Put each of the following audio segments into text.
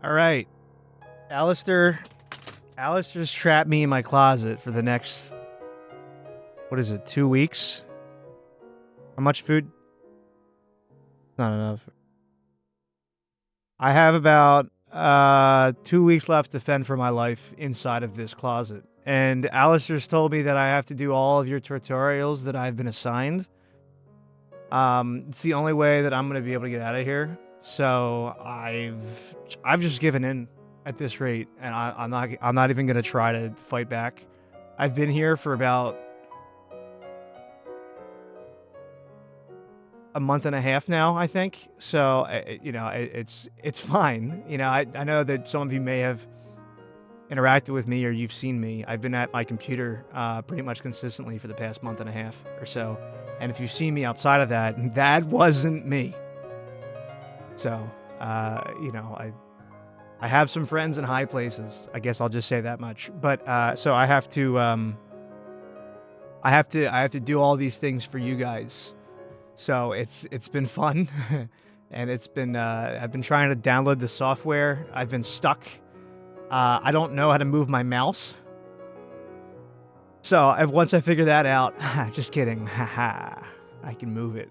All right. Aalasteir's trapped me in my closet for the next, what is it, 2 weeks? How much food? Not enough. I have about 2 weeks left to fend for my life inside of this closet. And Aalasteir's told me that I have to do all of your tutorials that I've been assigned. It's the only way that I'm going to be able to get out of here. So I've just given in at this rate, and I'm not even going to try to fight back. I've been here for about a month and a half now, I think. So it's fine. I know that some of you may have interacted with me or you've seen me. I've been at my computer pretty much consistently for the past month and a half or so. And if you've seen me outside of that, that wasn't me. So, I have some friends in high places. I guess I'll just say that much. But so I have to do all these things for you guys. So it's been fun, and it's been I've been trying to download the software. I've been stuck. I don't know how to move my mouse. So once I figure that out, just kidding. Haha, I can move it.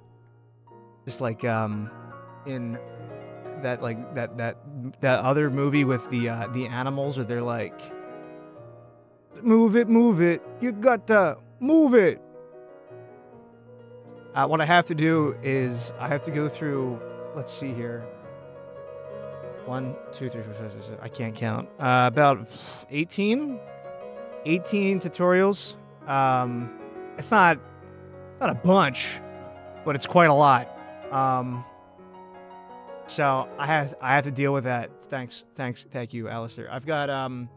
Just like in that other movie with the animals where they're like, move it, you got to move it. What I have to do is I have to go through, let's see here, 1, 2, 3, 4, 5, 6, 7, I can't count, about 18 tutorials. It's not a bunch, but it's quite a lot. So I have to deal with that. Thank you, Aalasteir. I've got a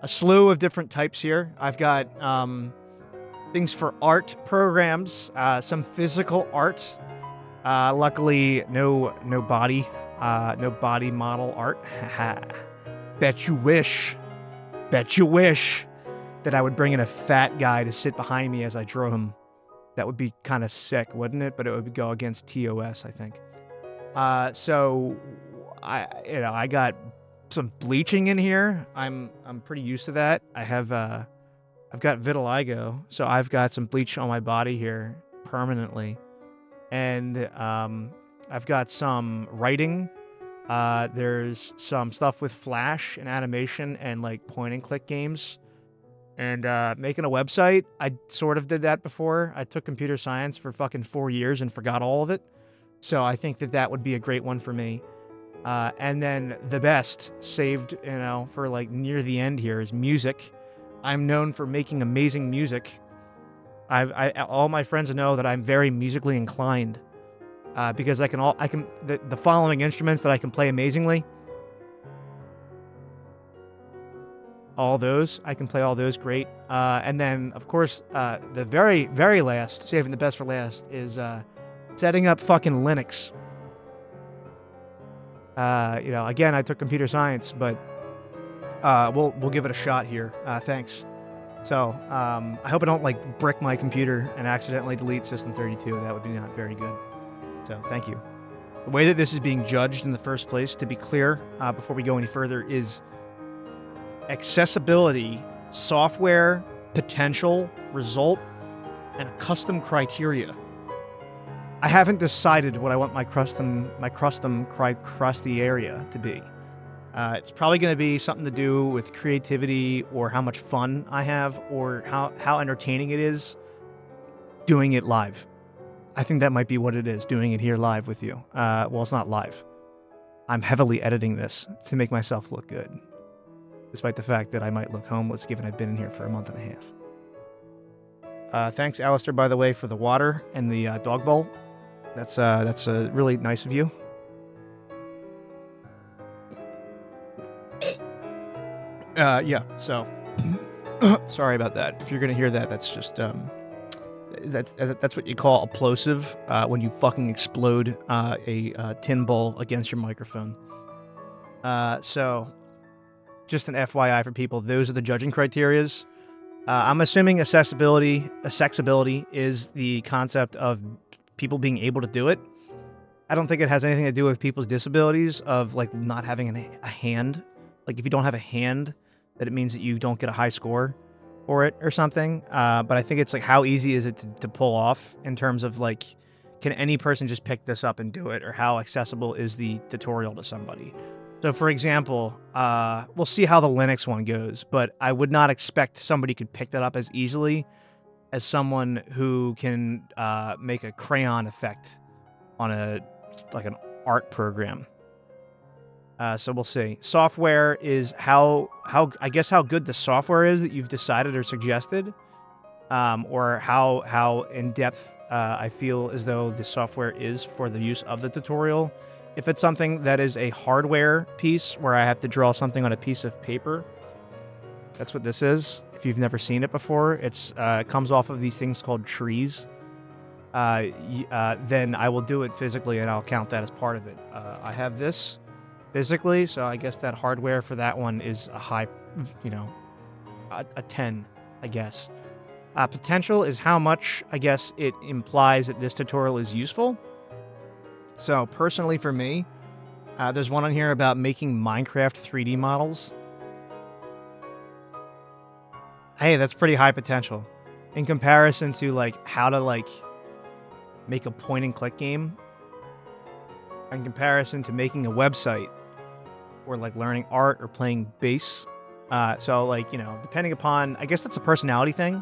slew of different types here. I've got things for art programs, some physical art. Luckily, no body model art. Bet you wish that I would bring in a fat guy to sit behind me as I draw him. That would be kind of sick, wouldn't it? But it would go against TOS, I think. So I got some bleaching in here. I'm pretty used to that. I've got vitiligo, so I've got some bleach on my body here permanently. And I've got some writing. There's some stuff with Flash and animation and like point and click games. And making a website, I sort of did that before. I took computer science for fucking 4 years and forgot all of it. So I think that would be a great one for me. And then the best, saved, for like near the end here, is music. I'm known for making amazing music. All my friends know that I'm very musically inclined, because the following instruments that I can play amazingly. All those, I can play all those great. And then, of course, the very, very last, saving the best for last, is setting up fucking Linux. Again, I took computer science, but we'll give it a shot here. Thanks. So I hope I don't like brick my computer and accidentally delete System 32. That would be not very good. So thank you. The way that this is being judged in the first place, to be clear, before we go any further, is accessibility, software, potential, result, and a custom criteria. I haven't decided what I want my custom crusty area to be. It's probably going to be something to do with creativity or how much fun I have or how entertaining it is doing it live. I think that might be what it is, doing it here live with you. Well, it's not live. I'm heavily editing this to make myself look good, despite the fact that I might look homeless given I've been in here for a month and a half. Thanks, Aalasteir, by the way, for the water and the dog bowl. That's really nice of you. Yeah, so sorry about that. If you're gonna hear that, that's just that's what you call plosive, when you fucking explode a tin bowl against your microphone. So just an FYI for people, those are the judging criterias. I'm assuming accessibility is the concept of people being able to do it. I don't think it has anything to do with people's disabilities of like not having a hand. Like if you don't have a hand, that it means that you don't get a high score for it or something. But I think it's like how easy is it to pull off in terms of like, can any person just pick this up and do it, or how accessible is the tutorial to somebody? So for example, we'll see how the Linux one goes, but I would not expect somebody could pick that up as easily as someone who can make a crayon effect on an art program. So we'll see. Software is how good the software is that you've decided or suggested, or how in depth I feel as though the software is for the use of the tutorial. If it's something that is a hardware piece where I have to draw something on a piece of paper, that's what this is. If you've never seen it before, it comes off of these things called trees. Then I will do it physically, and I'll count that as part of it. I have this physically, so I guess that hardware for that one is a high, a 10, I guess. Potential is how much, I guess, it implies that this tutorial is useful. So personally for me, there's one on here about making Minecraft 3D models. Hey, that's pretty high potential. In comparison to like how to like make a point and click game. In comparison to making a website, or like learning art or playing bass. So like, depending upon, I guess that's a personality thing.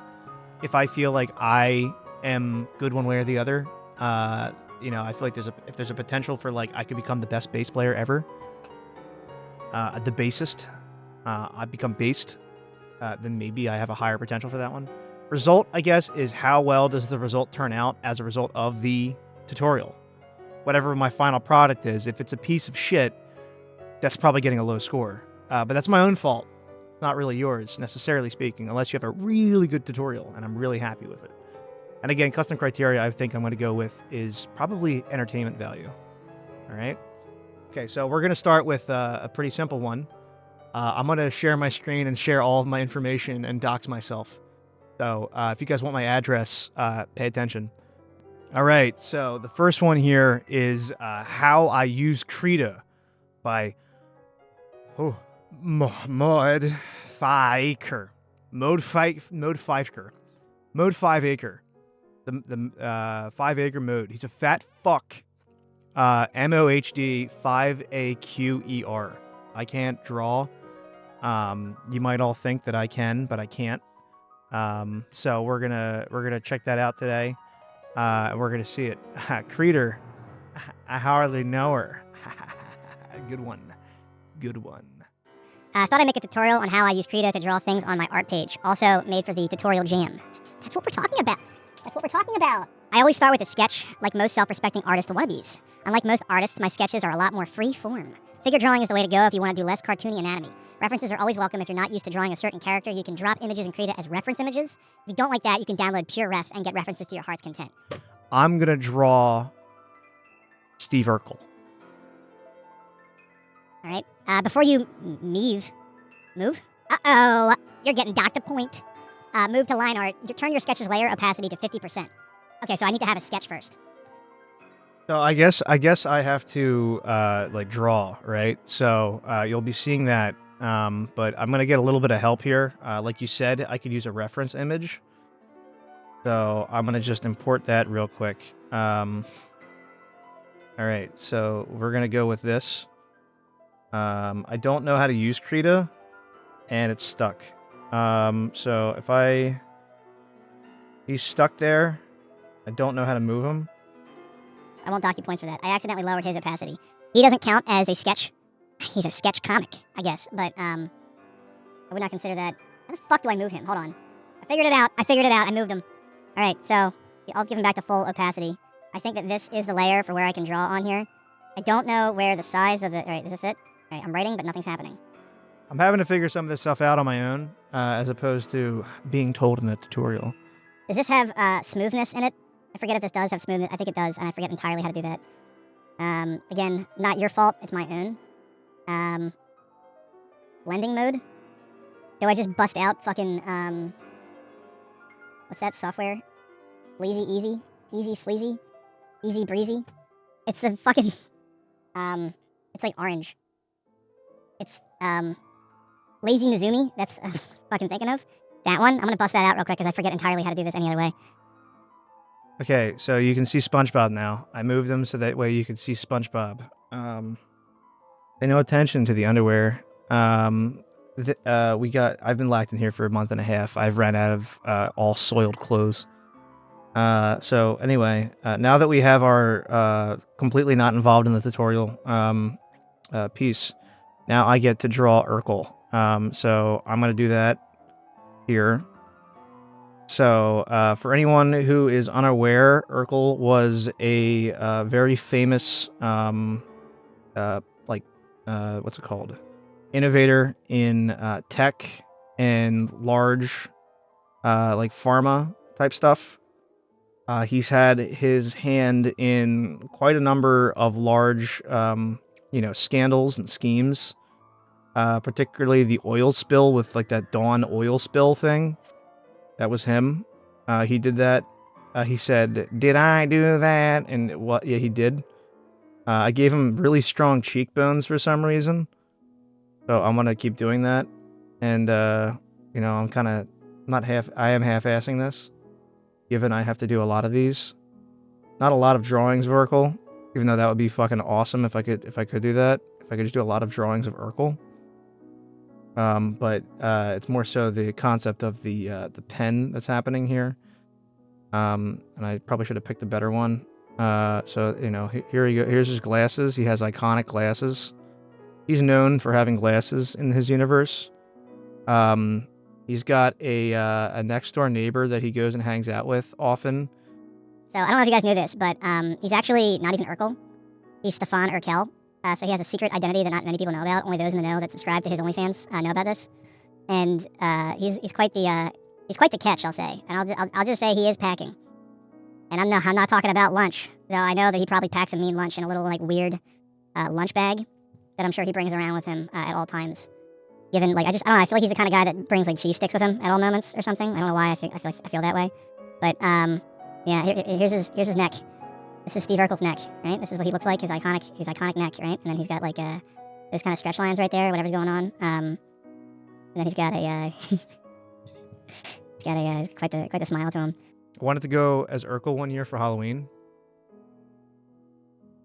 If I feel like I am good one way or the other, I feel like if there's a potential for like I could become the best bass player ever, the bassist, I become based, then maybe I have a higher potential for that one. Result, I guess, is how well does the result turn out as a result of the tutorial. Whatever my final product is, if it's a piece of shit, that's probably getting a low score. But that's my own fault, not really yours, necessarily speaking, unless you have a really good tutorial, and I'm really happy with it. And again, custom criteria I think I'm going to go with is probably entertainment value. All right? Okay, so we're going to start with a pretty simple one. I'm going to share my screen and share all of my information and dox myself. So if you guys want my address, pay attention. All right, so the first one here is How I Use Krita by Mode 5acre. Mode 5acre. Mode 5acre. The 5acre mode. He's a fat fuck. MOHD 5AQER. I can't draw. You might all think that I can, but I can't. So we're gonna check that out today. We're gonna see it. Krita. I hardly know her. Good one. Good one. I thought I'd make a tutorial on how I use Krita to draw things on my art page. Also made for the tutorial jam. That's what we're talking about. That's what we're talking about. I always start with a sketch, like most self-respecting artist wannabes. Unlike most artists, my sketches are a lot more free-form. Figure drawing is the way to go if you want to do less cartoony anatomy. References are always welcome. If you're not used to drawing a certain character, you can drop images in Krita as reference images. If you don't like that, you can download Pure Ref and get references to your heart's content. I'm gonna draw Steve Urkel. All right. Before you move? Uh-oh. You're getting docked a point. Move to line art. You turn your sketch's layer opacity to 50%. Okay, so I need to have a sketch first. So I guess I have to like draw, right? So you'll be seeing that, but I'm gonna get a little bit of help here. Like you said, I could use a reference image. So I'm gonna just import that real quick. All right, so we're gonna go with this. I don't know how to use Krita, and it's stuck. So if he's stuck there, I don't know how to move him. I won't dock you points for that. I accidentally lowered his opacity. He doesn't count as a sketch. He's a sketch comic, I guess, but I would not consider that. How the fuck do I move him? Hold on. I figured it out. I moved him. All right, so I'll give him back the full opacity. I think that this is the layer for where I can draw on here. I don't know where the size of the... All right, is this it? All right, I'm writing, but nothing's happening. I'm having to figure some of this stuff out on my own, as opposed to being told in the tutorial. Does this have smoothness in it? I forget if this does have smoothness. I think it does, and I forget entirely how to do that. Again, not your fault. It's my own. Blending mode? Do I just bust out fucking, what's that software? Easy sleazy? Easy breezy? It's the fucking, it's like orange. It's, Lazy Nizumi, that's fucking thinking of. That one, I'm gonna bust that out real quick because I forget entirely how to do this any other way. Okay, so you can see SpongeBob now. I moved him so that way you could see SpongeBob. Pay no attention to the underwear. I've been locked in here for a month and a half. I've ran out of all soiled clothes. So anyway, now that we have our completely not involved in the tutorial piece, now I get to draw Urkel. So I'm going to do that here. So for anyone who is unaware, Urkel was a very famous, what's it called? Innovator in tech and large, like pharma type stuff. He's had his hand in quite a number of large, scandals and schemes. Particularly the oil spill with like that Dawn oil spill thing. That was him. He did that. He said, "Did I do that?" And what? Yeah, he did. I gave him really strong cheekbones for some reason. So I'm gonna keep doing that. And I'm kind of I am half-assing this, given I have to do a lot of these. Not a lot of drawings of Urkel, even though that would be fucking awesome if I could do that. If I could just do a lot of drawings of Urkel. But it's more so the concept of the pen that's happening here. And I probably should have picked a better one. So here he go. Here's his glasses. He has iconic glasses. He's known for having glasses in his universe. He's got a next door neighbor that he goes and hangs out with often. So I don't know if you guys knew this, but he's actually not even Urkel. He's Stefan Urkel. So he has a secret identity that not many people know about. Only those in the know that subscribe to his OnlyFans know about this. And he's quite the catch, I'll say. And I'll just say he is packing. And I'm not talking about lunch, though I know that he probably packs a mean lunch in a little like weird lunch bag that I'm sure he brings around with him at all times. Given like I don't know, I feel like he's the kind of guy that brings like cheese sticks with him at all moments or something. I don't know why I feel that way. But yeah, here's his neck. This is Steve Urkel's neck, right? This is what he looks like, his iconic neck, right? And then he's got like those kind of stretch lines right there, whatever's going on. And then he's got quite the smile to him. I wanted to go as Urkel one year for Halloween.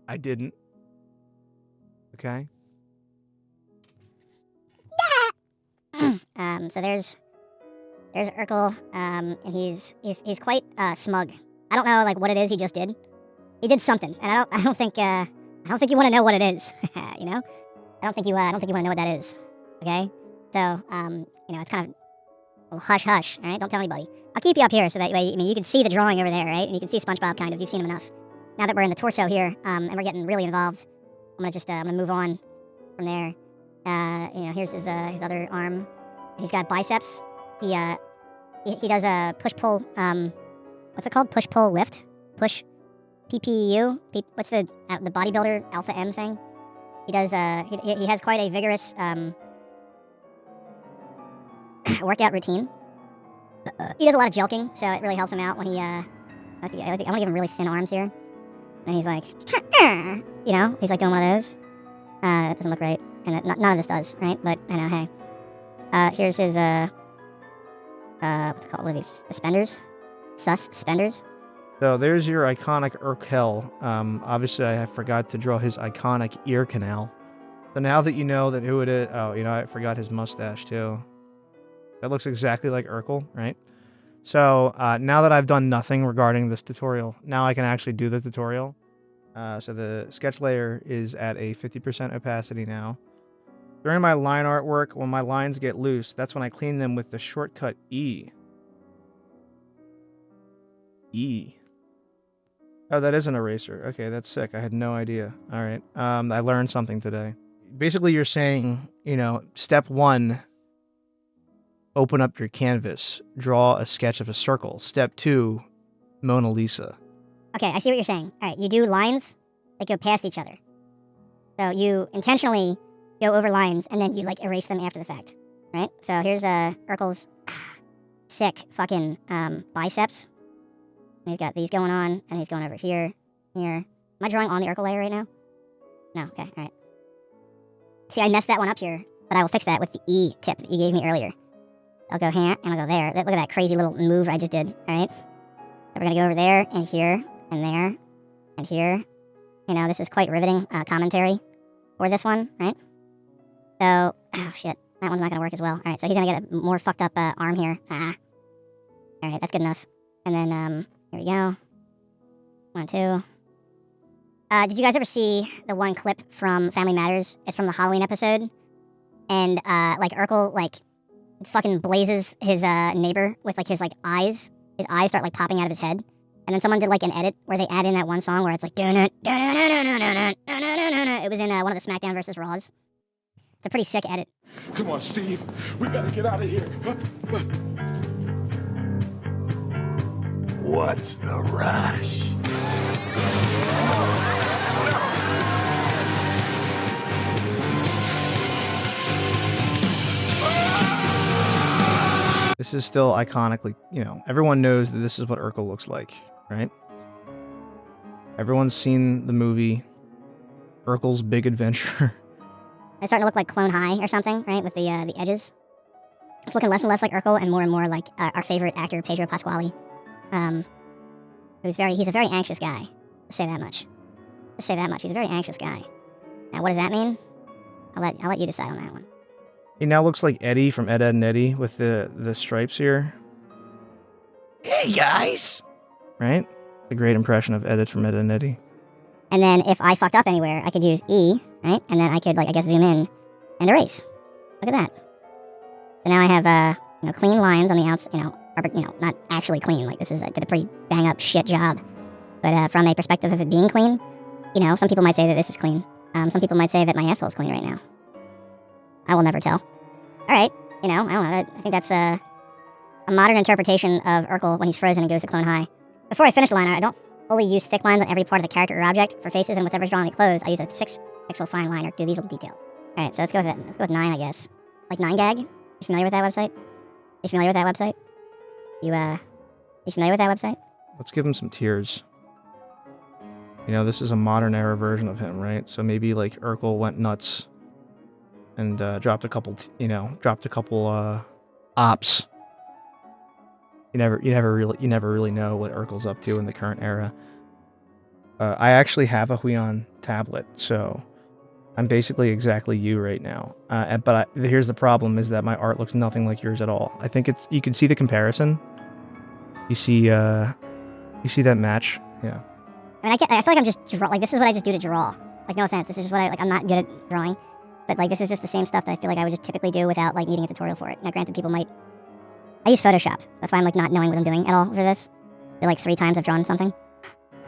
I didn't. Okay. So there's Urkel, and he's quite smug. I don't know like what it is he just did. He did something, and I don't think you want to know what it is. You know, I don't think you want to know what that is. Okay, so it's kind of a little hush hush. All right, don't tell anybody. I'll keep you up here so that way you can see the drawing over there, right? And you can see SpongeBob kind of. You've seen him enough. Now that we're in the torso here, and we're getting really involved, I'm gonna move on from there. Here's his other arm. He's got biceps. He does a push pull. What's it called? Push pull lift. Push. PPU. What's the bodybuilder alpha M thing? He does. He has quite a vigorous workout routine. He does a lot of joking, so it really helps him out when he. I want to give him really thin arms here. And he's like, he's like doing one of those. That doesn't look right, and none of this does, right? But hey. Here's his what's it called? What are these? Suspenders? Suspenders? So there's your iconic Urkel. Obviously I forgot to draw his iconic ear canal. So now that you know that who it is, I forgot his mustache too. That looks exactly like Urkel, right? So now that I've done nothing regarding this tutorial, now I can actually do the tutorial. So the sketch layer is at a 50% opacity now. During my line artwork, when my lines get loose, that's when I clean them with the shortcut E. E. Oh, that is an eraser. Okay, that's sick. I had no idea. All right. I learned something today. Basically, you're saying, step 1, open up your canvas. Draw a sketch of a circle. Step 2, Mona Lisa. Okay, I see what you're saying. All right, you do lines that go past each other. So you intentionally go over lines, and then you, erase them after the fact. Right? So here's Urkel's sick fucking biceps. And he's got these going on, and he's going over here, Am I drawing on the Urkel layer right now? No, okay, alright. See, I messed that one up here, but I will fix that with the E tip that you gave me earlier. I'll go here, and I'll go there. Look at that crazy little move I just did, alright? So we're gonna go over there, and here, and there, and here. You know, this is quite riveting commentary for this one, right? So, oh shit, that one's not gonna work as well. Alright, so he's gonna get a more fucked up arm here. Alright, that's good enough. And then, here we go. 1, 2. Did you guys ever see the one clip from Family Matters? It's from the Halloween episode. And, like, Urkel, like, fucking blazes his, neighbor with, like, his, like, eyes. His eyes start, like, popping out of his head. And then someone did, like, an edit where they add in that one song where it's like, it was in, one of the SmackDown versus Raws. It's a pretty sick edit. Come on, Steve. We gotta get out of here. What's the rush? This is still iconically, you know, everyone knows that this is what Urkel looks like, right? Everyone's seen the movie Urkel's Big Adventure. It's starting to look like Clone High or something, right? With the edges. It's looking less and less like Urkel and more like our favorite actor, Pedro Pasquale. He's a very anxious guy. Let's say that much. Let's say that much. He's a very anxious guy. Now, what does that mean? I'll let you decide on that one. He now looks like Eddie from Ed, Edd and Eddy with the stripes here. Hey, guys! Right? A great impression of Ed from Ed, Edd and Eddy. And then if I fucked up anywhere, I could use E, right? And then I could, like, I guess zoom in and erase. Look at that. So now I have, you know, clean lines on the outside, you know, not actually clean. Like, I did a pretty bang up shit job. But from a perspective of it being clean, you know, some people might say that this is clean. Some people might say that my asshole's clean right now. I will never tell. Alright, you know, I don't know. I think that's a modern interpretation of Urkel when he's frozen and goes to Clone High. Before I finish the line art, I don't fully use thick lines on every part of the character or object. For faces and whatever's drawn on the clothes, I use a 6-pixel fine liner to do these little details. Alright, so let's go with that. Let's go with 9, I guess. Like 9gag? You familiar with that website? You familiar with that website? You familiar with that website? Let's give him some tears. You know, this is a modern era version of him, right? So maybe like Urkel went nuts and dropped a couple ops. You never really know what Urkel's up to in the current era. I actually have a AhWham tablet, so I'm basically exactly you right now. But here's the problem: is that my art looks nothing like yours at all. I think you can see the comparison. You see that match, yeah. I mean, I feel like I'm just like, this is what I just do to draw. Like, no offense, this is just what I'm not good at drawing. But, like, this is just the same stuff that I feel like I would just typically do without, like, needing a tutorial for it. Now, granted, people might... I use Photoshop. That's why I'm, like, not knowing what I'm doing at all for this. I feel like 3 times I've drawn something.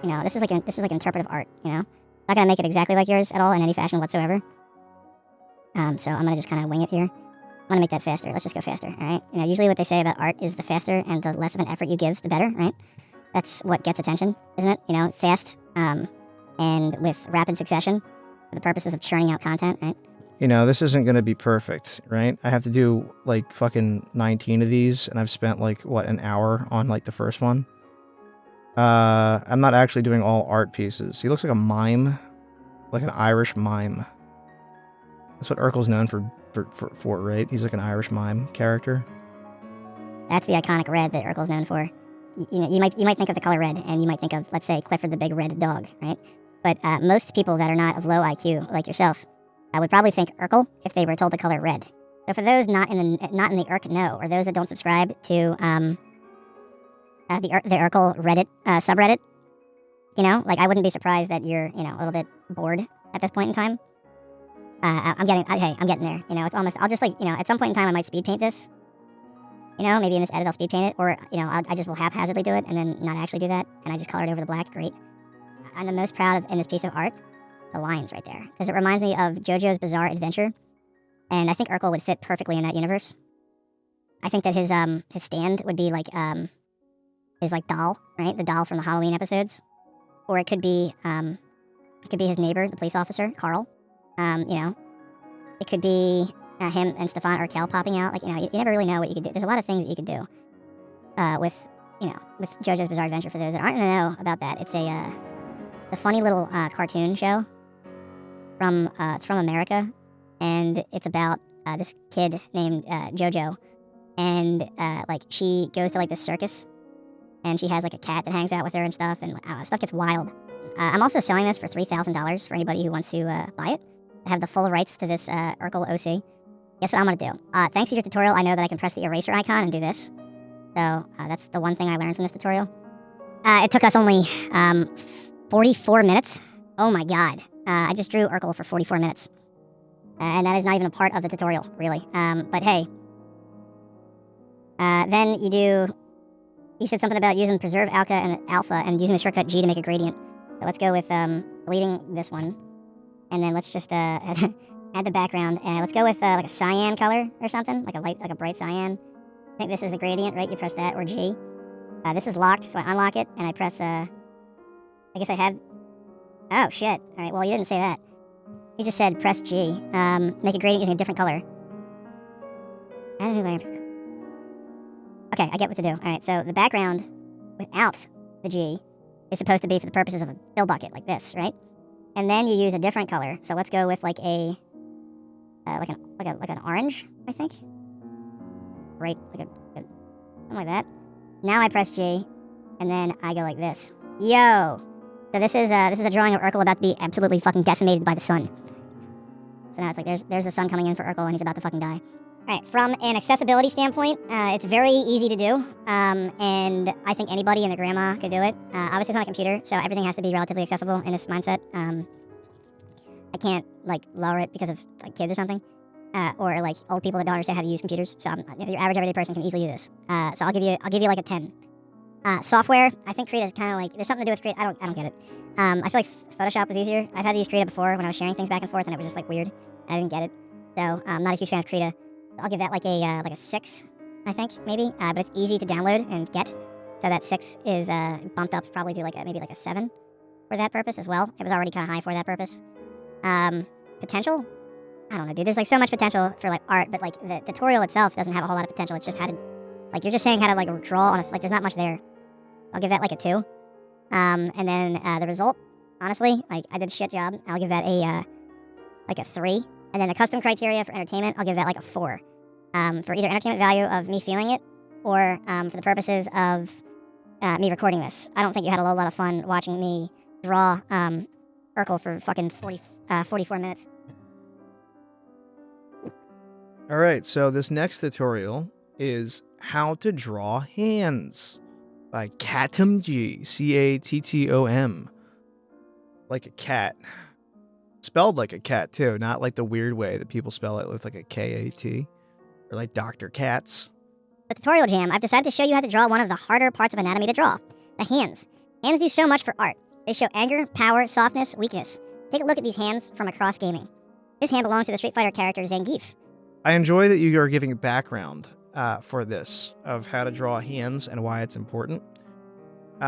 You know, this is like interpretive art, you know? Not gonna make it exactly like yours at all in any fashion whatsoever. So I'm gonna just kind of wing it here. I'm gonna make that faster. Let's just go faster, alright? You know, usually what they say about art is the faster and the less of an effort you give, the better, right? That's what gets attention, isn't it? You know, fast, and with rapid succession for the purposes of churning out content, right? You know, this isn't going to be perfect, right? I have to do, like, fucking 19 of these, and I've spent, like, what, an hour on, like, the first one? I'm not actually doing all art pieces. He looks like a mime. Like an Irish mime. That's what Urkel's known for, right? He's like an Irish mime character. That's the iconic red that Urkel's known for. You know, you might think of the color red, and you might think of, let's say, Clifford the Big Red Dog, right? But most people that are not of low IQ, like yourself, I would probably think Urkel if they were told the color red. So for those not in the Urk know, or those that don't subscribe to the Urkel Reddit subreddit, you know, like, I wouldn't be surprised that you're, you know, a little bit bored at this point in time. I'm getting there. You know, it's almost. I'll just, like, you know, at some point in time I might speed paint this. You know, maybe in this edit I'll speed paint it, or, you know, I just will haphazardly do it and then not actually do that, and I just color it over the black. Great. I'm the most proud of in this piece of art. The lines right there, because it reminds me of JoJo's Bizarre Adventure, and I think Urkel would fit perfectly in that universe. I think that his stand would be like his, like, doll, right? The doll from the Halloween episodes, or it could be his neighbor, the police officer, Carl. You know, it could be him and Stefan Urkel popping out. Like, you know, you never really know what you could do. There's a lot of things that you could do with JoJo's Bizarre Adventure. For those that aren't in the know about that, it's a the funny little cartoon show from it's from America, and it's about this kid named JoJo, and like she goes to like this circus, and she has like a cat that hangs out with her and stuff, and stuff gets wild. I'm also selling this for $3,000 for anybody who wants to buy it. I have the full rights to this Urkel OC. Guess what I'm gonna do? Thanks to your tutorial, I know that I can press the eraser icon and do this. So that's the one thing I learned from this tutorial. It took us only 44 minutes. Oh my god. I just drew Urkel for 44 minutes. And that is not even a part of the tutorial, really. But hey. Then you said something about using preserve alpha and using the shortcut G to make a gradient. So let's go with deleting this one. And then let's just add the background. And let's go with like a cyan color or something. Like a bright cyan. I think this is the gradient, right? You press that, or G. This is locked, so I unlock it, and I press, I guess I have... Oh, shit. Alright, well, you didn't say that. You just said press G. Make a gradient using a different color. Okay, I get what to do. Alright, so the background without the G is supposed to be for the purposes of a fill bucket, like this, right? And then you use a different color. So let's go with like a... like an orange, I think? Right, something like that. Now I press G, and then I go like this. Yo! So this is a drawing of Urkel about to be absolutely fucking decimated by the sun. So now it's like there's the sun coming in for Urkel, and he's about to fucking die. Alright, from an accessibility standpoint, it's very easy to do, and I think anybody and their grandma could do it. Obviously it's on a computer, so everything has to be relatively accessible in this mindset. I can't, like, lower it because of, like, kids or something. Or like old people that don't understand how to use computers. So your average everyday person can easily do this. So I'll give you like a 10. Software, I think Krita is kind of like, there's something to do with Krita. I don't get it. I feel like Photoshop was easier. I've had to use Krita before when I was sharing things back and forth, and it was just like weird. I didn't get it. So I'm not a huge fan of Krita. I'll give that like a 6, I think maybe. But it's easy to download and get. So that 6 is bumped up probably to like maybe like a 7 for that purpose as well. It was already kind of high for that purpose. Potential. I don't know, dude. There's like so much potential for like art, but like the tutorial itself doesn't have a whole lot of potential. It's just how to, like, you're just saying how to like draw on a, like, there's not much there. I'll give that like a 2. And then the result, honestly, like, I did a shit job. I'll give that like a 3. And then the custom criteria for entertainment, I'll give that like a 4. For either entertainment value of me feeling it, or for the purposes of me recording this. I don't think you had a lot of fun watching me draw Urkel for fucking 44 minutes. Alright, so this next tutorial is how to draw hands by CattomNG, CatTom. Like a cat. Spelled like a cat, too, not like the weird way that people spell it with like a K-A-T. Or like Dr. Katz. The tutorial jam, I've decided to show you how to draw one of the harder parts of anatomy to draw. The hands. Hands do so much for art. They show anger, power, softness, weakness. Take a look at these hands from across gaming. This hand belongs to the Street Fighter character Zangief. I enjoy that you are giving background for this, of how to draw hands and why it's important.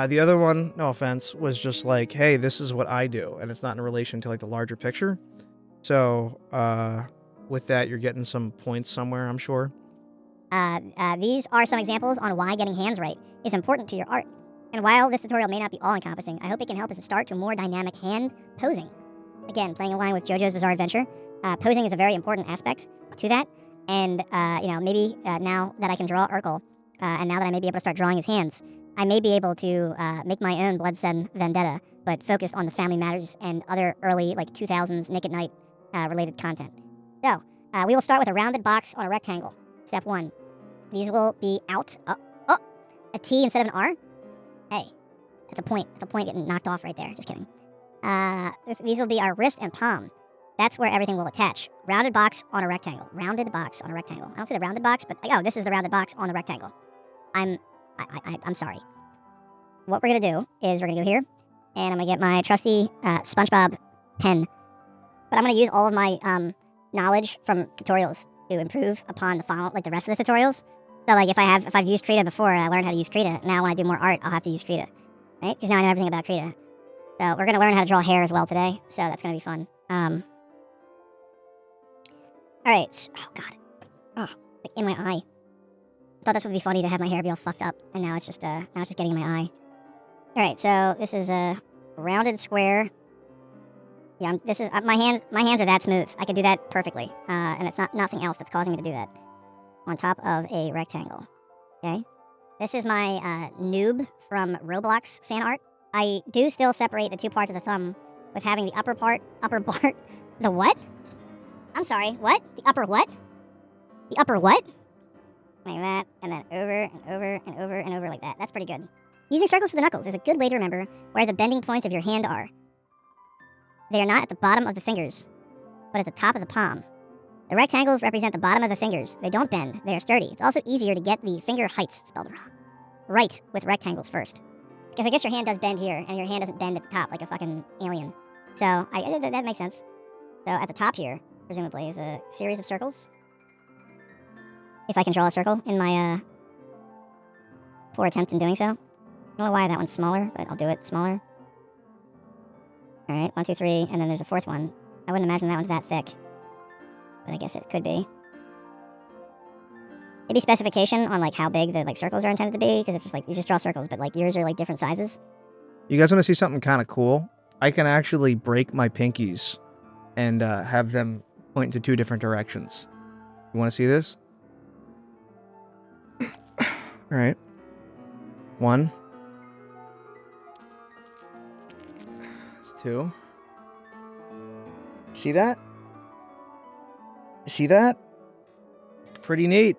The other one, no offense, was just like, hey, this is what I do, and it's not in relation to like the larger picture. So, with that, you're getting some points somewhere, I'm sure. These are some examples on why getting hands right is important to your art. And while this tutorial may not be all-encompassing, I hope it can help us to start to more dynamic hand posing. Again, playing in line with JoJo's Bizarre Adventure, posing is a very important aspect to that. And, maybe now that I can draw Urkel, and now that I may be able to start drawing his hands, I may be able to make my own Bloodsun Vendetta, but focused on the Family Matters and other early, like, 2000s Nick at Night related content. So, we will start with a rounded box on a rectangle. Step 1. These will be out. A T instead of an R? Hey, that's a point. That's a point getting knocked off right there. Just kidding. These will be our wrist and palm. That's where everything will attach. Rounded box on a rectangle. Rounded box on a rectangle. I don't see the rounded box, but this is the rounded box on the rectangle. I'm sorry. What we're gonna do is we're gonna go here, and I'm gonna get my trusty SpongeBob pen. But I'm gonna use all of my knowledge from tutorials to improve upon the rest of the tutorials. So like if I've used Krita before and I learned how to use Krita, now when I do more art, I'll have to use Krita, right? Because now I know everything about Krita. So we're gonna learn how to draw hair as well today. So that's gonna be fun. All right. Oh god. Oh, like in my eye. I thought this would be funny to have my hair be all fucked up, and now it's just getting in my eye. All right. So this is rounded square. Yeah, this is my hands. My hands are that smooth. I can do that perfectly, and it's nothing else that's causing me to do that. On top of a rectangle. Okay, this is my noob from Roblox fan art. I do still separate the two parts of the thumb with having the upper part. The what? I'm sorry. What? The upper what? The upper what? Like that, and then over and over and over and over like that. That's pretty good. Using circles for the knuckles is a good way to remember where the bending points of your hand are. They are not at the bottom of the fingers, but at the top of the palm. The rectangles represent the bottom of the fingers. They don't bend, they are sturdy. It's also easier to get the finger heights spelled wrong. Right with rectangles first. Because I guess your hand does bend here, and your hand doesn't bend at the top like a fucking alien. So, that makes sense. So at the top here, presumably, is a series of circles. If I can draw a circle in my poor attempt in doing so. I don't know why that one's smaller, but I'll do it smaller. Alright, 1, 2, 3, and then there's a fourth one. I wouldn't imagine that one's that thick. But I guess it could be. Maybe specification on like how big the like circles are intended to be, because it's just like you just draw circles, but like yours are like different sizes. You guys want to see something kind of cool? I can actually break my pinkies and have them point to 2 different directions. You want to see this? All right. 1. That's 2. See that? See that? Pretty neat.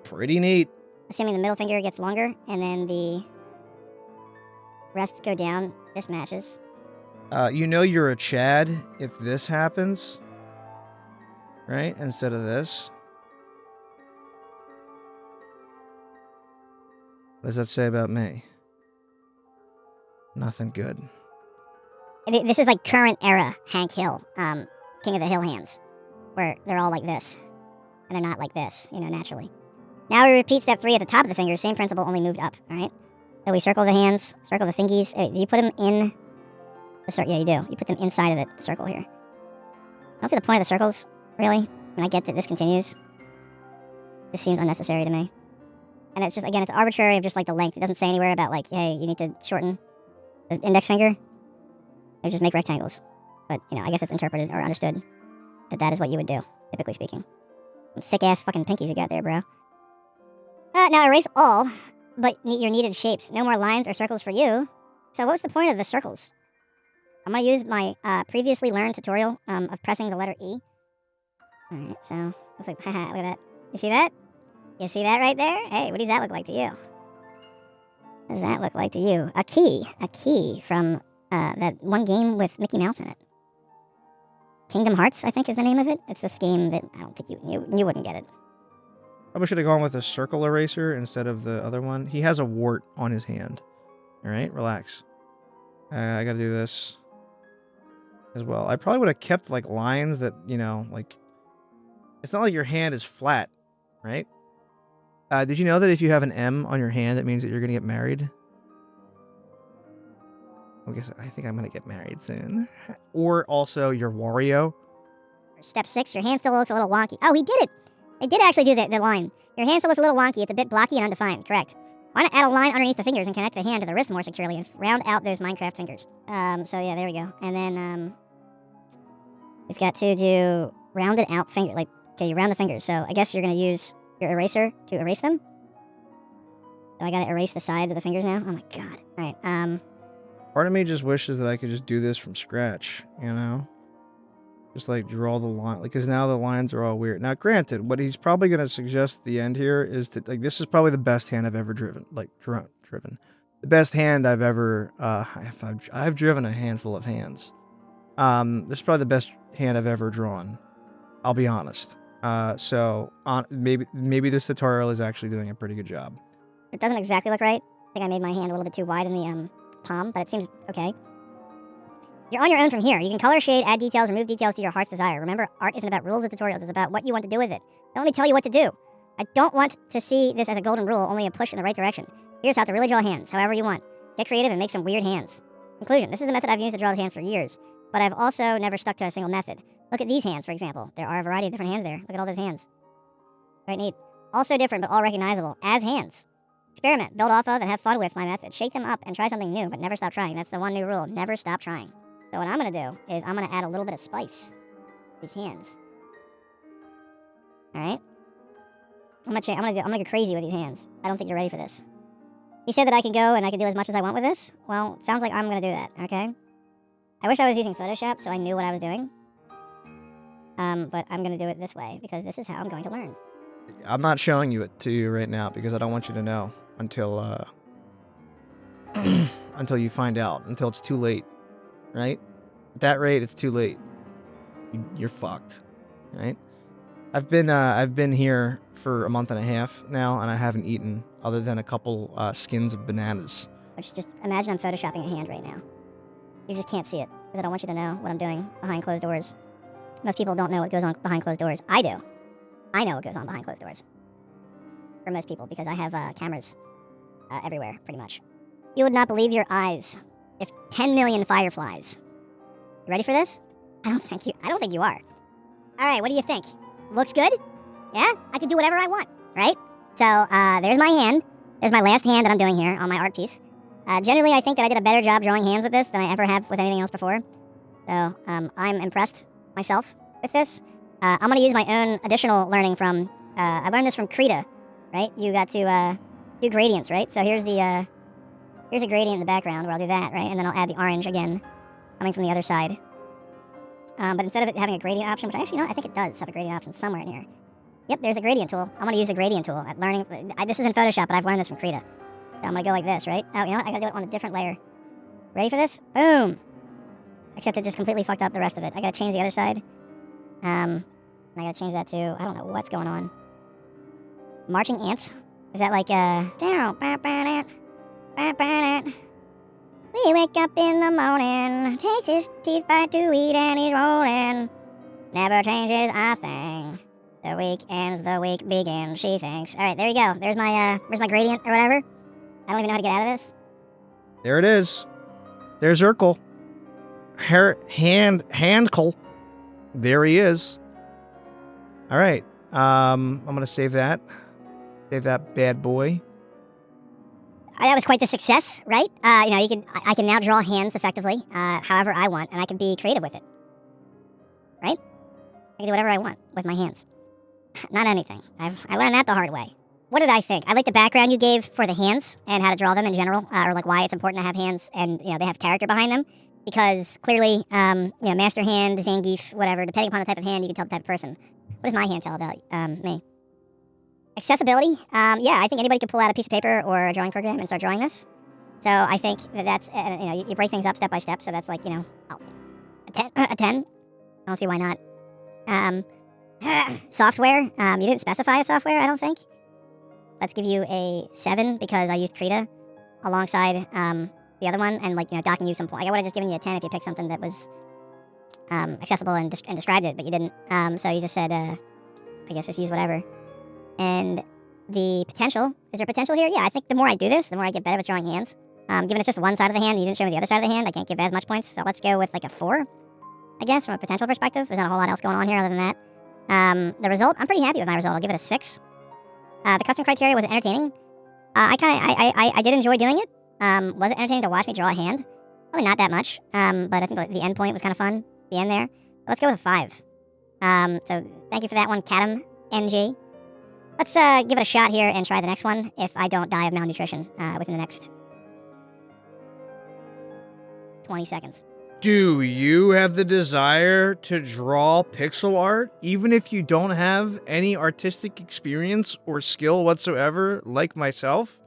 Pretty neat. Assuming the middle finger gets longer, and then the rest go down. This matches. You know you're a Chad if this happens. Right? Instead of this. What does that say about me? Nothing good. This is like current era Hank Hill, King of the Hill hands, where they're all like this, and they're not like this, naturally. Now we repeat step 3 at the top of the fingers, same principle, only moved up, alright? So we circle the hands, circle the fingies. Do you put them in the circle? Yeah, you do. You put them inside of the circle here. I don't see the point of the circles, really. I mean, I get that this continues. This seems unnecessary to me. And it's just, again, it's arbitrary of just like the length. It doesn't say anywhere about like, hey, you need to shorten the index finger. Or just make rectangles. But, I guess it's interpreted or understood that that is what you would do, typically speaking. Thick-ass fucking pinkies you got there, bro. Now erase all, but your needed shapes. No more lines or circles for you. So what's the point of the circles? I'm going to use my previously learned tutorial of pressing the letter E. Alright, so, looks like, haha, look at that. You see that? You see that right there? Hey, what does that look like to you? What does that look like to you? A key from that one game with Mickey Mouse in it. Kingdom Hearts, I think, is the name of it. It's this game that I don't think you wouldn't get it. Probably should have gone with a circle eraser instead of the other one. He has a wart on his hand. Alright, relax. I gotta do this as well. I probably would have kept, like, lines that, like... It's not like your hand is flat, right? Did you know that if you have an M on your hand, that means that you're gonna get married? I think I'm gonna get married soon. Or also your Wario. Step 6, your hand still looks a little wonky. Oh, he did it! It did actually do the line. Your hand still looks a little wonky. It's a bit blocky and undefined. Correct. Why not add a line underneath the fingers and connect the hand to the wrist more securely and round out those Minecraft fingers? So yeah, there we go. And then, we've got to do rounded out finger. Like, okay, you round the fingers. So I guess you're gonna use your eraser to erase them. So I gotta erase the sides of the fingers now. Oh my god. Alright, Part of me just wishes that I could just do this from scratch, Just, like, draw the line. Like, because now the lines are all weird. Now, granted, what he's probably going to suggest at the end here is to, like, this is probably the best hand I've ever driven. Like, driven. The best hand I've ever, I've driven a handful of hands. This is probably the best hand I've ever drawn. I'll be honest. Maybe this tutorial is actually doing a pretty good job. It doesn't exactly look right. I think I made my hand a little bit too wide in the, palm, but it seems okay. You're on your own from here. You can color, shade, add details, remove details to your heart's desire. Remember, art isn't about rules or tutorials. It's about what you want to do with it. Don't let me tell you what to do. I don't want to see this as a golden rule, only a push in the right direction. Here's how to really draw hands, however you want. Get creative and make some weird hands. Conclusion. This is the method I've used to draw the hand for years, but I've also never stuck to a single method. Look at these hands, for example. There are a variety of different hands there. Look at all those hands. Right, neat. Also different, but all recognizable as hands. Experiment, build off of, and have fun with my method. Shake them up and try something new, but never stop trying. That's the one new rule. Never stop trying. So what I'm gonna do is I'm gonna add a little bit of spice to these hands. All right. I'm gonna go crazy with these hands. I don't think you're ready for this. He said that I can go and I can do as much as I want with this. Well, it sounds like I'm gonna do that. Okay. I wish I was using Photoshop so I knew what I was doing. But I'm gonna do it this way because this is how I'm going to learn. I'm not showing you it to you right now because I don't want you to know until until you find out, until it's too late, right? At that rate, it's too late. You're fucked, right? I've been here for a month and a half now, and I haven't eaten other than a couple skins of bananas. Which just imagine I'm photoshopping a hand right now. You just can't see it because I don't want you to know what I'm doing behind closed doors. Most people don't know what goes on behind closed doors. I do. I know what goes on behind closed doors. For most people, because I have cameras everywhere, pretty much. You would not believe your eyes if 10 million fireflies. You ready for this? I don't think you are. All right, what do you think? Looks good? Yeah? I can do whatever I want, right? So, there's my hand. There's my last hand that I'm doing here on my art piece. Generally, I think that I did a better job drawing hands with this than I ever have with anything else before. So, I'm impressed myself with this. I'm going to use my own additional learning from... I learned this from Krita, right? You got to do gradients, right? So here's a gradient in the background where I'll do that, right? And then I'll add the orange again, coming from the other side. But instead of it having a gradient option, which actually, I think it does have a gradient option somewhere in here. Yep, there's the gradient tool. I'm going to use the gradient tool at learning... this is in Photoshop, but I've learned this from Krita. So I'm going to go like this, right? Oh, you know what? I got to do it on a different layer. Ready for this? Boom! Except it just completely fucked up the rest of it. I got to change the other side. I got to change that to... I don't know what's going on. Marching ants? Is that like, We wake up in the morning, takes his teeth bite to eat, and he's rolling. Never changes a thing. The week ends, the week begins, she thinks. All right, there you go. There's my gradient or whatever. I don't even know how to get out of this. There it is. There's Urkel. Handkel. There he is. All right. I'm gonna save that. Save that bad boy. That was quite the success, right? I can now draw hands effectively, however I want, and I can be creative with it. Right? I can do whatever I want with my hands. Not anything. I learned that the hard way. What did I think? I like the background you gave for the hands and how to draw them in general, or like why it's important to have hands and they have character behind them. Because clearly, master hand, Zangief, whatever, depending upon the type of hand, you can tell the type of person. What does my hand tell about me? Accessibility? Yeah, I think anybody can pull out a piece of paper or a drawing program and start drawing this. So I think that's, you break things up step by step, so that's like, a 10. I don't see why not. Software? You didn't specify a software, I don't think. Let's give you a 7 because I used Krita alongside the other one and docking you some points. I would have just given you a 10 if you picked something that was accessible and described it, but you didn't. So you just said, I guess just use whatever. And the potential, is there potential here? Yeah, I think the more I do this, the more I get better at drawing hands. Given it's just one side of the hand and you didn't show me the other side of the hand, I can't give as much points. So let's go with like a 4, I guess, from a potential perspective. There's not a whole lot else going on here other than that. The result, I'm pretty happy with my result. I'll give it a 6. The custom criteria was entertaining. I did enjoy doing it. Was it entertaining to watch me draw a hand? Probably not that much. But I think the end point was kind of fun. The end there. Let's go with a 5. So thank you for that one, CattomNG. Let's give it a shot here and try the next one if I don't die of malnutrition within the next 20 seconds. Do you have the desire to draw pixel art, even if you don't have any artistic experience or skill whatsoever, like myself?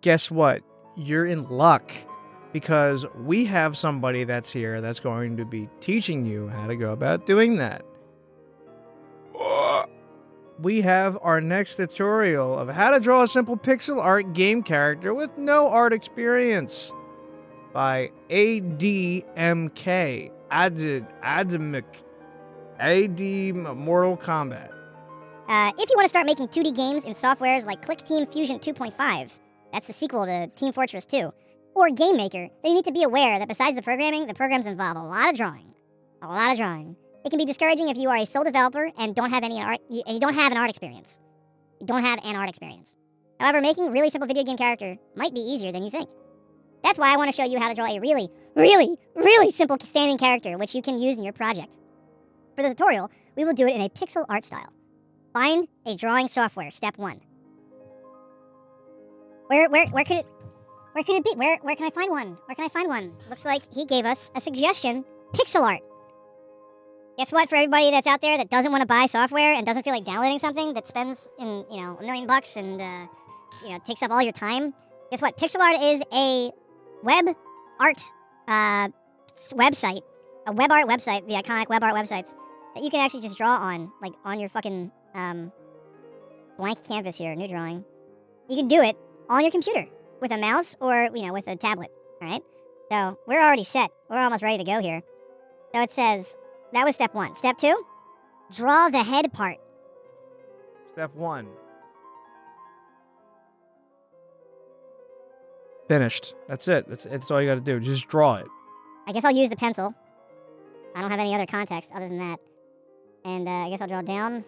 Guess what? You're in luck, because we have somebody that's here that's going to be teaching you how to go about doing that. We have our next tutorial of how to draw a simple pixel art game character with no art experience by ADeMk, ADeMk, Mortal Kombat. If you want to start making 2D games in softwares like Click Team Fusion 2.5, that's the sequel to Team Fortress 2, or Game Maker, then you need to be aware that besides the programming, the programs involve a lot of drawing. A lot of drawing. It can be discouraging if you are a sole developer and don't have any art, and you don't have an art experience. You don't have an art experience. However, making a really simple video game character might be easier than you think. That's why I want to show you how to draw a really, really, really simple standing character, which you can use in your project. For the tutorial, we will do it in a pixel art style. Find a drawing software, step 1. Where could it be? Where can I find one? Where can I find one? Looks like he gave us a suggestion, pixel art. Guess what, for everybody that's out there that doesn't want to buy software and doesn't feel like downloading something that spends in, $1 million and, takes up all your time. Guess what? Pixel art is a web art website, a web art website, the iconic web art websites that you can actually just draw on, like on your fucking blank canvas here, new drawing. You can do it on your computer with a mouse or, with a tablet, all right? So we're already set. We're almost ready to go here. So it says, that was step 1. Step 2, draw the head part. Step 1. Finished. That's it. That's all you got to do. Just draw it. I guess I'll use the pencil. I don't have any other context other than that. And I guess I'll draw down.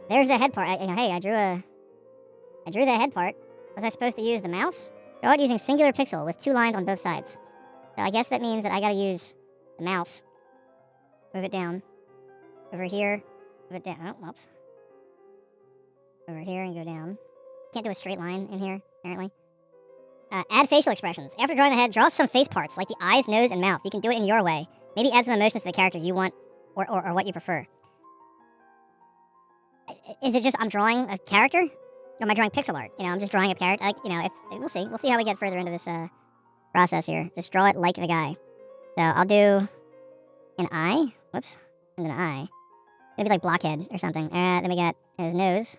There's the head part. Hey, I drew the head part. Was I supposed to use the mouse? Draw it using singular pixel with 2 lines on both sides. So I guess that means that I gotta use the mouse. Move it down. Over here. Move it down. Oh, whoops. Over here and go down. Can't do a straight line in here, apparently. Add facial expressions. After drawing the head, draw some face parts, like the eyes, nose, and mouth. You can do it in your way. Maybe add some emotions to the character you want, or what you prefer. Is it just I'm drawing a character? Or am I drawing pixel art? I'm just drawing a character. We'll see. We'll see how we get further into this process here. Just draw it like the guy. So I'll do an eye. Whoops. And then an eye. Maybe like blockhead or something. Then we got his nose.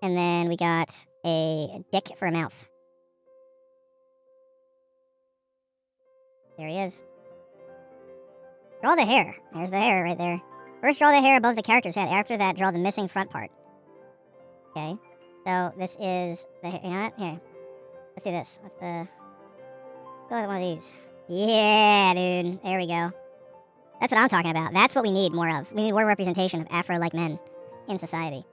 And then we got a dick for a mouth. There he is. Draw the hair. There's the hair right there. First, draw the hair above the character's head. After that, draw the missing front part. Okay. So this is the hair. You know what? Here. Let's do this. Let's go with one of these. Yeah, dude. There we go. That's what I'm talking about. That's what we need more of. We need more representation of Afro-like men in society.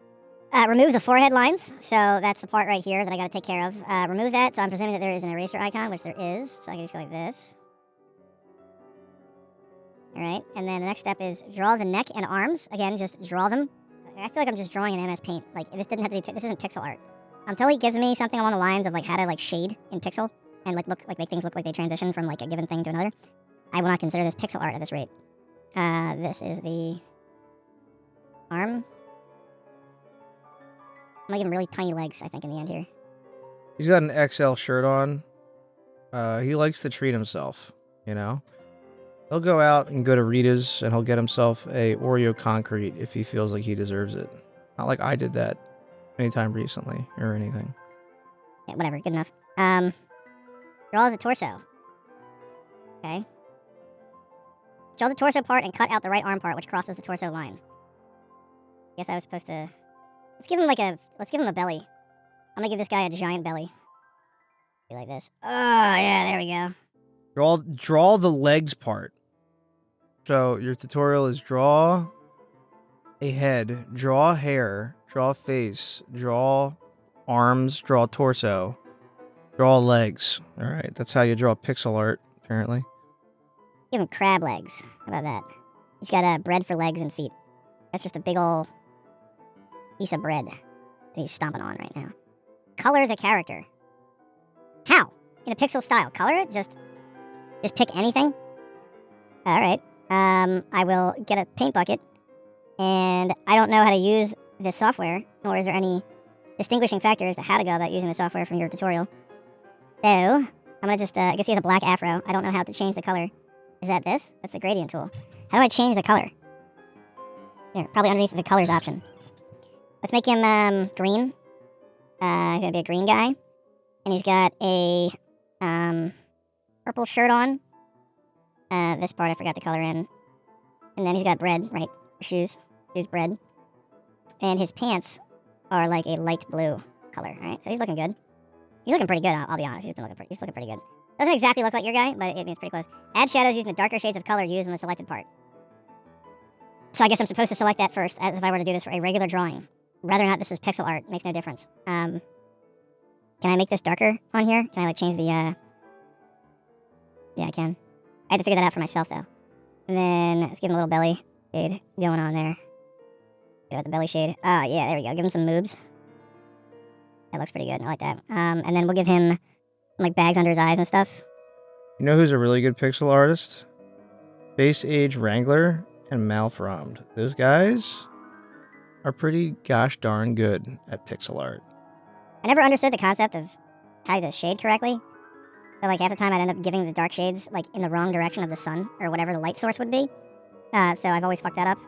Remove the forehead lines. So that's the part right here that I got to take care of. Remove that. So I'm presuming that there is an eraser icon, which there is. So I can just go like this. All right. And then the next step is draw the neck and arms. Again, just draw them. I feel like I'm just drawing in MS Paint. Like, this didn't have to be... This isn't pixel art. Until he gives me something along the lines of, like, how to, shade in pixel and, make things look like they transition from, a given thing to another, I will not consider this pixel art at this rate. This is the arm. I'm gonna give him really tiny legs, I think, in the end here. He's got an XL shirt on. He likes to treat himself, He'll go out and go to Rita's and he'll get himself a Oreo concrete if he feels like he deserves it. Not like I did that anytime recently or anything. Yeah, whatever, good enough. Draw the torso. Okay. Draw the torso part and cut out the right arm part, which crosses the torso line. Guess I was supposed to... Let's give him a belly. I'm gonna give this guy a giant belly. Be like this. Oh, yeah, there we go. Draw the legs part. So your tutorial is draw a head, draw hair, draw face, draw arms, draw torso, draw legs. All right, that's how you draw pixel art, apparently. Give him crab legs. How about that? He's got bread for legs and feet. That's just a big ol' piece of bread that he's stomping on right now. Color the character. How? In a pixel style. Color it? Just pick anything? Alright. I will get a paint bucket. And I don't know how to use this software, nor is there any distinguishing factor as to how to go about using the software from your tutorial. So, I'm gonna just, I guess he has a black afro. I don't know how to change the color. Is that this? That's the gradient tool. How do I change the color? Here, probably underneath the colors option. Let's make him, green. He's gonna be a green guy. And he's got a, purple shirt on. This part I forgot to color in. And then he's got bread, right? Shoes. Shoes, bread. And his pants are like a light blue color, alright? So he's looking good. He's looking pretty good, I'll be honest. He's looking pretty good. Doesn't exactly look like your guy, but it's pretty close. Add shadows using the darker shades of color used in the selected part. So I guess I'm supposed to select that first, as if I were to do this for a regular drawing. whether or not this is pixel art makes no difference. Can I make this darker on here? Can I like change the Yeah, I can. I had to figure that out for myself though. And then let's give him a little belly shade going on there. Got the belly shade. Yeah, there we go. Give him some moobs. That looks pretty good. I like that. And then we'll give him like bags under his eyes and stuff. You know who's a really good pixel artist? Base Age Wrangler and Malfrommed. Those guys are pretty gosh darn good at pixel art. I never understood the concept of how to shade correctly. So like half the time I'd end up giving the dark shades like in the wrong direction of the sun or whatever the light source would be. So I've always fucked that up.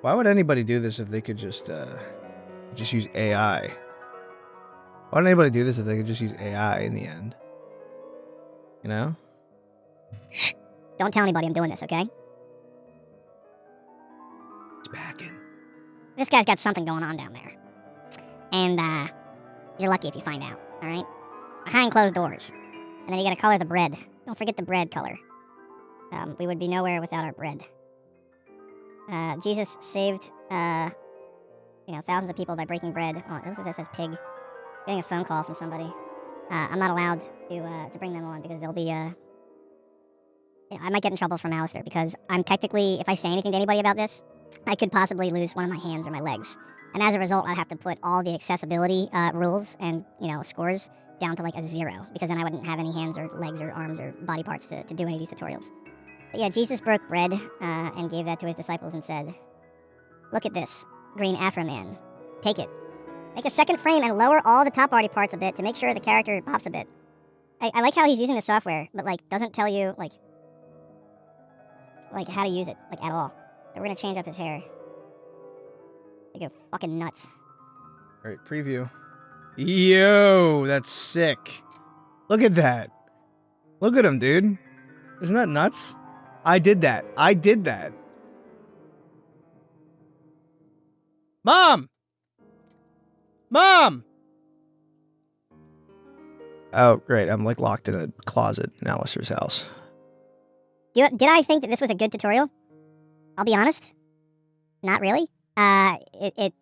Why would anybody do this if they could just use AI? Why would anybody do this if they could just use AI in the end? You know? Shh. Don't tell anybody I'm doing this, okay? It's packing. This guy's got something going on down there. And, you're lucky if you find out, alright? Behind closed doors. And then you gotta color the bread. Don't forget the bread color. We would be nowhere without our bread. Jesus saved, thousands of people by breaking bread. Oh, this says pig. Getting a phone call from somebody. I'm not allowed to bring them on because they'll be, I might get in trouble from Aalasteir because I'm technically, if I say anything to anybody about this, I could possibly lose one of my hands or my legs. And as a result, I'd have to put all the accessibility rules and, scores down to like a 0 because then I wouldn't have any hands or legs or arms or body parts to do any of these tutorials. But yeah, Jesus broke bread and gave that to his disciples and said, "Look at this, green Afro man. Take it. Make a second frame and lower all the top body parts a bit to make sure the character pops a bit." I like how he's using the software, but like doesn't tell you like how to use it like at all. But we're gonna change up his hair. They go fucking nuts. All right, preview. Yo, that's sick. Look at that. Look at him, dude. Isn't that nuts? I did that. Mom! Mom! Oh, great. I'm like locked in a closet in Aalasteir's house. Did I think that this was a good tutorial? I'll be honest. Not really. It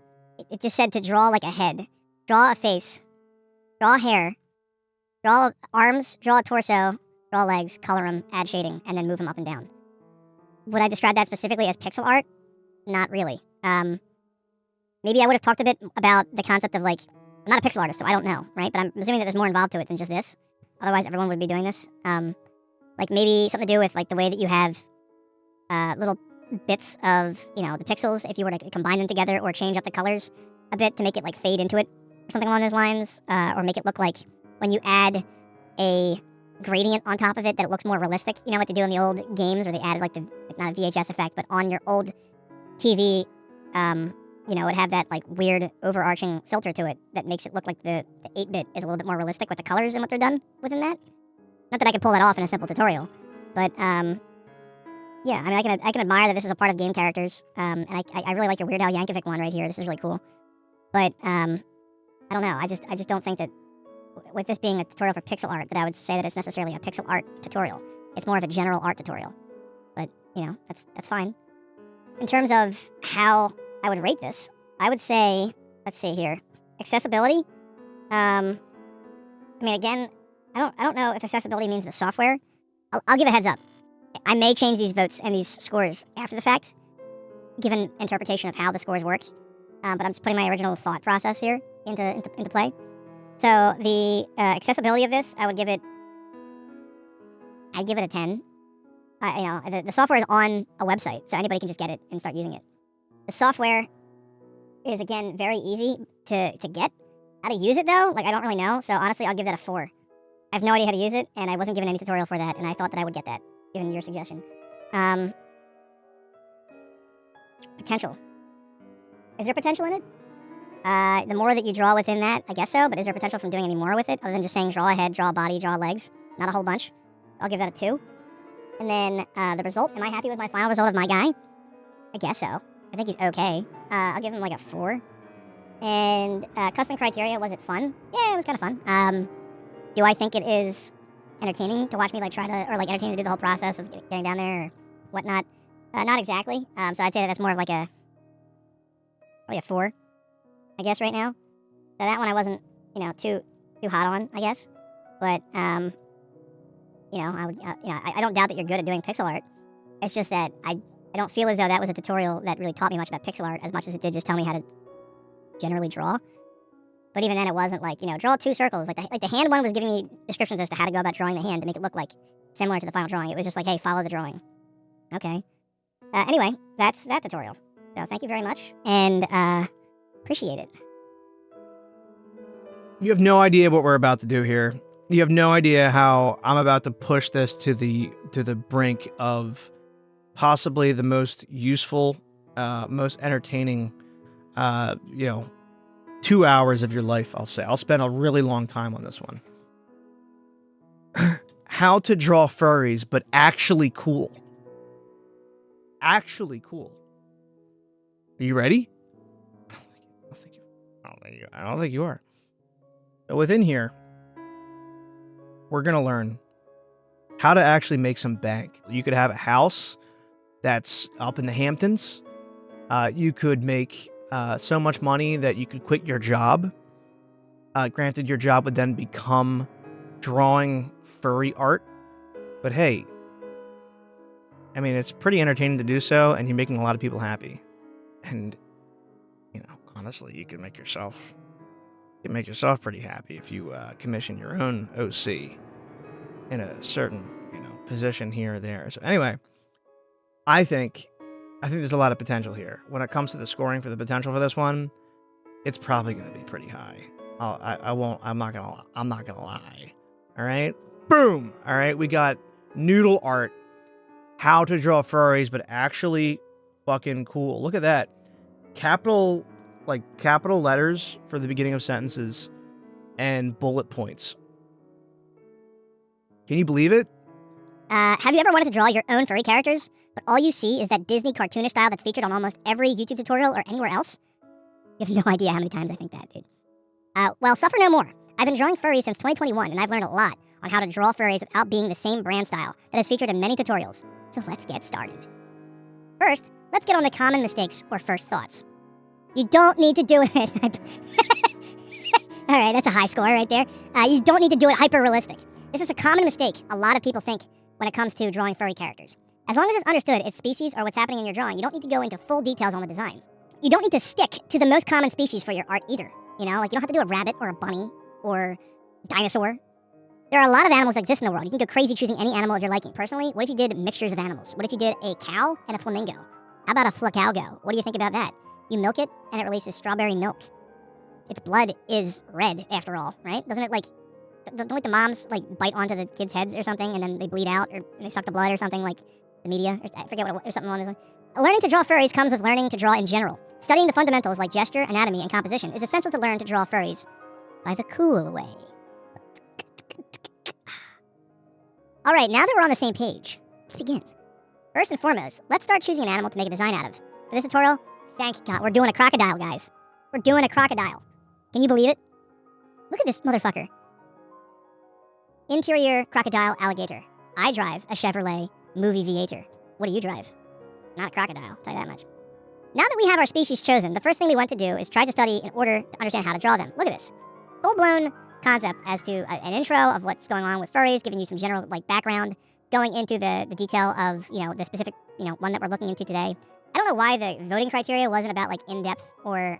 just said to draw like a head, draw a face, draw hair, draw arms, draw a torso, draw legs, color them, add shading, and then move them up and down. Would I describe that specifically as pixel art? Not really. Maybe I would have talked a bit about the concept of like, I'm not a pixel artist, so I don't know, right? But I'm assuming that there's more involved to it than just this. Otherwise, everyone would be doing this. Like maybe something to do with like the way that you have little bits of, the pixels, if you were to combine them together or change up the colors a bit to make it like fade into it or something along those lines, or make it look like when you add a gradient on top of it that it looks more realistic. You know what they do in the old games where they added like not a VHS effect, but on your old TV, it would have that like weird overarching filter to it that makes it look like the 8-bit is a little bit more realistic with the colors and what they're done within that. Not that I could pull that off in a simple tutorial, but yeah, I mean, I can admire that this is a part of game characters, and I really like your Weird Al Yankovic one right here. This is really cool, but I don't know. I just don't think that with this being a tutorial for pixel art that I would say that it's necessarily a pixel art tutorial. It's more of a general art tutorial, but that's fine. In terms of how I would rate this, I would say, let's see here, accessibility. I mean, again, I don't know if accessibility means the software. I'll give a heads up. I may change these votes and these scores after the fact, given interpretation of how the scores work. But I'm just putting my original thought process here into play. So the accessibility of this, I'd give it a 10. The software is on a website, so anybody can just get it and start using it. The software is, again, very easy to get. How to use it, though, I don't really know. So honestly, I'll give that a 4. I have no idea how to use it, and I wasn't given any tutorial for that, and I thought that I would get that, given your suggestion. Potential. Is there potential in it? The more that you draw within that, I guess so, but is there potential from doing any more with it, other than just saying draw a head, draw a body, draw legs? Not a whole bunch. I'll give that a 2. And then the result, am I happy with my final result of my guy? I guess so. I think he's okay. I'll give him like a 4. And custom criteria, was it fun? Yeah, it was kind of fun. Do I think it is entertaining to watch me try to, or entertaining to do the whole process of getting down there or whatnot? Not exactly. So I'd say that's more of probably a 4. I guess, right now. So that one I wasn't, too hot on, I guess. But, I don't doubt that you're good at doing pixel art. It's just that I don't feel as though that was a tutorial that really taught me much about pixel art as much as it did just tell me how to generally draw. But even then, it wasn't like, draw 2 circles. Like the hand one was giving me descriptions as to how to go about drawing the hand to make it look like similar to the final drawing. It was just like, hey, follow the drawing. Okay. Anyway, that's that tutorial. So thank you very much, and appreciate it. You have no idea what we're about to do here. You have no idea how I'm about to push this to the brink of possibly the most useful, most entertaining, 2 hours of your life, I'll say. I'll spend a really long time on this one. How to draw furries, but actually cool. Actually cool. Are you ready? I don't think you are. So within here, we're going to learn how to actually make some bank. You could have a house that's up in the Hamptons. You could make so much money that you could quit your job. Granted, your job would then become drawing furry art. But hey, I mean, it's pretty entertaining to do so, and you're making a lot of people happy. And, honestly, you can make yourself pretty happy if you commission your own OC in a certain, position here or there. So anyway, I think there's a lot of potential here. When it comes to the scoring for the potential for this one, it's probably going to be pretty high. I'm not gonna lie. All right, boom. All right, we got NoodleArt, how to draw furries, but actually fucking cool. Look at that, capital letters for the beginning of sentences and bullet points. Can you believe it? Have you ever wanted to draw your own furry characters, but all you see is that Disney cartoonish style that's featured on almost every YouTube tutorial or anywhere else? You have no idea how many times I think that, dude. Well, suffer no more. I've been drawing furries since 2021, and I've learned a lot on how to draw furries without being the same brand style that is featured in many tutorials. So let's get started. First, let's get on the common mistakes or first thoughts. You don't need to do it. All right, that's a high score right there. You don't need to do it hyper-realistic. This is a common mistake a lot of people think when it comes to drawing furry characters. As long as it's understood its species or what's happening in your drawing, you don't need to go into full details on the design. You don't need to stick to the most common species for your art either. You don't have to do a rabbit or a bunny or a dinosaur. There are a lot of animals that exist in the world. You can go crazy choosing any animal of your liking. Personally, what if you did mixtures of animals? What if you did a cow and a flamingo? How about a flacalgo? What do you think about that? You milk it, and it releases strawberry milk. Its blood is red, after all, right? Doesn't it, don't the moms, bite onto the kids' heads or something, and then they bleed out, or they suck the blood or something, like the media? Or, I forget what it was, something along those lines. Learning to draw furries comes with learning to draw in general. Studying the fundamentals like gesture, anatomy, and composition is essential to learn to draw furries by the cool way. All right, now that we're on the same page, let's begin. First and foremost, let's start choosing an animal to make a design out of. For this tutorial, thank God, we're doing a crocodile, guys. We're doing a crocodile. Can you believe it? Look at this motherfucker. Interior crocodile alligator. I drive a Chevrolet Movie V8er. What do you drive? Not a crocodile, I'll tell you that much. Now that we have our species chosen, the first thing we want to do is try to study in order to understand how to draw them. Look at this. Full-blown concept as to an intro of what's going on with furries, giving you some general background, going into the detail of the specific one that we're looking into today. I don't know why the voting criteria wasn't about in-depth or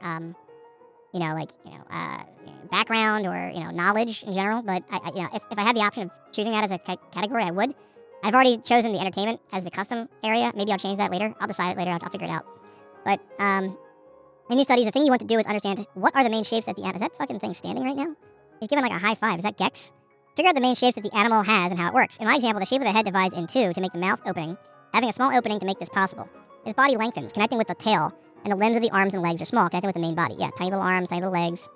background or knowledge in general. But if I had the option of choosing that as a category, I would. I've already chosen the entertainment as the custom area. Maybe I'll change that later. I'll decide it later. I'll figure it out. But in these studies, the thing you want to do is understand what are the main shapes that the animal... Is that fucking thing standing right now? He's giving a high five. Is that Gex? Figure out the main shapes that the animal has and how it works. In my example, the shape of the head divides in two to make the mouth opening, having a small opening to make this possible. His body lengthens, connecting with the tail, and the limbs of the arms and legs are small, connecting with the main body. Yeah, tiny little arms, tiny little legs.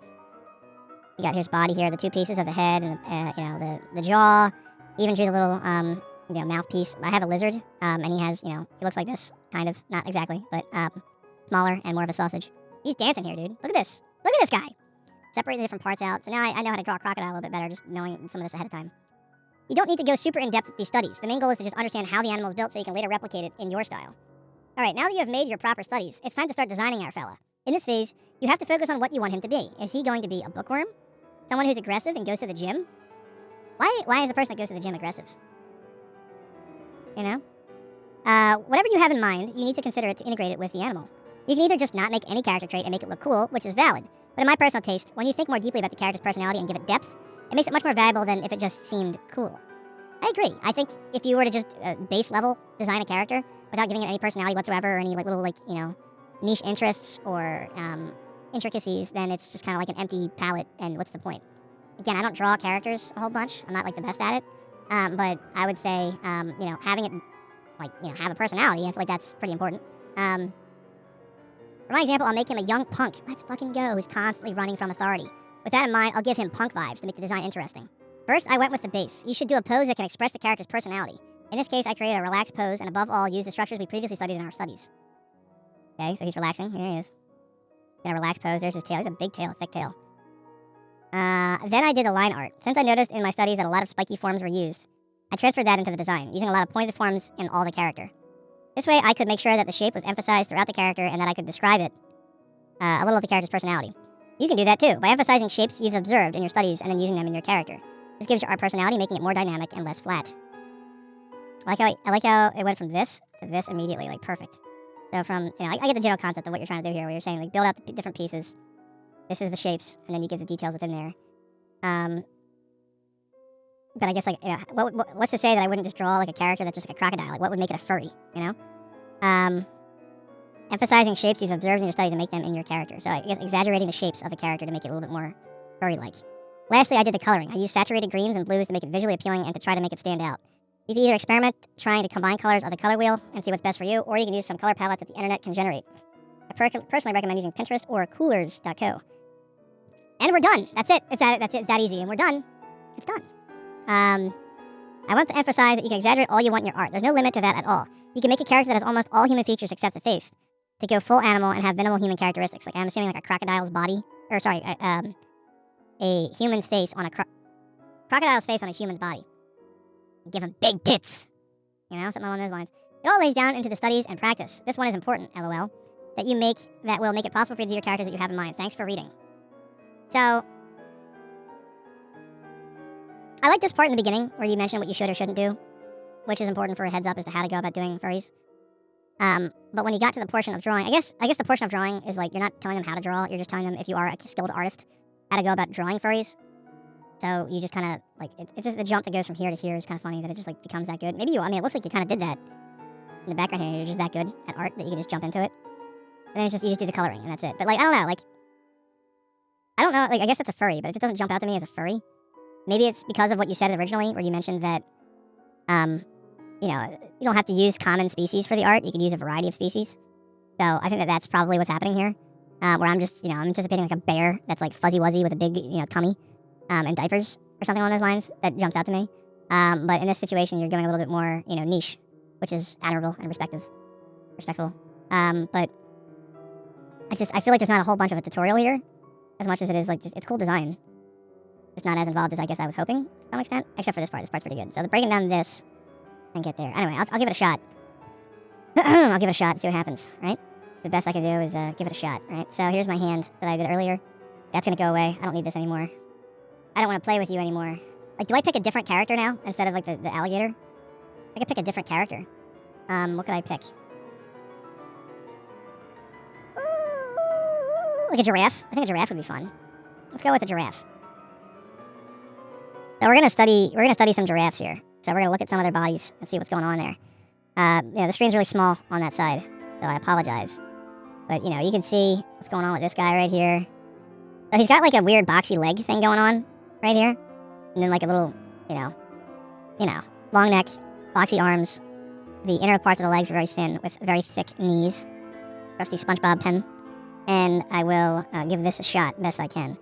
You got his body here, the two pieces of the head, and the jaw, even to the little mouthpiece. I have a lizard, and he has he looks like this, kind of, not exactly, but smaller and more of a sausage. He's dancing here, dude. Look at this. Look at this guy. Separating the different parts out. So now I know how to draw a crocodile a little bit better, just knowing some of this ahead of time. You don't need to go super in-depth with these studies. The main goal is to just understand how the animal is built so you can later replicate it in your style. All right, now that you have made your proper studies, it's time to start designing our fella. In this phase, you have to focus on what you want him to be. Is he going to be a bookworm? Someone who's aggressive and goes to the gym? Why is the person that goes to the gym aggressive? You know? Whatever you have in mind, you need to consider it to integrate it with the animal. You can either just not make any character trait and make it look cool, which is valid. But in my personal taste, when you think more deeply about the character's personality and give it depth, it makes it much more valuable than if it just seemed cool. I agree. I think if you were to just base level design a character without giving it any personality whatsoever or any like little niche interests or intricacies, then it's just kind of like an empty palette, and what's the point? Again, I don't draw characters a whole bunch. I'm not like the best at it. But I would say, having it have a personality, I feel like that's pretty important. For my example, I'll make him a young punk. Let's fucking go, who's constantly running from authority. With that in mind, I'll give him punk vibes to make the design interesting. First, I went with the base. You should do a pose that can express the character's personality. In this case, I created a relaxed pose, and above all, use the structures we previously studied in our studies. Okay, so he's relaxing. Here he is. In a relaxed pose. There's his tail. He's a big tail, a thick tail. Then I did the line art. Since I noticed in my studies that a lot of spiky forms were used, I transferred that into the design, using a lot of pointed forms in all the character. This way, I could make sure that the shape was emphasized throughout the character and that I could describe it, a little of the character's personality. You can do that too, by emphasizing shapes you've observed in your studies and then using them in your character. This gives your art personality, making it more dynamic and less flat. I like how it went from this to this immediately, like perfect. So from, I get the general concept of what you're trying to do here, where you're saying, like, build out the different pieces. This is the shapes, and then you give the details within there. But I guess, what's to say that I wouldn't just draw, like, a character that's just like a crocodile? Like, what would make it a furry, Emphasizing shapes you've observed in your studies and make them in your character. So I guess exaggerating the shapes of the character to make it a little bit more furry-like. Lastly, I did the coloring. I used saturated greens and blues to make it visually appealing and to try to make it stand out. You can either experiment trying to combine colors of the color wheel and see what's best for you, or you can use some color palettes that the internet can generate. I personally recommend using Pinterest or coolers.co. And we're done. That's it. It's that easy. And we're done. It's done. I want to emphasize that you can exaggerate all you want in your art. There's no limit to that at all. You can make a character that has almost all human features except the face, to go full animal and have minimal human characteristics. Like, I'm assuming like a crocodile's body, a human's face on a crocodile's face on a human's body. Give him big tits. Something along those lines. It all lays down into the studies and practice. This one is important, LOL, that will make it possible for you to do your characters that you have in mind. Thanks for reading. So, I like this part in the beginning where you mention what you should or shouldn't do, which is important for a heads up as to how to go about doing furries. But when you got to the portion of drawing, I guess the portion of drawing is like, you're not telling them how to draw, you're just telling them, if you are a skilled artist, how to go about drawing furries. So you just kind of, like, it's just the jump that goes from here to here is kind of funny that it just, like, becomes that good. Maybe it looks like you kind of did that in the background here. You're just that good at art that you can just jump into it. And then you just do the coloring, and that's it. But, like, I don't know, like, I guess that's a furry, but it just doesn't jump out to me as a furry. Maybe it's because of what you said originally, where you mentioned that, you don't have to use common species for the art. You can use a variety of species. So I think that's probably what's happening here, where I'm just, I'm anticipating, like, a bear that's, like, fuzzy-wuzzy with a big, tummy. And diapers or something along those lines that jumps out to me. But in this situation, you're going a little bit more, niche, which is admirable and respectful. But I feel like there's not a whole bunch of a tutorial here, as much as it is like it's cool design. It's not as involved as I guess I was hoping to some extent, except for this part. This part's pretty good. So the breaking down this and get there. Anyway, I'll give it a shot. I'll give it a shot and see what happens. Right? The best I can do is give it a shot. Right? So here's my hand that I did earlier. That's gonna go away. I don't need this anymore. I don't want to play with you anymore. Like, do I pick a different character now instead of, like, the alligator? I could pick a different character. What could I pick? Like a giraffe? I think a giraffe would be fun. Let's go with a giraffe. So we're gonna study some giraffes here. So we're gonna look at some of their bodies and see what's going on there. The screen's really small on that side, so I apologize. But, you can see what's going on with this guy right here. So he's got, like, a weird boxy leg thing going on right here. And then, like, a little, long neck, boxy arms. The inner parts of the legs are very thin with very thick knees. Trusty SpongeBob pen. And I will give this a shot best I can.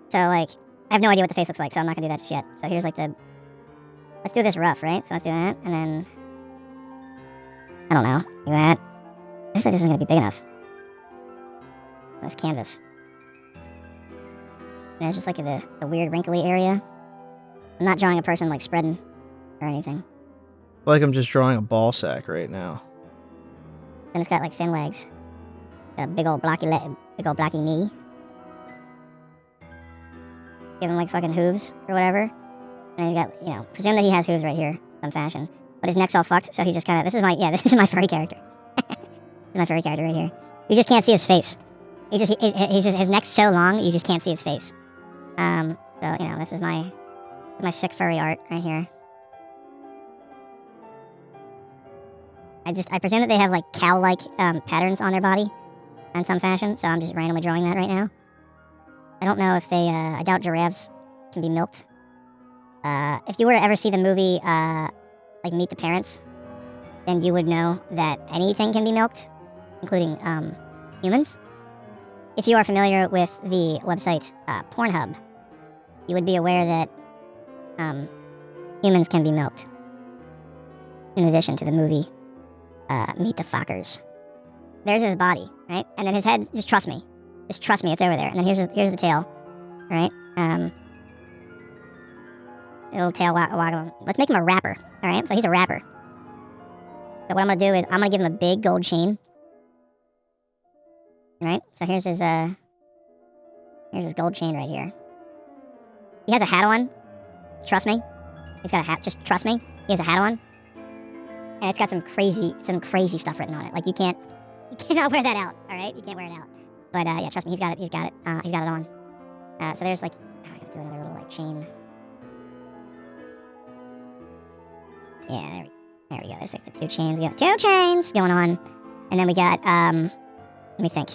So, like, I have no idea what the face looks like, so I'm not going to do that just yet. So here's, like, let's do this rough, right? So let's do that, and then, I don't know, do that. I don't think this is going to be big enough. This canvas. And it's just, like, the weird wrinkly area. I'm not drawing a person, like, spreading or anything. Like I'm just drawing a ball sack right now. And it's got, like, thin legs. A big old blocky knee. Give him like fucking hooves or whatever. And he's got, you know, presume that he has hooves right here, some fashion. But his neck's all fucked, so he just kind of, this is my furry character. This is my furry character right here. You just can't see his face. He's just his neck's so long, you just can't see his face. So, you know, this is my sick furry art right here. I presume that they have like cow-like patterns on their body in some fashion, so I'm just randomly drawing that right now. I don't know if they, I doubt giraffes can be milked. If you were to ever see the movie, like Meet the Parents, then you would know that anything can be milked, including humans. If you are familiar with the website Pornhub, you would be aware that humans can be milked. In addition to the movie Meet the Fockers. There's his body, right? And then his head, just trust me, it's over there. And then here's the tail, right? Little tail waggling. Let's make him a rapper, all right? So he's a rapper. So what I'm gonna do is I'm gonna give him a big gold chain. Right? So here's his gold chain right here. He has a hat on. Trust me. He's got a hat, just trust me. He has a hat on. And it's got some crazy stuff written on it. Like you cannot wear that out, all right? You can't wear it out. But yeah, trust me, he's got it on. So there's like, I gotta do another little like chain. Yeah, there we go. There's like the two chains going on. And then we got, let me think.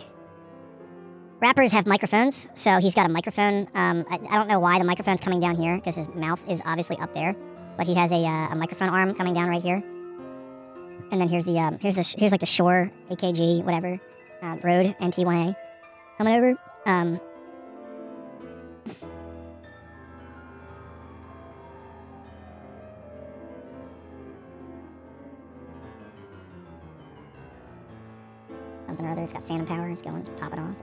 Rappers have microphones, so he's got a microphone. I don't know why the microphone's coming down here, because his mouth is obviously up there. But he has a microphone arm coming down right here. And then here's like the Shure AKG whatever Rode NT1A coming over. Something or other. It's got phantom power. It's popping off.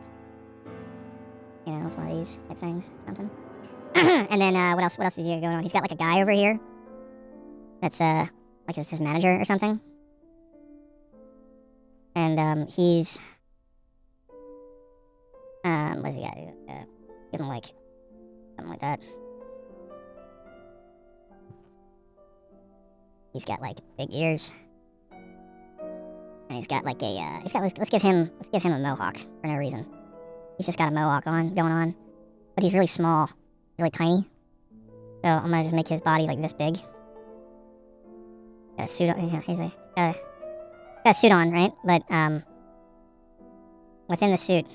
It's one of these type things. Something. And then what else is he going on? He's got like a guy over here. That's like his manager or something. And he's what's he got? Give him like something like that. He's got like big ears. And he's got like let's give him a mohawk for no reason. He's just got a mohawk going on. But he's really small, really tiny. So I'm gonna just make his body like this big. Got a suit on, got a suit on, right? But within the suit,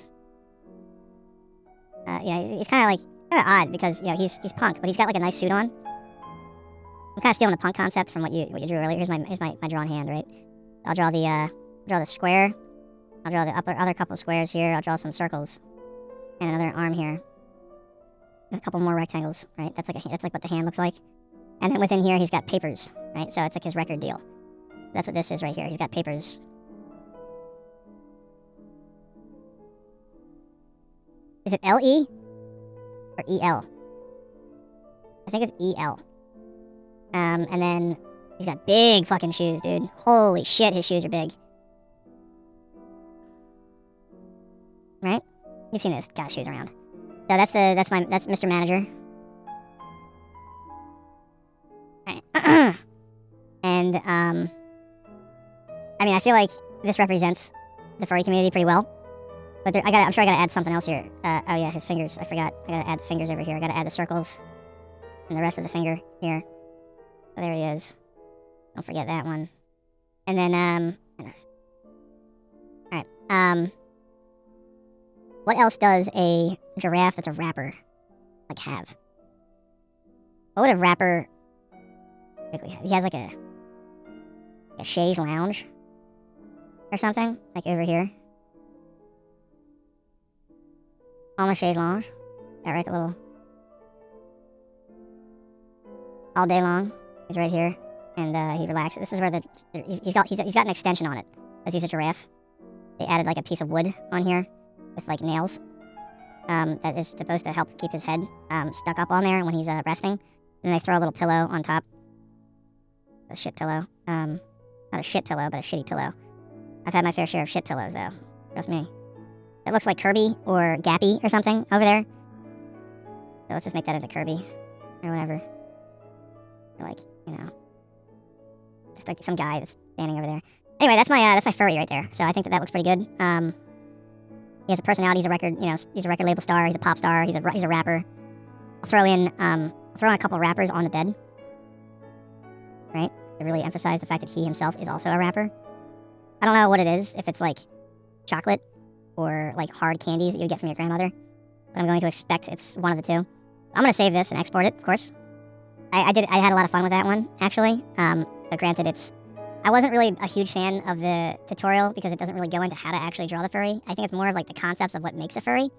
he's kind of odd because he's punk, but he's got like a nice suit on. I'm kind of stealing the punk concept from what you drew earlier. Here's my drawn hand, right? I'll draw the square. I'll draw the other couple of squares here. I'll draw some circles and another arm here. And a couple more rectangles, right? That's like what the hand looks like. And then within here, he's got papers, right? So it's like his record deal. That's what this is right here. He's got papers. Is it L-E or E-L? I think it's E-L. And then he's got big fucking shoes, dude. Holy shit, his shoes are big. Right? You've seen this guy's shoes around. So that's Mr. Manager. Right. And I mean, I feel like this represents the furry community pretty well. But I'm sure I gotta add something else here. Oh yeah, his fingers. I forgot. I gotta add the fingers over here. I gotta add the circles and the rest of the finger here. So there he is. Don't forget that one. And then all right. What else does a giraffe that's a rapper like have? What would a rapper typically have? He has like a chaise lounge or something, like over here. On the chaise lounge. Got like a little all day long. He's right here, and he relaxes. This is where he's got an extension on it, because he's a giraffe. They added like a piece of wood on here with like nails. That is supposed to help keep his head stuck up on there when he's resting. And they throw a little pillow on top. A shit pillow. Not a shit pillow, but a shitty pillow. I've had my fair share of shit pillows, though. Trust me. It looks like Kirby or Gappy or something over there. So let's just make that into Kirby or whatever. Or like, you know, just like some guy that's standing over there. Anyway, that's my furry right there. So I think that looks pretty good. He has a personality. He's a record, you know, he's a record label star. He's a pop star. He's a rapper. I'll throw in a couple rappers on the bed, right? To really emphasize the fact that he himself is also a rapper. I don't know what it is, if it's like chocolate or like hard candies that you get from your grandmother, but I'm going to expect it's one of the two. I'm going to save this and export it, of course. I had a lot of fun with that one, actually. So granted, I wasn't really a huge fan of the tutorial because it doesn't really go into how to actually draw the furry. I think it's more of like the concepts of what makes a furry.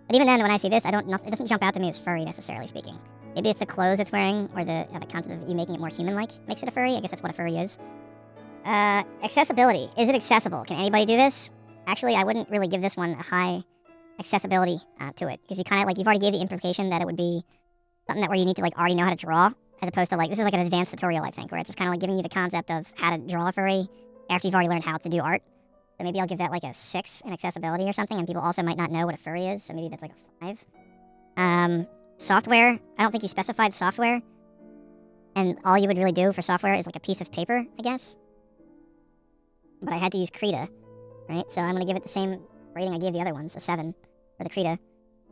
But even then, when I see this, it doesn't jump out to me as furry necessarily speaking. Maybe it's the clothes it's wearing or the concept of you making it more human-like makes it a furry. I guess that's what a furry is. Accessibility. Is it accessible? Can anybody do this? Actually, I wouldn't really give this one a high accessibility to it because you kind of like you've already gave the implication that it would be something that where you need to like already know how to draw, as opposed to like this is like an advanced tutorial, I think, where it's just kind of like giving you the concept of how to draw a furry after you've already learned how to do art. So maybe I'll give that like a 6 in accessibility or something, and people also might not know what a furry is, so maybe that's like a 5. Software. I don't think you specified software, and all you would really do for software is like a piece of paper, I guess. But I had to use Krita, right? So I'm going to give it the same rating I gave the other ones, a 7 for the Krita.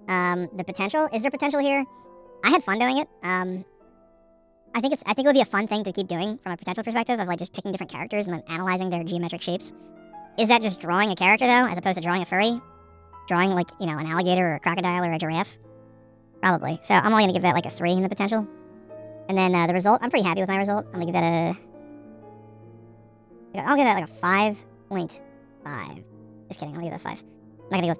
The potential. Is there potential here? I had fun doing it. I think it would be a fun thing to keep doing from a potential perspective of like just picking different characters and then analyzing their geometric shapes. Is that just drawing a character though, as opposed to drawing a furry? Drawing like, you know, an alligator or a crocodile or a giraffe? Probably. So I'm only going to give that like a 3 in the potential. And then the result, I'm pretty happy with my result. I'm going to give that I'll give that like a 5.5. Just kidding, I'll give that 5. I'm not going to go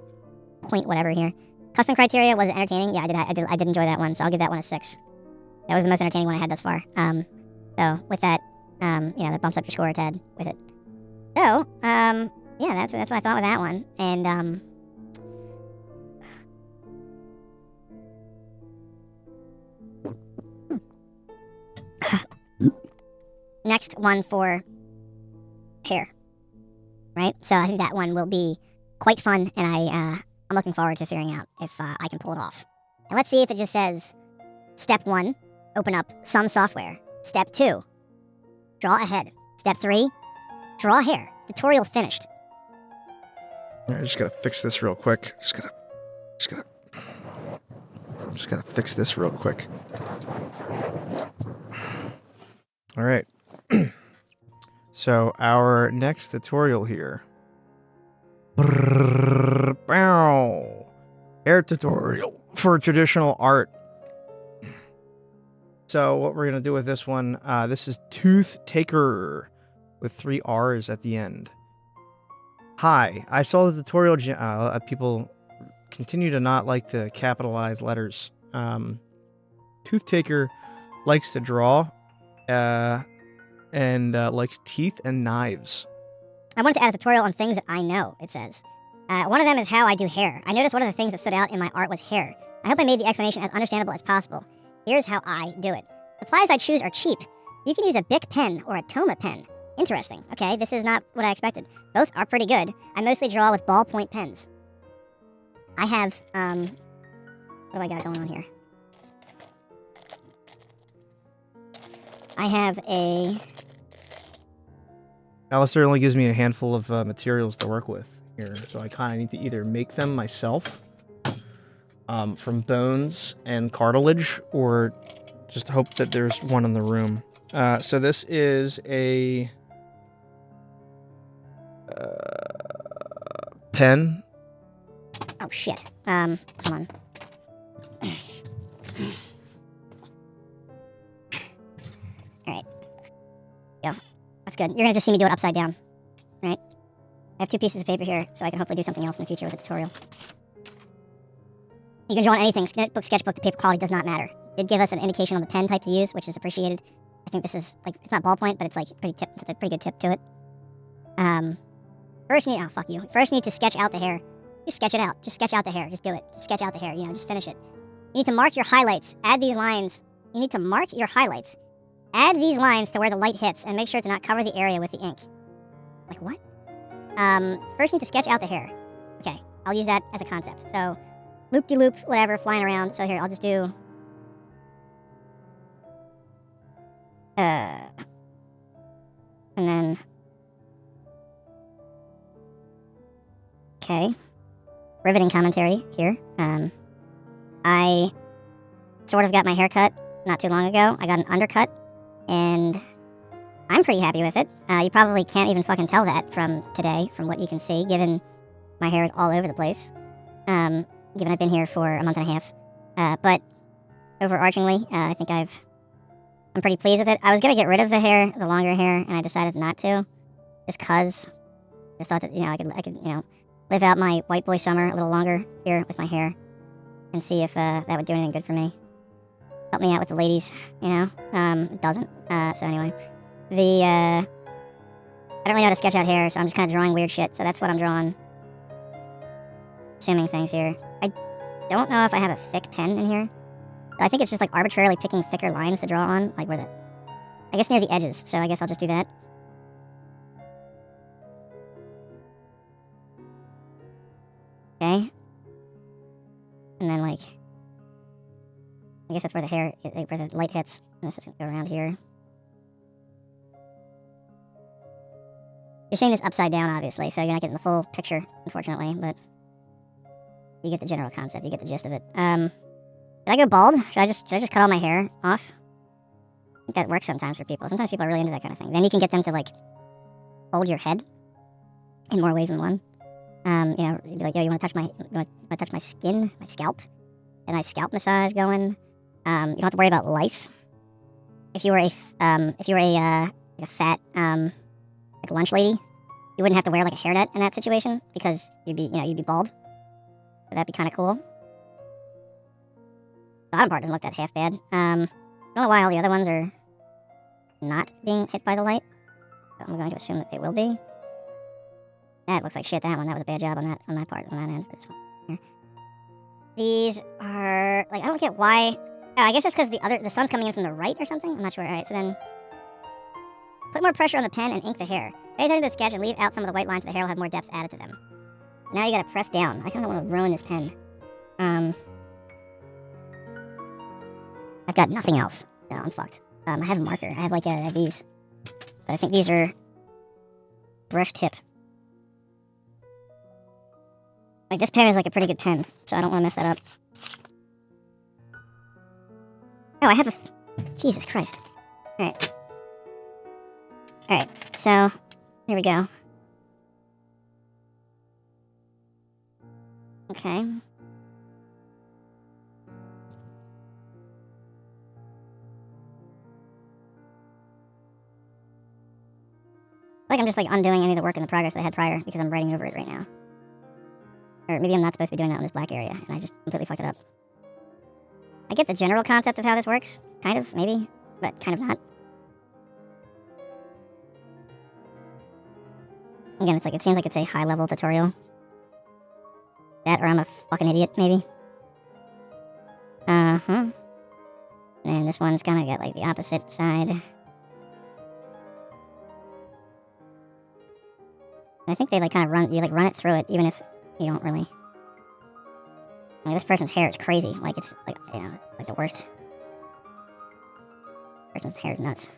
with point whatever here. Custom criteria, was it entertaining? Yeah, I did enjoy that one, so I'll give that one a 6. That was the most entertaining one I had thus far. So with that, you know, that bumps up your score a tad with it. So, yeah, that's what I thought with that one. And, next one for hair, right? So I think that one will be quite fun, and I'm looking forward to figuring out if I can pull it off. And let's see if it just says, Step 1, open up some software. Step 2, draw a head. Step 3, draw hair. Tutorial finished. I just gotta fix this real quick. Just gotta fix this real quick. All right. So our next tutorial here. Hair tutorial for traditional art. So what we're gonna do with this one, this is Toothtakerrr with 3 R's at the end. Hi, I saw the tutorial. People continue to not like to capitalize letters. Toothtakerrr likes to draw, and likes teeth and knives. I wanted to add a tutorial on things that I know, it says. One of them is how I do hair. I noticed one of the things that stood out in my art was hair. I hope I made the explanation as understandable as possible. Here's how I do it. Supplies I choose are cheap. You can use a Bic pen or a Toma pen. Interesting. Okay, this is not what I expected. Both are pretty good. I mostly draw with ballpoint pens. I have, what do I got going on here? I have a... Aalasteir only gives me a handful of materials to work with here, so I kind of need to either make them myself from bones and cartilage, or just hope that there's one in the room. So this is a pen. Oh shit. Hold on. Alright. Go. That's good. You're gonna just see me do it upside down. Alright? I have 2 pieces of paper here, so I can hopefully do something else in the future with the tutorial. You can draw on anything. Sketchbook, the paper quality does not matter. It did give us an indication on the pen type to use, which is appreciated. I think this is, like, it's not ballpoint, but it's, like, it's a pretty good tip to it. First you need to sketch out the hair. Just sketch it out. Just sketch out the hair. Just do it. Just sketch out the hair. You know, just finish it. You need to mark your highlights. Add these lines. You need to mark your highlights. Add these lines to where the light hits, and make sure to not cover the area with the ink. Like, what? First you need to sketch out the hair. Okay. I'll use that as a concept. So, loop-de-loop, whatever, flying around. So here, I'll just do... and then... Okay. Riveting commentary here. I sort of got my hair cut not too long ago. I got an undercut, and I'm pretty happy with it. You probably can't even fucking tell that from today, from what you can see, given my hair is all over the place. Given I've been here for a month and a half. But overarchingly, I think I'm pretty pleased with it. I was gonna get rid of the hair, the longer hair, and I decided not to, just cause. Just thought that I could live out my white boy summer a little longer here with my hair, and see if that would do anything good for me. Help me out with the ladies, it doesn't. So anyway, I don't really know how to sketch out hair, so I'm just kind of drawing weird shit. So that's what I'm drawing. Assuming things here. I don't know if I have a thick pen in here. I think it's just like arbitrarily picking thicker lines to draw on, like I guess near the edges. So I guess I'll just do that. Okay. And then I guess that's where where the light hits. And this is gonna go around here. You're seeing this upside down, obviously, so you're not getting the full picture, unfortunately, but you get the general concept, you get the gist of it. Should I go bald? Should I just cut all my hair off? I think that works sometimes for people. Sometimes people are really into that kind of thing. Then you can get them to, hold your head in more ways than one. You'd be like, yo, you want to touch my skin, my scalp? Get a nice scalp massage going. You don't have to worry about lice. If you were a fat, lunch lady, you wouldn't have to wear, a hairnet in that situation, because you'd be bald. So that'd be kind of cool. Bottom part doesn't look that half bad. I don't know why all the other ones are not being hit by the light. But I'm going to assume that they will be. That looks like shit, that one. That was a bad job on that part, on that end. This one here. These are, I don't get why. Oh, I guess it's because the sun's coming in from the right or something? I'm not sure. Alright, so then put more pressure on the pen and ink the hair. Pay attention to the sketch and leave out some of the white lines so the hair will have more depth added to them. Now you gotta press down. I kind of want to ruin this pen. I've got nothing else. No, I'm fucked. I have a marker. I have these. I think these are brush tip. This pen is a pretty good pen, so I don't want to mess that up. Oh, I have a... Jesus Christ. Alright. Alright, so... Here we go. Okay. I'm just undoing any of the work in the progress that I had prior because I'm writing over it right now. Or maybe I'm not supposed to be doing that in this black area, and I just completely fucked it up. I get the general concept of how this works, kind of, maybe, but kind of not. Again, it seems like it's a high-level tutorial. That, or I'm a fucking idiot, maybe. Uh-huh. And this one's gonna get, the opposite side. I think they, kind of run it through it, even if you don't really... this person's hair is crazy. It's, the worst. This person's hair is nuts.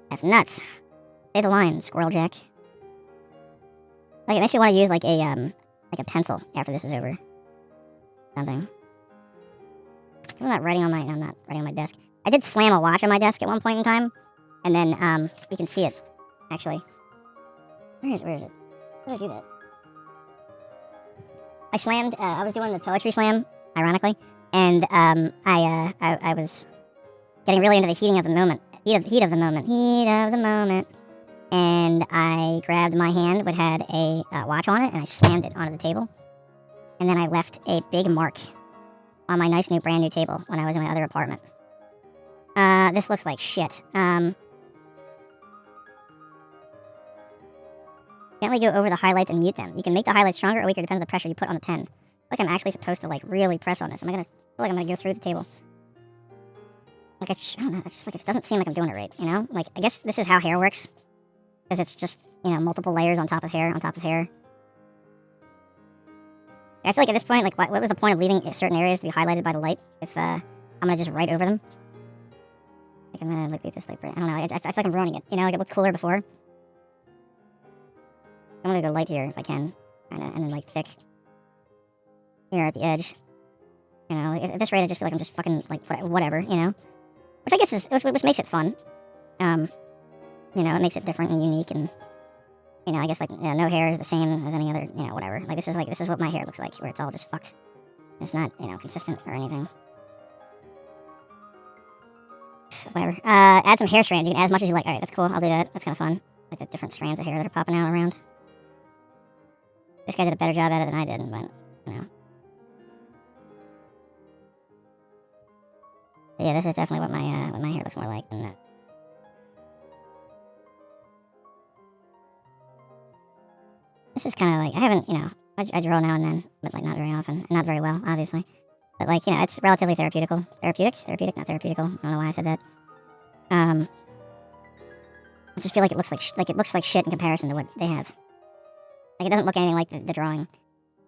That's nuts! Say the line, Squirrel Jack. It makes me want to use, a pencil after this is over. Something. I'm not writing on my desk. I did slam a watch on my desk at one point in time, and then, you can see it, actually. Where is it? How did I do that? I slammed, I was doing the poetry slam, ironically, and, I was getting really into the heat of the moment, and I grabbed my hand, which had a watch on it, and I slammed it onto the table, and then I left a big mark on my nice brand new table when I was in my other apartment. This looks like shit. Gently go over the highlights and mute them. You can make the highlights stronger or weaker depending on the pressure you put on the pen. I'm actually supposed to really press on this. I feel like I'm gonna go through the table. I don't know, it's just it doesn't seem like I'm doing it right, I guess this is how hair works. Because it's just, multiple layers on top of hair, on top of hair. I feel like at this point, like, what was the point of leaving certain areas to be highlighted by the light if I'm gonna just write over them? Like, I'm gonna leave this like bright. I don't know. I feel like I'm ruining it. You know, like it looked cooler before. I'm gonna go light here if I can, kinda, and then like thick here at the edge. You know, like, at this rate, I just feel like I'm just fucking like whatever. You know, which I guess is which makes it fun. You know, it makes it different and unique, and you know, I guess like no hair is the same as any other. You know, whatever. Like this is what my hair looks like, where it's all just fucked. It's not consistent or anything. Whatever. Add some hair strands. You can add as much as you like. All right, that's cool. I'll do that. That's kind of fun. Like the different strands of hair that are popping out around. This guy did a better job at it than I did, but you know. But yeah, this is definitely what my hair looks more like than that. This is kind of like, I haven't, I draw now and then, but like not very often, and not very well, obviously. But like, it's relatively therapeutic, not therapeutical. I don't know why I said that. I just feel like it looks like shit in comparison to what they have. Like it doesn't look anything like the drawing.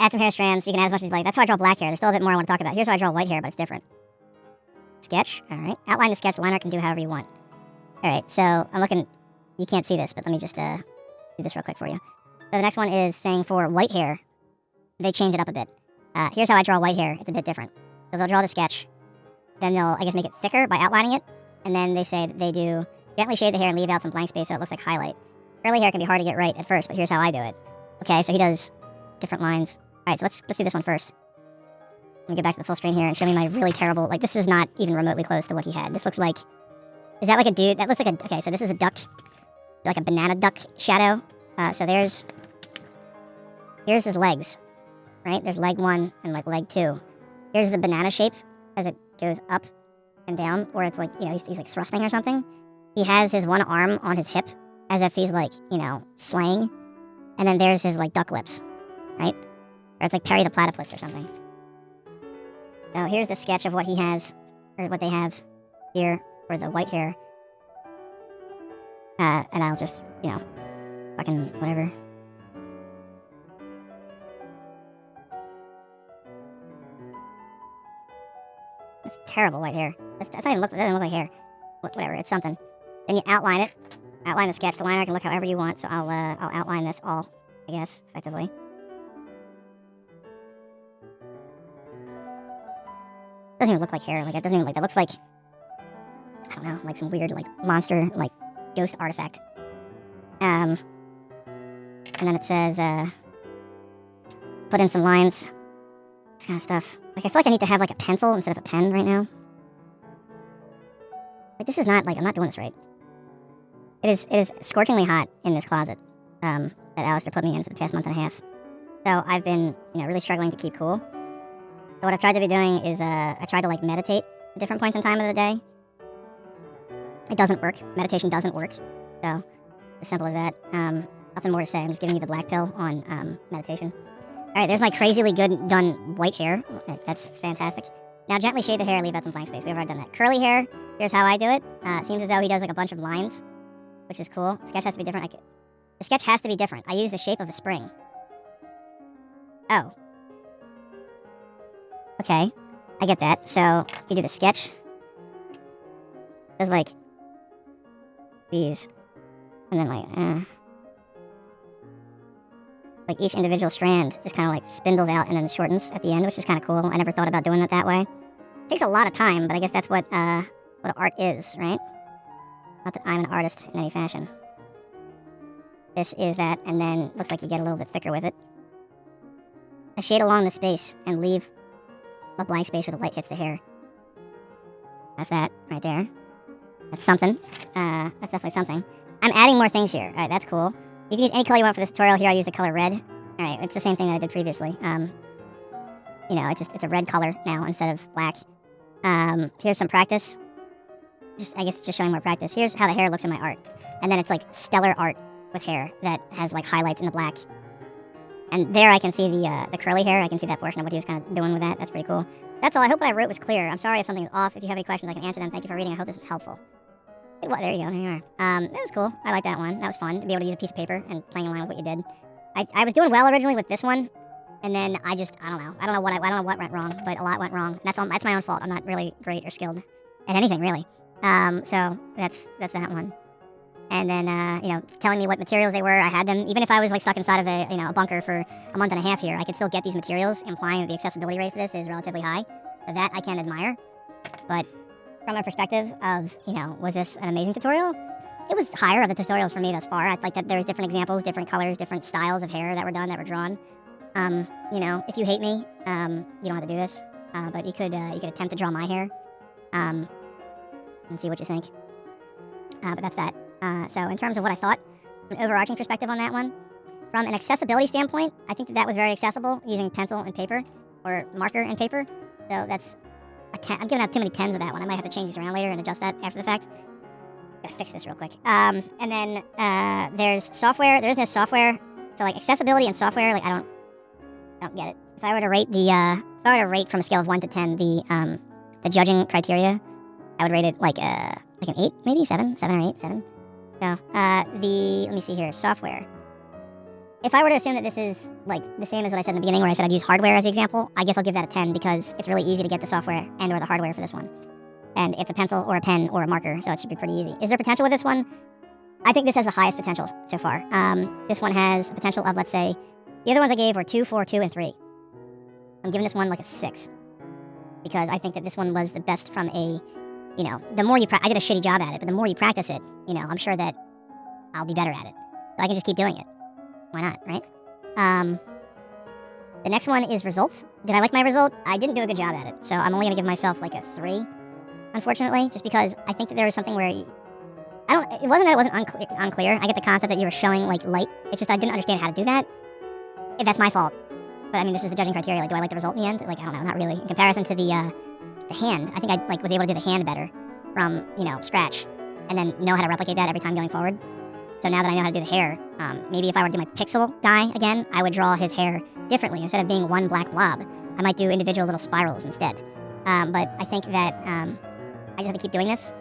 Add some hair strands. You can add as much as you like. That's how I draw black hair. There's still a bit more I want to talk about. Here's how I draw white hair, but it's different. Sketch. All right. Outline the sketch. The liner can do however you want. All right. So I'm looking. You can't see this, but let me just do this real quick for you. So the next one is saying for white hair, they change it up a bit. Here's how I draw white hair. It's a bit different. So they'll draw the sketch. Then they'll, I guess, make it thicker by outlining it. And then they say that they do gently shade the hair and leave out some blank space so it looks like highlight. Curly hair can be hard to get right at first, but here's how I do it. Okay, so he does different lines. All right, so let's do this one first. Let me get back to the full screen here and show me my really terrible, like this is not even remotely close to what he had. This looks like, is that like a dude? That looks like a, okay, so this is a duck, like a banana duck shadow. So here's his legs, right? There's leg 1 and like leg 2. Here's the banana shape as it goes up and down, or it's like, he's like thrusting or something. He has his one arm on his hip as if he's like, slaying. And then there's his like duck lips, right? Or it's like Perry the Platypus or something. So here's the sketch of what he has, or what they have here for the white hair. And I'll just, fucking whatever. That's terrible white hair. That doesn't look like hair. Whatever, it's something. Then you outline it. Outline the sketch. The liner can look however you want, so I'll outline this all, I guess, effectively. Doesn't even look like hair. Like it doesn't even that looks like, I don't know, like some weird like monster like ghost artifact. And then it says put in some lines. This kind of stuff. Like I feel like I need to have like a pencil instead of a pen right now. Like this is not like, I'm not doing this right. It is scorchingly hot in this closet that Aalasteir put me in for the past month and a half. So I've been, really struggling to keep cool. So what I've tried to be doing is I try to like meditate at different points in time of the day. It doesn't work. Meditation doesn't work. So as simple as that. Nothing more to say. I'm just giving you the black pill on meditation. All right, there's my crazily good done white hair. That's fantastic. Now gently shade the hair, leave out some blank space. We've already done that. Curly hair. Here's how I do it. It seems as though he does like a bunch of lines, which is cool. The sketch has to be different. The sketch has to be different. I use the shape of a spring. Oh. Okay. I get that. So, you do the sketch. There's like these. And then like each individual strand just kind of like spindles out and then shortens at the end, which is kind of cool. I never thought about doing it that way. It takes a lot of time, but I guess that's what art is, right? Not that I'm an artist in any fashion. This is that, and then looks like you get a little bit thicker with it. I shade along the space and leave a blank space where the light hits the hair. That's that right there. That's something. That's definitely something. I'm adding more things here. All right, that's cool. You can use any color you want for this tutorial. Here I use the color red. All right, it's the same thing that I did previously. It's a red color now instead of black. Here's some practice. I guess just showing more practice. Here's how the hair looks in my art. And then it's like stellar art with hair that has like highlights in the black. And there I can see the curly hair. I can see that portion of what he was kind of doing with that. That's pretty cool. That's all. I hope what I wrote was clear. I'm sorry if something's off. If you have any questions, I can answer them. Thank you for reading. I hope this was helpful. There you go. There you are. That was cool. I like that one. That was fun to be able to use a piece of paper and playing along with what you did. I was doing well originally with this one. And then I don't know. I don't know what went wrong, but a lot went wrong. That's my own fault. I'm not really great or skilled at anything, really. So that's that one. And then, telling me what materials they were. I had them, even if I was like stuck inside of a bunker for a month and a half here, I could still get these materials, implying that the accessibility rate for this is relatively high. So that I can admire. But from a perspective of, was this an amazing tutorial? It was higher of the tutorials for me thus far. I like that there's different examples, different colors, different styles of hair that were drawn. If you hate me, you don't have to do this. But you could attempt to draw my hair, and see what you think. But that's that. So in terms of what I thought, an overarching perspective on that one, from an accessibility standpoint, I think that was very accessible using pencil and paper, or marker and paper. So that's a 10. I'm giving out too many 10s with that one. I might have to change these around later and adjust that after the fact. Gotta fix this real quick. And then there's software. There's no software. So like accessibility and software, like I don't get it. If I were to rate from a scale of 1 to 10 the judging criteria, I would rate it like an 8, maybe 7 or 8, 7. So let me see here, software. If I were to assume that this is like the same as what I said in the beginning, where I said I'd use hardware as the example, I guess I'll give that a 10 because it's really easy to get the software and or the hardware for this one. And it's a pencil or a pen or a marker, so it should be pretty easy. Is there potential with this one? I think this has the highest potential so far. This one has a potential of, let's say, the other ones I gave were 2, 4, 2, and 3. I'm giving this one like a 6 because I think that this one was the best from a, the more you I did a shitty job at it, but the more you practice it, I'm sure that I'll be better at it. So I can just keep doing it. Why not, right? The next one is results. Did I like my result? I didn't do a good job at it, so I'm only going to give myself like a 3, unfortunately, just because I think that there was something where it wasn't that it wasn't unclear. I get the concept that you were showing like light. It's just I didn't understand how to do that. If that's my fault. But I mean, this is the judging criteria. Like, do I like the result in the end? Like, I don't know, not really. In comparison to the hand, I think I was able to do the hand better from scratch, and then know how to replicate that every time going forward. So now that I know how to do the hair, maybe if I were to do my pixel guy again, I would draw his hair differently. Instead of being one black blob, I might do individual little spirals instead. But I think that I just have to keep doing this,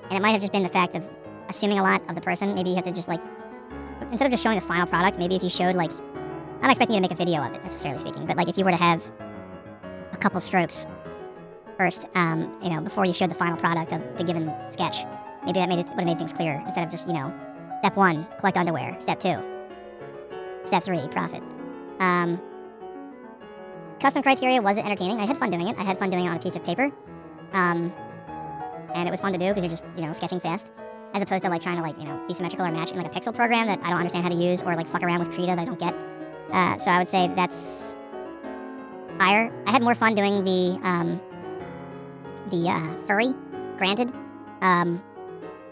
and it might have just been the fact of assuming a lot of the person. Maybe you have to just instead of just showing the final product, maybe if you showed I'm not expecting you to make a video of it, necessarily speaking, but if you were to have a couple strokes first, before you showed the final product of the given sketch, maybe that would have made things clearer, instead of just, step 1, collect underwear, step 2, step 3, profit. Custom criteria was entertaining. I had fun doing it. I had fun doing it on a piece of paper. And it was fun to do because you're just, sketching fast, as opposed to trying to be symmetrical or match in a pixel program that I don't understand how to use, or fuck around with Krita that I don't get. So I would say that's higher. I had more fun doing the furry, granted,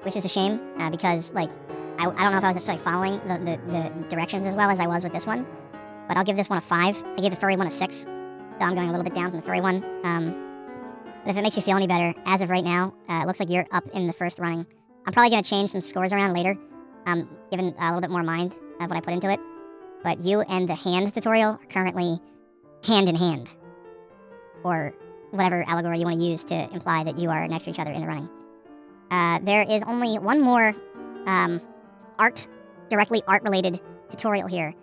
which is a shame because I don't know if I was necessarily following the directions as well as I was with this one, but I'll give this one a 5. I gave the furry one a 6, so I'm going a little bit down from the furry one. But if it makes you feel any better, as of right now, it looks like you're up in the first running. I'm probably going to change some scores around later, given a little bit more mind of what I put into it. But you and the hand tutorial are currently hand in hand, or whatever allegory you want to use to imply that you are next to each other in the running. There is only one more directly art-related tutorial here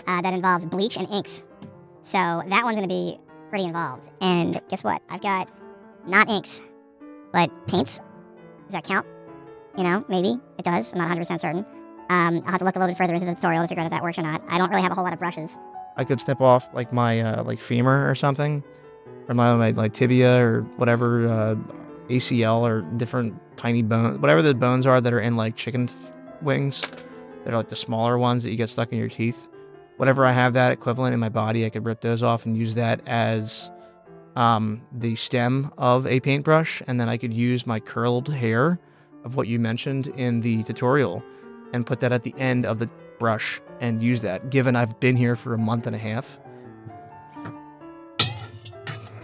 that involves bleach and inks. So that one's going to be pretty involved. And guess what? I've got not inks, but paints. Does that count? Maybe it does. I'm not 100% certain. I'll have to look a little bit further into the tutorial to figure out if that works or not. I don't really have a whole lot of brushes. I could snip off my femur or something, or my tibia or whatever, ACL or different tiny bones, whatever the bones are that are in chicken wings, that are the smaller ones that you get stuck in your teeth. Whatever I have that equivalent in my body, I could rip those off and use that as the stem of a paintbrush, and then I could use my curled hair of what you mentioned in the tutorial and put that at the end of the brush and use that, given I've been here for a month and a half.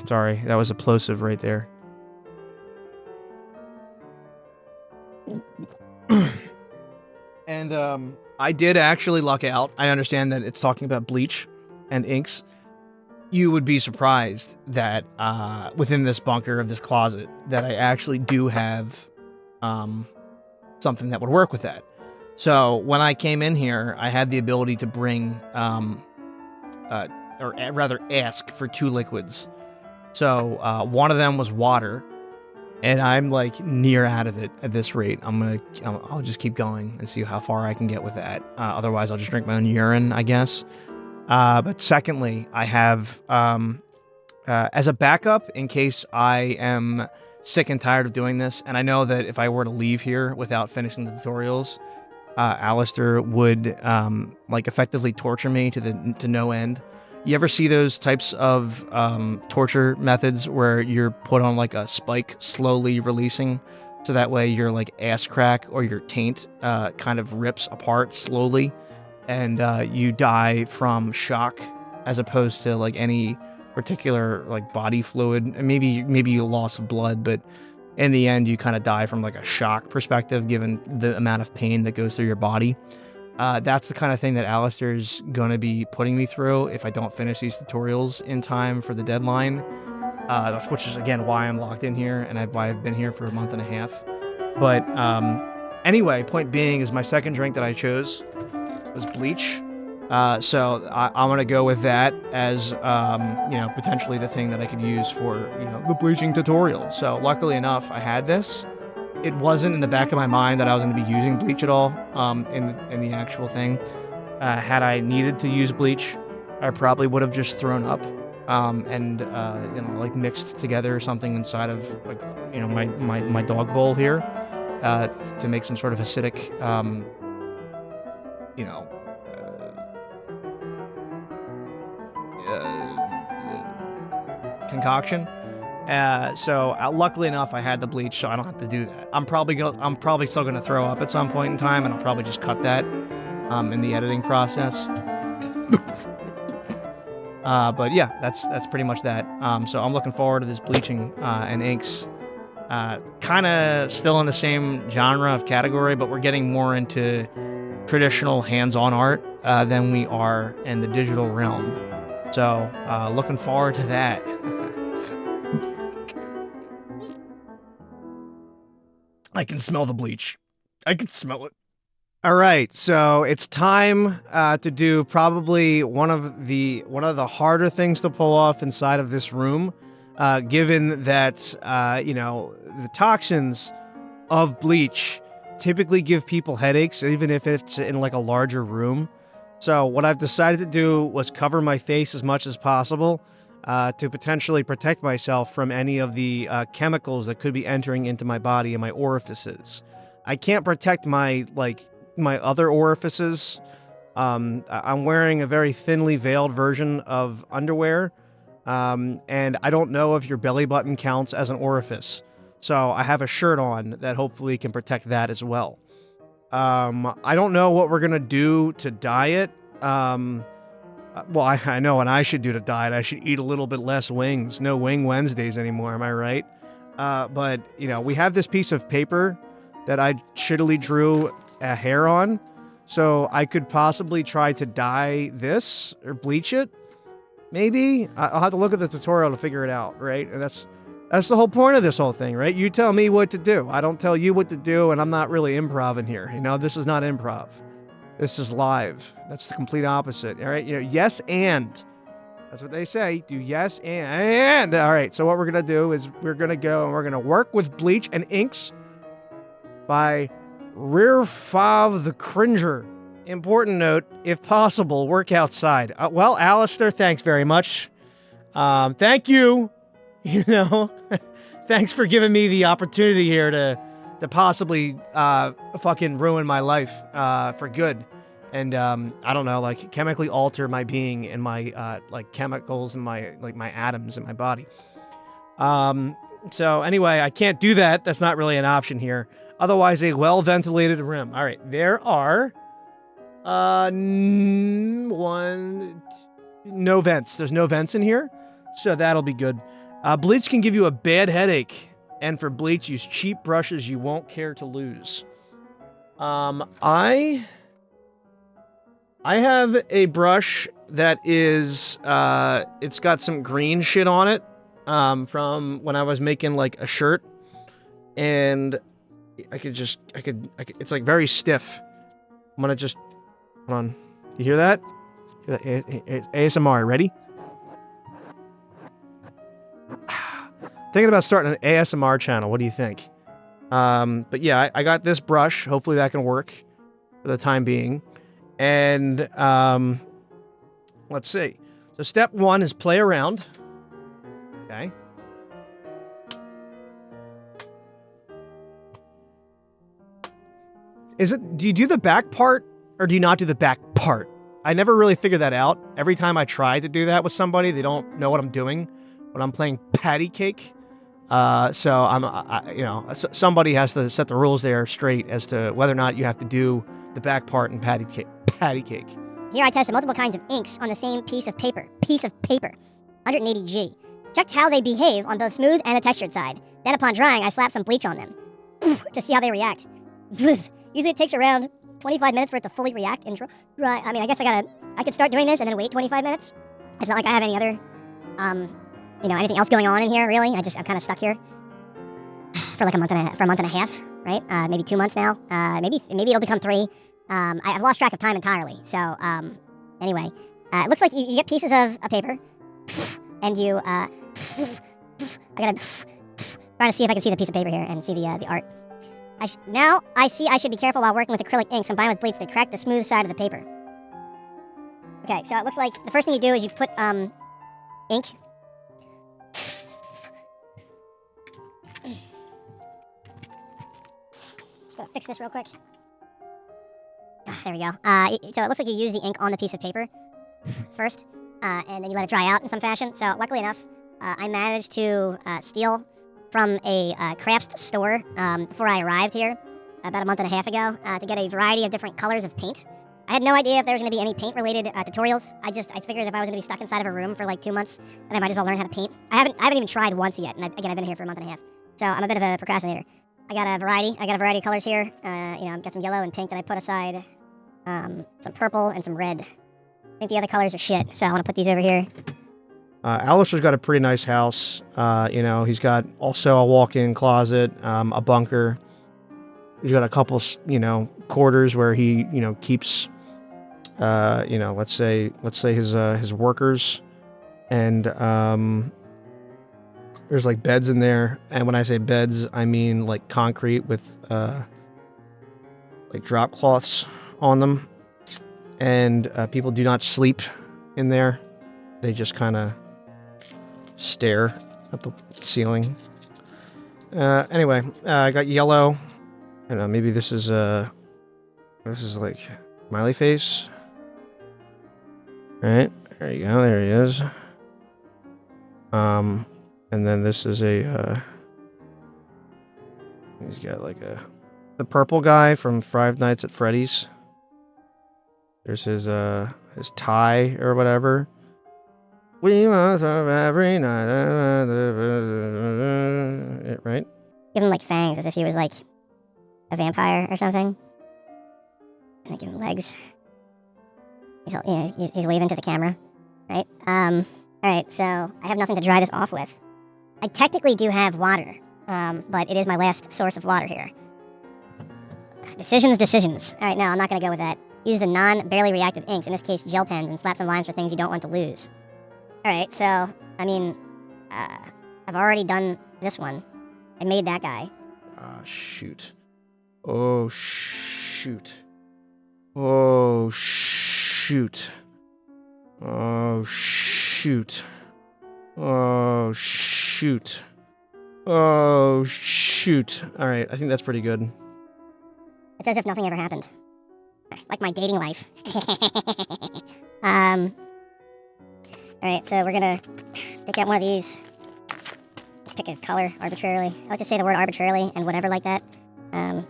Sorry, that was a plosive right there. And I did actually luck out. I understand that it's talking about bleach and inks. You would be surprised that within this bunker of this closet that I actually do have something that would work with that. So when I came in here, I had the ability to bring or rather ask for 2 liquids. So one of them was water, and I'm like near out of it at this rate. I'll just keep going and see how far I can get with that. Otherwise, I'll just drink my own urine, I guess. But secondly, I have as a backup in case I am sick and tired of doing this, and I know that if I were to leave here without finishing the tutorials, Aalasteir would like effectively torture me to no end. You ever see those types of torture methods where you're put on like a spike slowly releasing, so that way your like ass crack or your taint kind of rips apart slowly, and you die from shock as opposed to like any particular like body fluid, and maybe a loss of blood, but in the end you kind of die from like a shock perspective given the amount of pain that goes through your body. That's the kind of thing that Aalasteir's gonna be putting me through if I don't finish these tutorials in time for the deadline, which is again why I'm locked in here and why I've been here for a month and a half. But anyway, point being is my second drink that I chose was Bleach. So I'm gonna go with that as potentially the thing that I could use for the bleaching tutorial. So luckily enough, I had this. It wasn't in the back of my mind that I was going to be using bleach at all in the actual thing. Had I needed to use bleach, I probably would have just thrown up and like mixed together something inside of like my dog bowl here to make some sort of acidic concoction. So luckily enough, I had the bleach, so I don't have to do that. I'm probably still gonna throw up at some point in time, and I'll probably just cut that in the editing process. But yeah, that's pretty much that. So I'm looking forward to this bleaching and inks. Kind of still in the same genre of category, but we're getting more into traditional hands-on art than we are in the digital realm. So looking forward to that. I can smell the bleach. I can smell it. All right, so it's time to do probably one of the harder things to pull off inside of this room, given that the toxins of bleach typically give people headaches, even if it's in like a larger room. So what I've decided to do was cover my face as much as possible to potentially protect myself from any of the chemicals that could be entering into my body and my orifices. I can't protect my other orifices. I'm wearing a very thinly veiled version of underwear, and I don't know if your belly button counts as an orifice. So I have a shirt on that hopefully can protect that as well. I don't know what we're gonna do to dye it. Well, I know what I should do to diet. I should eat a little bit less wings. No Wing Wednesdays anymore, am I right? But, we have this piece of paper that I shittily drew a hair on, so I could possibly try to dye this or bleach it. Maybe? I'll have to look at the tutorial to figure it out, right? And that's the whole point of this whole thing, right? You tell me what to do. I don't tell you what to do, and I'm not really improv here. This is not improv. This is live. That's the complete opposite. All right. Yes and. That's what they say. Do yes and. All right. So what we're going to do is we're going to go and we're going to work with bleach and inks by rerfov-the-cringr. Important note, if possible, work outside. Well, Aalasteir, thanks very much. Thank you. Thanks for giving me the opportunity here to possibly fucking ruin my life for good, and I don't know, like chemically alter my being and my like chemicals and my atoms in my body. So anyway, I can't do that. That's not really an option here. Otherwise, a well-ventilated room. All right, there are no vents. There's no vents in here, so that'll be good. Bleach can give you a bad headache. And for bleach, use cheap brushes you won't care to lose. I have a brush that is, it's got some green shit on it, from when I was making like a shirt, and I could, it's like very stiff. I'm gonna just, hold on. You hear that? ASMR, ready? Thinking about starting an ASMR channel. What do you think? But yeah, I got this brush. Hopefully that can work for the time being. And let's see. So step 1 is play around. Okay. Do you do the back part or do you not do the back part? I never really figured that out. Every time I try to do that with somebody, they don't know what I'm doing when I'm playing patty cake. So somebody has to set the rules there straight as to whether or not you have to do the back part in patty cake. Here I tested multiple kinds of inks on the same piece of paper. 180G. Checked how they behave on both smooth and the textured side. Then upon drying, I slapped some bleach on them to see how they react. Usually it takes around 25 minutes for it to fully react and dry. I mean, I guess I could start doing this and then wait 25 minutes. It's not like I have any other, anything else going on in here, really. I'm kind of stuck here for like a month and a half, right? Maybe 2 months now. Maybe it'll become 3. I've lost track of time entirely. So, anyway, it looks like you get pieces of a paper and you, I gotta try to see if I can see the piece of paper here and see the art. Now I see I should be careful while working with acrylic inks combined with bleach. They crack the smooth side of the paper. Okay, so it looks like the first thing you do is you put ink. Just gotta fix this real quick. There we go. So it looks like you use the ink on the piece of paper first, and then you let it dry out in some fashion. So luckily enough, I managed to steal from a crafts store before I arrived here about a month and a half ago to get a variety of different colors of paint. I had no idea if there was going to be any paint-related tutorials. I figured if I was going to be stuck inside of a room for like 2 months, then I might as well learn how to paint. I haven't even tried once yet, and I've been here for a month and a half, so I'm a bit of a procrastinator. I got a variety of colors here. I've got some yellow and pink that I put aside, some purple and some red. I think the other colors are shit, so I want to put these over here. Aalasteir's got a pretty nice house. He's got also a walk-in closet, a bunker. He's got a couple, quarters where he, keeps, let's say his workers, and there's like beds in there. And when I say beds, I mean like concrete with like drop cloths on them. And people do not sleep in there. They just kind of stare at the ceiling. Anyway, I got yellow. And maybe this is like smiley face. Right, there you go, there he is. And then this is a he's got like the purple guy from Five Nights at Freddy's. There's his tie or whatever. We must have every night, right? Give him like fangs, as if he was like a vampire or something. And I give him legs. He's waving to the camera, right? All right. So I have nothing to dry this off with. I technically do have water, but it is my last source of water here. Decisions. All right. No, I'm not gonna go with that. Use the barely reactive inks, in this case gel pens, and slap some lines for things you don't want to lose. Alright, so, I mean, I've already done this one. I made that guy. Ah, shoot. Oh, shoot. Oh, shoot. Oh, shoot. Oh, shoot. Oh, shoot. Alright, I think that's pretty good. It's as if nothing ever happened. Like my dating life. Alright, so we're gonna take out one of these. Pick a color arbitrarily. I like to say the word arbitrarily and whatever like that.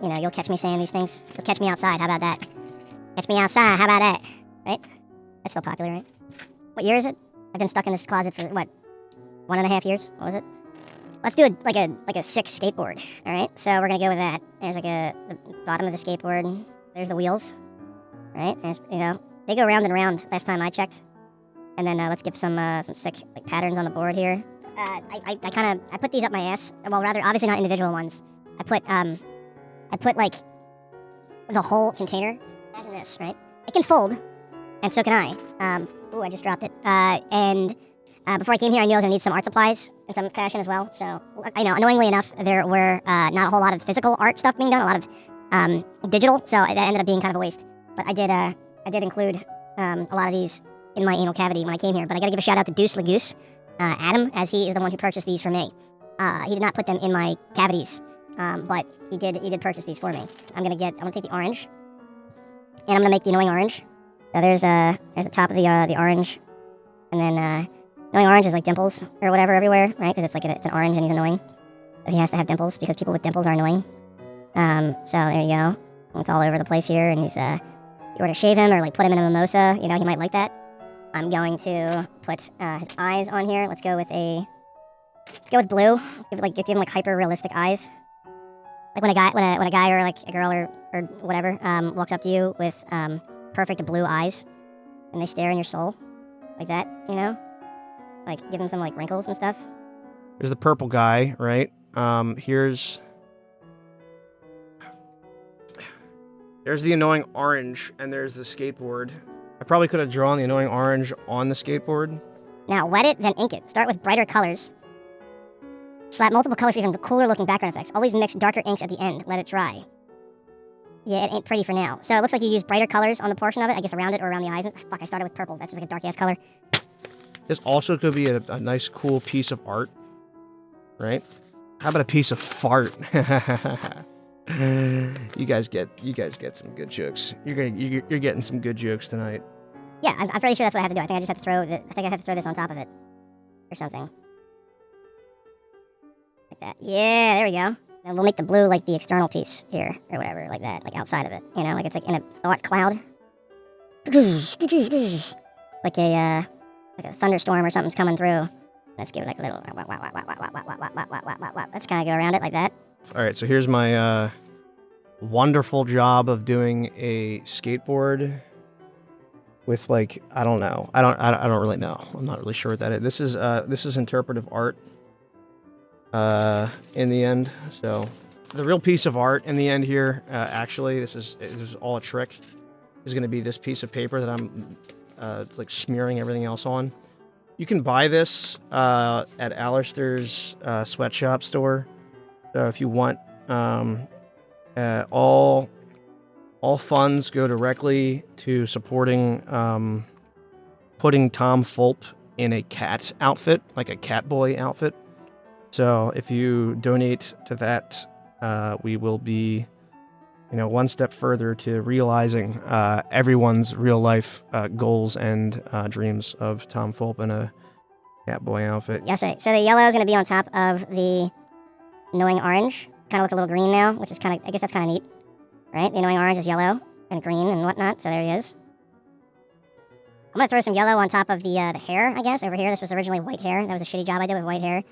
You'll catch me saying these things. You'll catch me outside, how about that? Catch me outside, how about that? Right? That's still popular, right? What year is it? I've been stuck in this closet for, 1.5 years? What was it? Let's do like a 6 skateboard, alright? So we're gonna go with that. There's the bottom of the skateboard. There's the wheels. Right? There's, they go round and round last time I checked. And then let's give some sick patterns on the board here. I put these up my ass. Well, rather, obviously not individual ones. I put like the whole container. Imagine this, right? It can fold, and so can I. Ooh, I just dropped it. And Before I came here, I knew I was going to need some art supplies in some fashion as well. So, I know, annoyingly enough, there were not a whole lot of physical art stuff being done, a lot of digital, so that ended up being kind of a waste. But I did include a lot of these in my anal cavity when I came here. But I got to give a shout out to Deuce Lagoose, Adam, as he is the one who purchased these for me. He did not put them in my cavities, but he did purchase these for me. I'm gonna take the orange, and I'm gonna make the annoying orange. So there's the top of the orange, and then annoying orange is like dimples or whatever everywhere, right? Because it's an orange and he's annoying, so he has to have dimples because people with dimples are annoying. So there you go. It's all over the place here, and he's you were to shave him or like put him in a mimosa, you know, he might like that. I'm going to put his eyes on here. Let's go with blue. Let's give him like hyper realistic eyes. Like when a guy or like a girl or whatever walks up to you with perfect blue eyes, and they stare in your soul, like that, you know, like give him some like wrinkles and stuff. There's the purple guy, right? There's the annoying orange, and there's the skateboard. I probably could have drawn the annoying orange on the skateboard. Now wet it, then ink it. Start with brighter colors. Slap multiple colors for even cooler looking background effects. Always mix darker inks at the end. Let it dry. Yeah, it ain't pretty for now. So it looks like you use brighter colors on the portion of it, I guess around it or around the eyes. Fuck, I started with purple. That's just like a dark ass color. This also could be a nice, cool piece of art, right? How about a piece of fart? You guys get some good jokes. You're getting some good jokes tonight. Yeah, I'm pretty sure that's what I have to do. I think I have to throw this on top of it, or something. Like that. Yeah, there we go. And we'll make the blue like the external piece here, or whatever, like that, like outside of it. You know, like it's like in a thought cloud. Like a thunderstorm or something's coming through. Let's give it like a little. Let's kind of go around it like that. All right, so here's my wonderful job of doing a skateboard with like I don't really know. I'm not really sure what that is. This is interpretive art. In the end, so the real piece of art in the end here, actually, this is all a trick. Is going to be this piece of paper that I'm like smearing everything else on. You can buy this at Aalasteir's sweatshop store. So if you want, all funds go directly to supporting putting Tom Fulp in a cat outfit, like a cat boy outfit. So if you donate to that, we will be, one step further to realizing everyone's real life goals and dreams of Tom Fulp in a cat boy outfit. Yes, right. So the yellow is going to be on top of the annoying orange. Kind of looks a little green now, which is I guess that's kind of neat, right? The annoying orange is yellow and green and whatnot. So there he is. I'm going to throw some yellow on top of the hair, I guess, over here. This was originally white hair. That was a shitty job I did with white hair.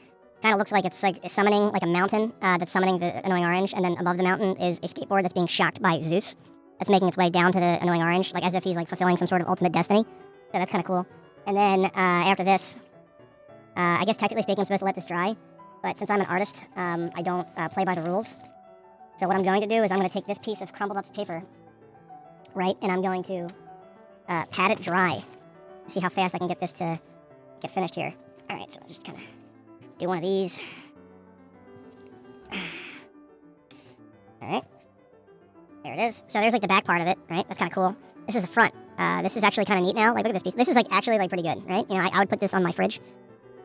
Kind of looks like it's like summoning like a mountain that's summoning the annoying orange, and then above the mountain is a skateboard that's being shocked by Zeus. That's making its way down to the annoying orange, like as if he's like fulfilling some sort of ultimate destiny. So that's kind of cool. And then after this, I guess technically speaking, I'm supposed to let this dry, but since I'm an artist, I don't play by the rules. So what I'm going to do is I'm going to take this piece of crumbled up paper, right, and I'm going to pat it dry. See how fast I can get this to get finished here. All right, so just kind of do one of these. All right. There it is. So there's like the back part of it, right? That's kind of cool. This is the front. This is actually kind of neat now. Like, look at this piece. This is like actually like pretty good, right? I would put this on my fridge.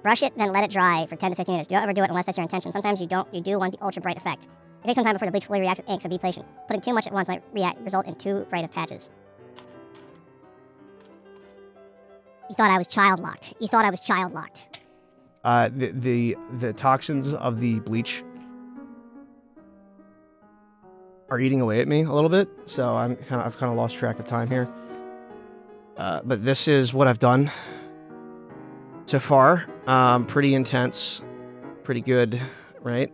Brush it, then let it dry for 10 to 15 minutes. Don't ever do it unless that's your intention. Sometimes you do want the ultra bright effect. It takes some time before the bleach fully reacts with ink, so be patient. Putting too much at once might result in too bright of patches. You thought I was child locked. The toxins of the bleach are eating away at me a little bit, so I've kind of lost track of time here. But this is what I've done so far. Pretty intense, pretty good, right?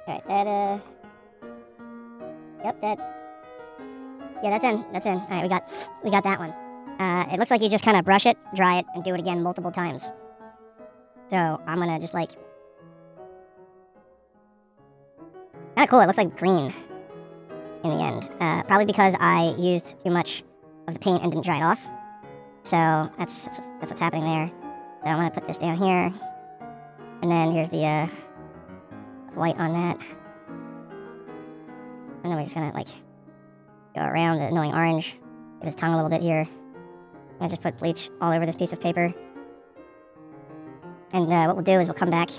Alright, that yep, that. Yeah, that's in. Alright, we got that one. It looks like you just kind of brush it, dry it, and do it again multiple times. So I'm gonna just like. Kind of cool. It looks like green in the end. Probably because I used too much of the paint and didn't dry it off. So that's what's happening there. So I'm gonna put this down here, and then here's the white on that, and then we're just gonna like go around the annoying orange, give his tongue a little bit here. I'm gonna just put bleach all over this piece of paper, and what we'll do is we'll come back.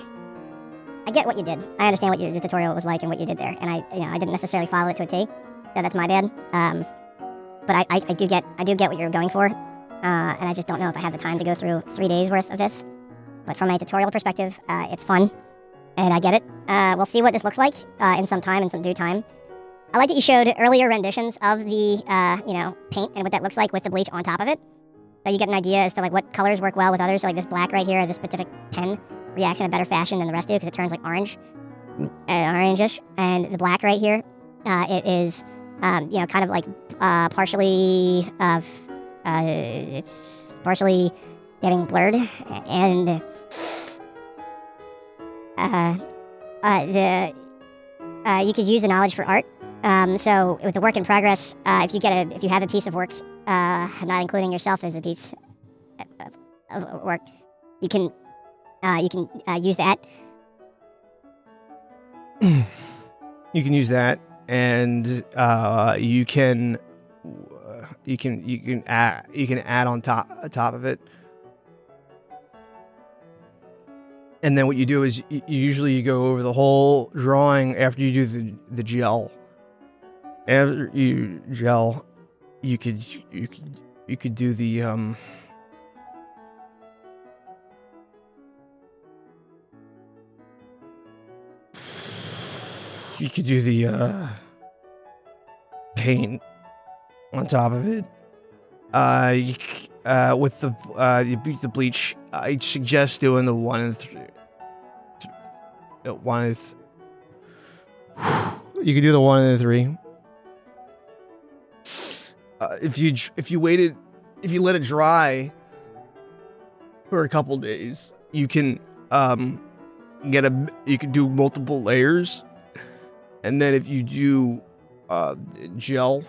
I get what you did. I understand what your tutorial was like and what you did there, and I didn't necessarily follow it to a T. So that's my bad. But I do get what you're going for, and I just don't know if I have the time to go through 3 days worth of this. But from a tutorial perspective, it's fun, and I get it. We'll see what this looks like in some time, in some due time. I like that you showed earlier renditions of the paint and what that looks like with the bleach on top of it, so you get an idea as to like what colors work well with others. So like this black right here, this specific pen reacts in a better fashion than the rest do because it turns like orange, orangish, and the black right here, it is kind of like partially it's partially getting blurred, and you could use the knowledge for art. So with the work in progress, if you have a piece of work, not including yourself as a piece of work, you can use that. You can use that, and you can add on top of it. And then what you do is usually you go over the whole drawing after you do the gel. After you gel, you could do the you could do the paint on top of it. With the bleach, I suggest doing the 1 and 3. You could do the 1 and 3. If you let it dry for a couple days, you can you can do multiple layers, and then if you do gel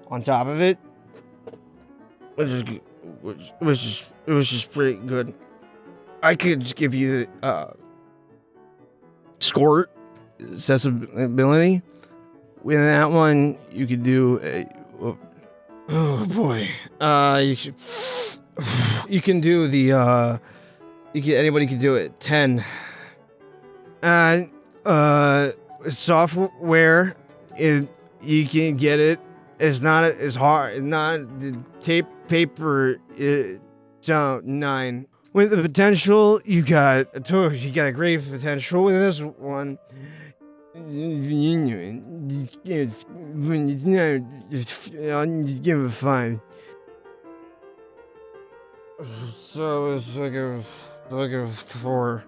on top of it, it was just pretty good. I could just give you score accessibility. With that one, you could do oh boy, you can do the anybody can do it 10. Software, you can get it. It's not as hard. It's not the tape paper. So 9. With the potential, you got a great potential with this one. I'll give it 5. So it's like a 4.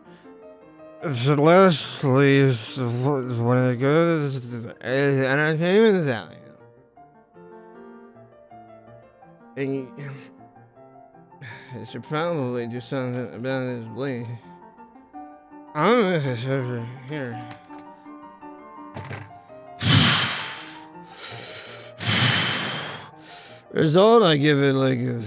So lastly, is when it goes to entertainment value. And you should probably do something about this blade. I'm gonna here. Result, I give it like a.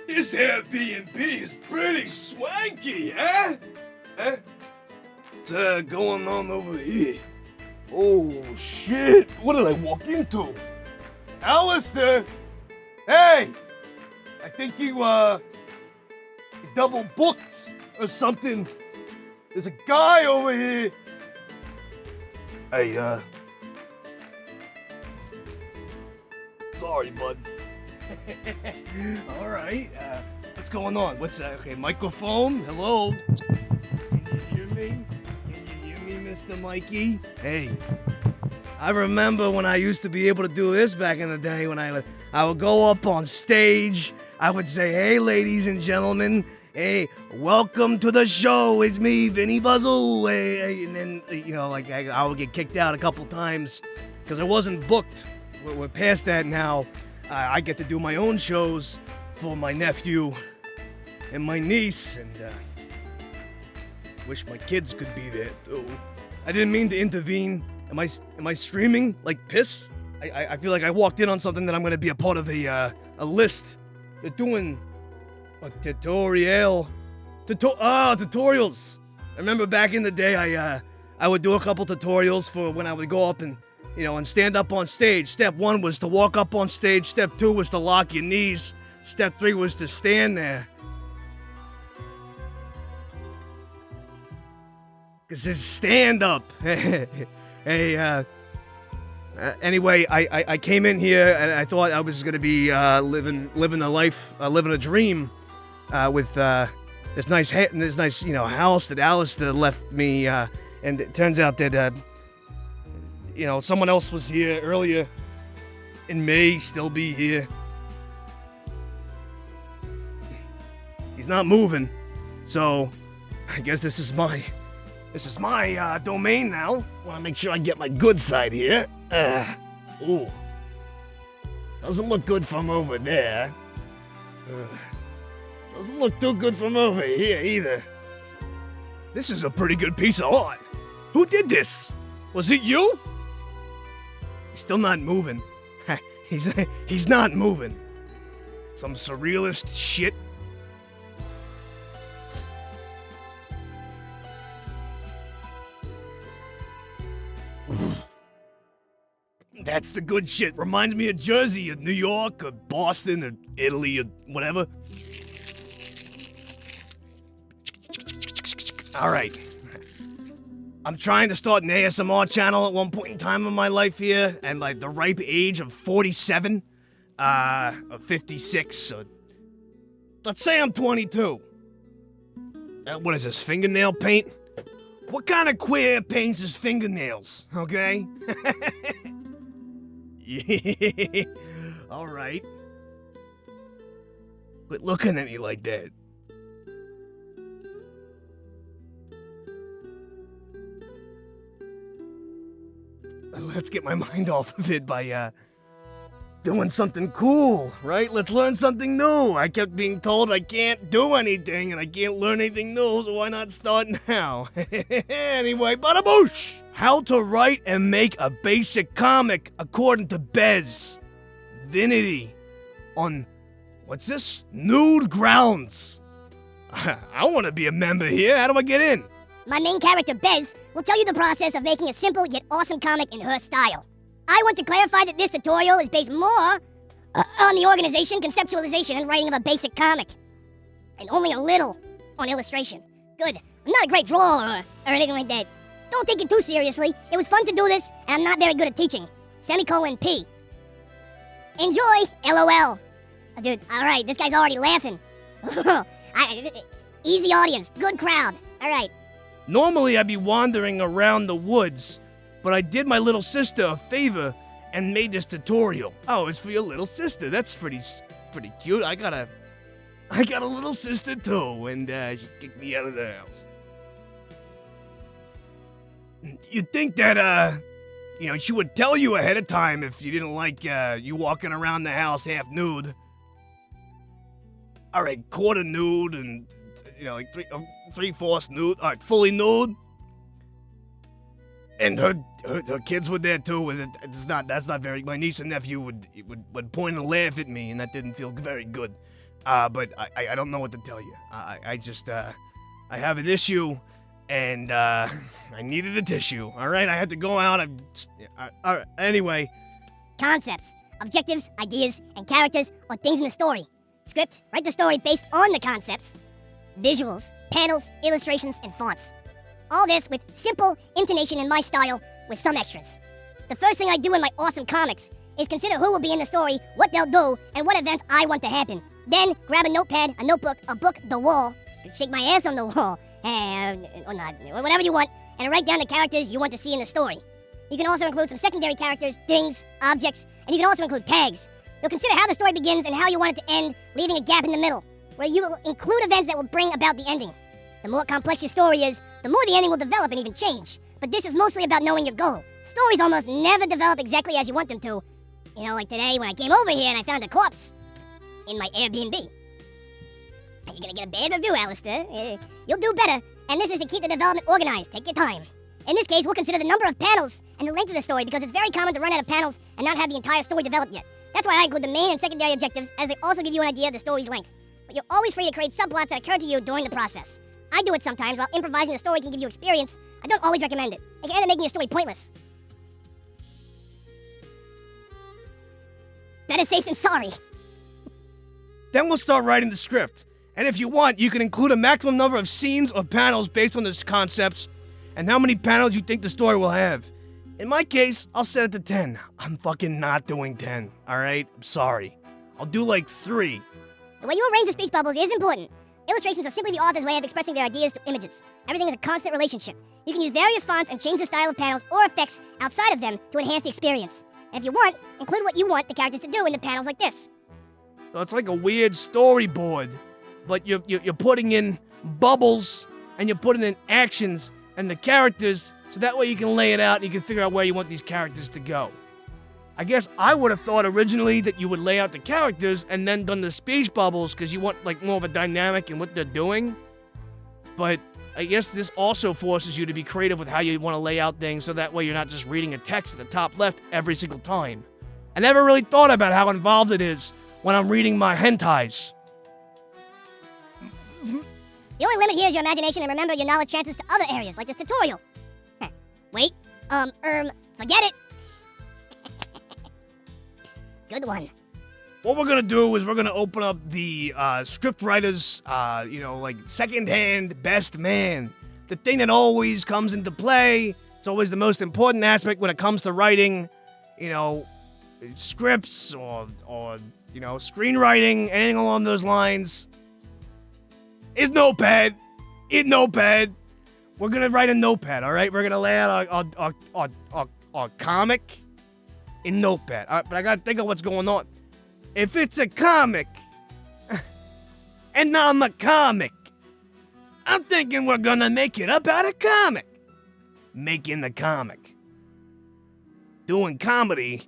This Airbnb is pretty swanky, eh? What's going on over here? Oh shit! What did I walk into? Aalasteir! Hey! I think you double booked or something. There's a guy over here Hey, sorry, bud. All right, what's going on? What's that? Okay, microphone, hello? Can you hear me? Can you hear me, Mr. Mikey? Hey, I remember when I used to be able to do this back in the day when I would go up on stage, I would say, hey, ladies and gentlemen, hey, welcome to the show. It's me, Vinny Fazool. Hey, and then, you know, like I would get kicked out a couple times because I wasn't booked. We're past that now. I get to do my own shows for my nephew and my niece, and wish my kids could be there too. I didn't mean to intervene. Am I streaming like piss? I feel like I walked in on something that I'm gonna be a part of a list. They're doing a tutorials. I remember back in the day, I would do a couple tutorials for when I would go up and, you know, and stand up on stage. Step 1 was to walk up on stage. Step 2 was to lock your knees. Step 3 was to stand there. This is stand up. Hey, anyway, I came in here and I thought I was gonna be living a life, living a dream, with this nice, you know, house that Aalasteir left me, and it turns out that you know, someone else was here earlier and may still be here. He's not moving, so I guess this is my domain now. Want to make sure I get my good side here. Ooh, doesn't look good from over there. Doesn't look too good from over here either. This is a pretty good piece of art. Who did this? Was it you? He's still not moving. He's not moving. Some surrealist shit. That's the good shit. Reminds me of Jersey, or New York, or Boston, or Italy, or whatever. Alright. I'm trying to start an ASMR channel at one point in time in my life here, and like the ripe age of 47, or 56, or let's say I'm 22. What is this, fingernail paint? What kind of queer paints his fingernails, okay? Yeah, alright. Quit looking at me like that. Let's get my mind off of it by, doing something cool, right? Let's learn something new. I kept being told I can't do anything and I can't learn anything new, so why not start now? Anyway, bada boosh! How to write and make a basic comic according to Bez. Vinity. On, what's this? Newgrounds. I want to be a member here. How do I get in? My main character, Bez, will tell you the process of making a simple yet awesome comic in her style. I want to clarify that this tutorial is based more on the organization, conceptualization, and writing of a basic comic. And only a little on illustration. Good. I'm not a great drawer or anything like that. Don't take it too seriously. It was fun to do this, and I'm not very good at teaching. P. Enjoy, LOL. Dude, alright, this guy's already laughing. Easy audience, good crowd. Alright. Normally I'd be wandering around the woods, but I did my little sister a favor and made this tutorial. Oh, it's for your little sister. That's pretty cute. I got a little sister too, and she kicked me out of the house. You'd think that, you know, she would tell you ahead of time if you didn't like, you walking around the house half nude. Alright, quarter nude and, you know, like three-fourths nude. Alright, fully nude. And her kids were there too, and that's not very, my niece and nephew would point and laugh at me, and that didn't feel very good. But I don't know what to tell you. I just, I have an issue, and, I needed a tissue, alright? I had to go out, alright, anyway. Concepts, objectives, ideas, and characters or things in the story. Script, write the story based on the concepts. Visuals, panels, illustrations, and fonts. All this with simple intonation in my style, with some extras. The first thing I do in my awesome comics is consider who will be in the story, what they'll do, and what events I want to happen. Then grab a notepad, a notebook, a book, the wall, shake my ass on the wall, or not, whatever you want, and write down the characters you want to see in the story. You can also include some secondary characters, things, objects, and you can also include tags. You'll consider how the story begins and how you want it to end, leaving a gap in the middle, where you will include events that will bring about the ending. The more complex your story is, the more the ending will develop and even change. But this is mostly about knowing your goal. Stories almost never develop exactly as you want them to. You know, like today when I came over here and I found a corpse in my Airbnb. Are you gonna get a bad review, Aalasteir? You'll do better, and this is to keep the development organized. Take your time. In this case, we'll consider the number of panels and the length of the story because it's very common to run out of panels and not have the entire story developed yet. That's why I include the main and secondary objectives, as they also give you an idea of the story's length. But you're always free to create subplots that occur to you during the process. I do it sometimes. While improvising the story can give you experience, I don't always recommend it. It can end up making your story pointless. Better safe than sorry. Then we'll start writing the script. And if you want, you can include a maximum number of scenes or panels based on the concepts and how many panels you think the story will have. In my case, I'll set it to 10. I'm fucking not doing 10, alright? I'm sorry. I'll do like 3. The way you arrange the speech bubbles is important. Illustrations are simply the author's way of expressing their ideas through images. Everything is a constant relationship. You can use various fonts and change the style of panels or effects outside of them to enhance the experience. And if you want, include what you want the characters to do in the panels like this. So it's like a weird storyboard, but you're putting in bubbles and you're putting in actions and the characters, so that way you can lay it out and you can figure out where you want these characters to go. I guess I would have thought originally that you would lay out the characters and then done the speech bubbles because you want like more of a dynamic in what they're doing. But I guess this also forces you to be creative with how you want to lay out things, so that way you're not just reading a text at the top left every single time. I never really thought about how involved it is when I'm reading my hentais. The only limit here is your imagination, and remember your knowledge transfers to other areas, like this tutorial. Wait, forget it. Good one. What we're gonna do is we're gonna open up the script writer's, like second-hand best man. The thing that always comes into play. It's always the most important aspect when it comes to writing, scripts or screenwriting, anything along those lines. Is Notepad. We're gonna write a notepad, all right? We're gonna lay out our comic in Notepad. All right, but I gotta think of what's going on. If it's a comic, and I'm a comic, I'm thinking we're gonna make it about a comic. Making the comic. Doing comedy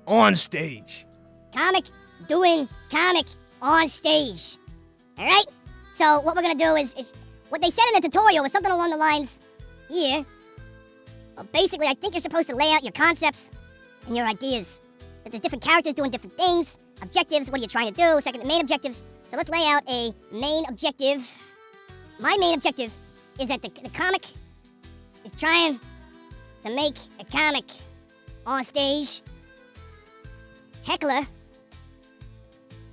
on stage. Comic, doing comic on stage. Alright? So what we're gonna do is what they said in the tutorial was something along the lines here. Well, basically, I think you're supposed to lay out your concepts and your ideas. That there's different characters doing different things. Objectives, what are you trying to do? Second, the main objectives. So let's lay out a main objective. My main objective is that the comic is trying to make a comic on stage. Heckler.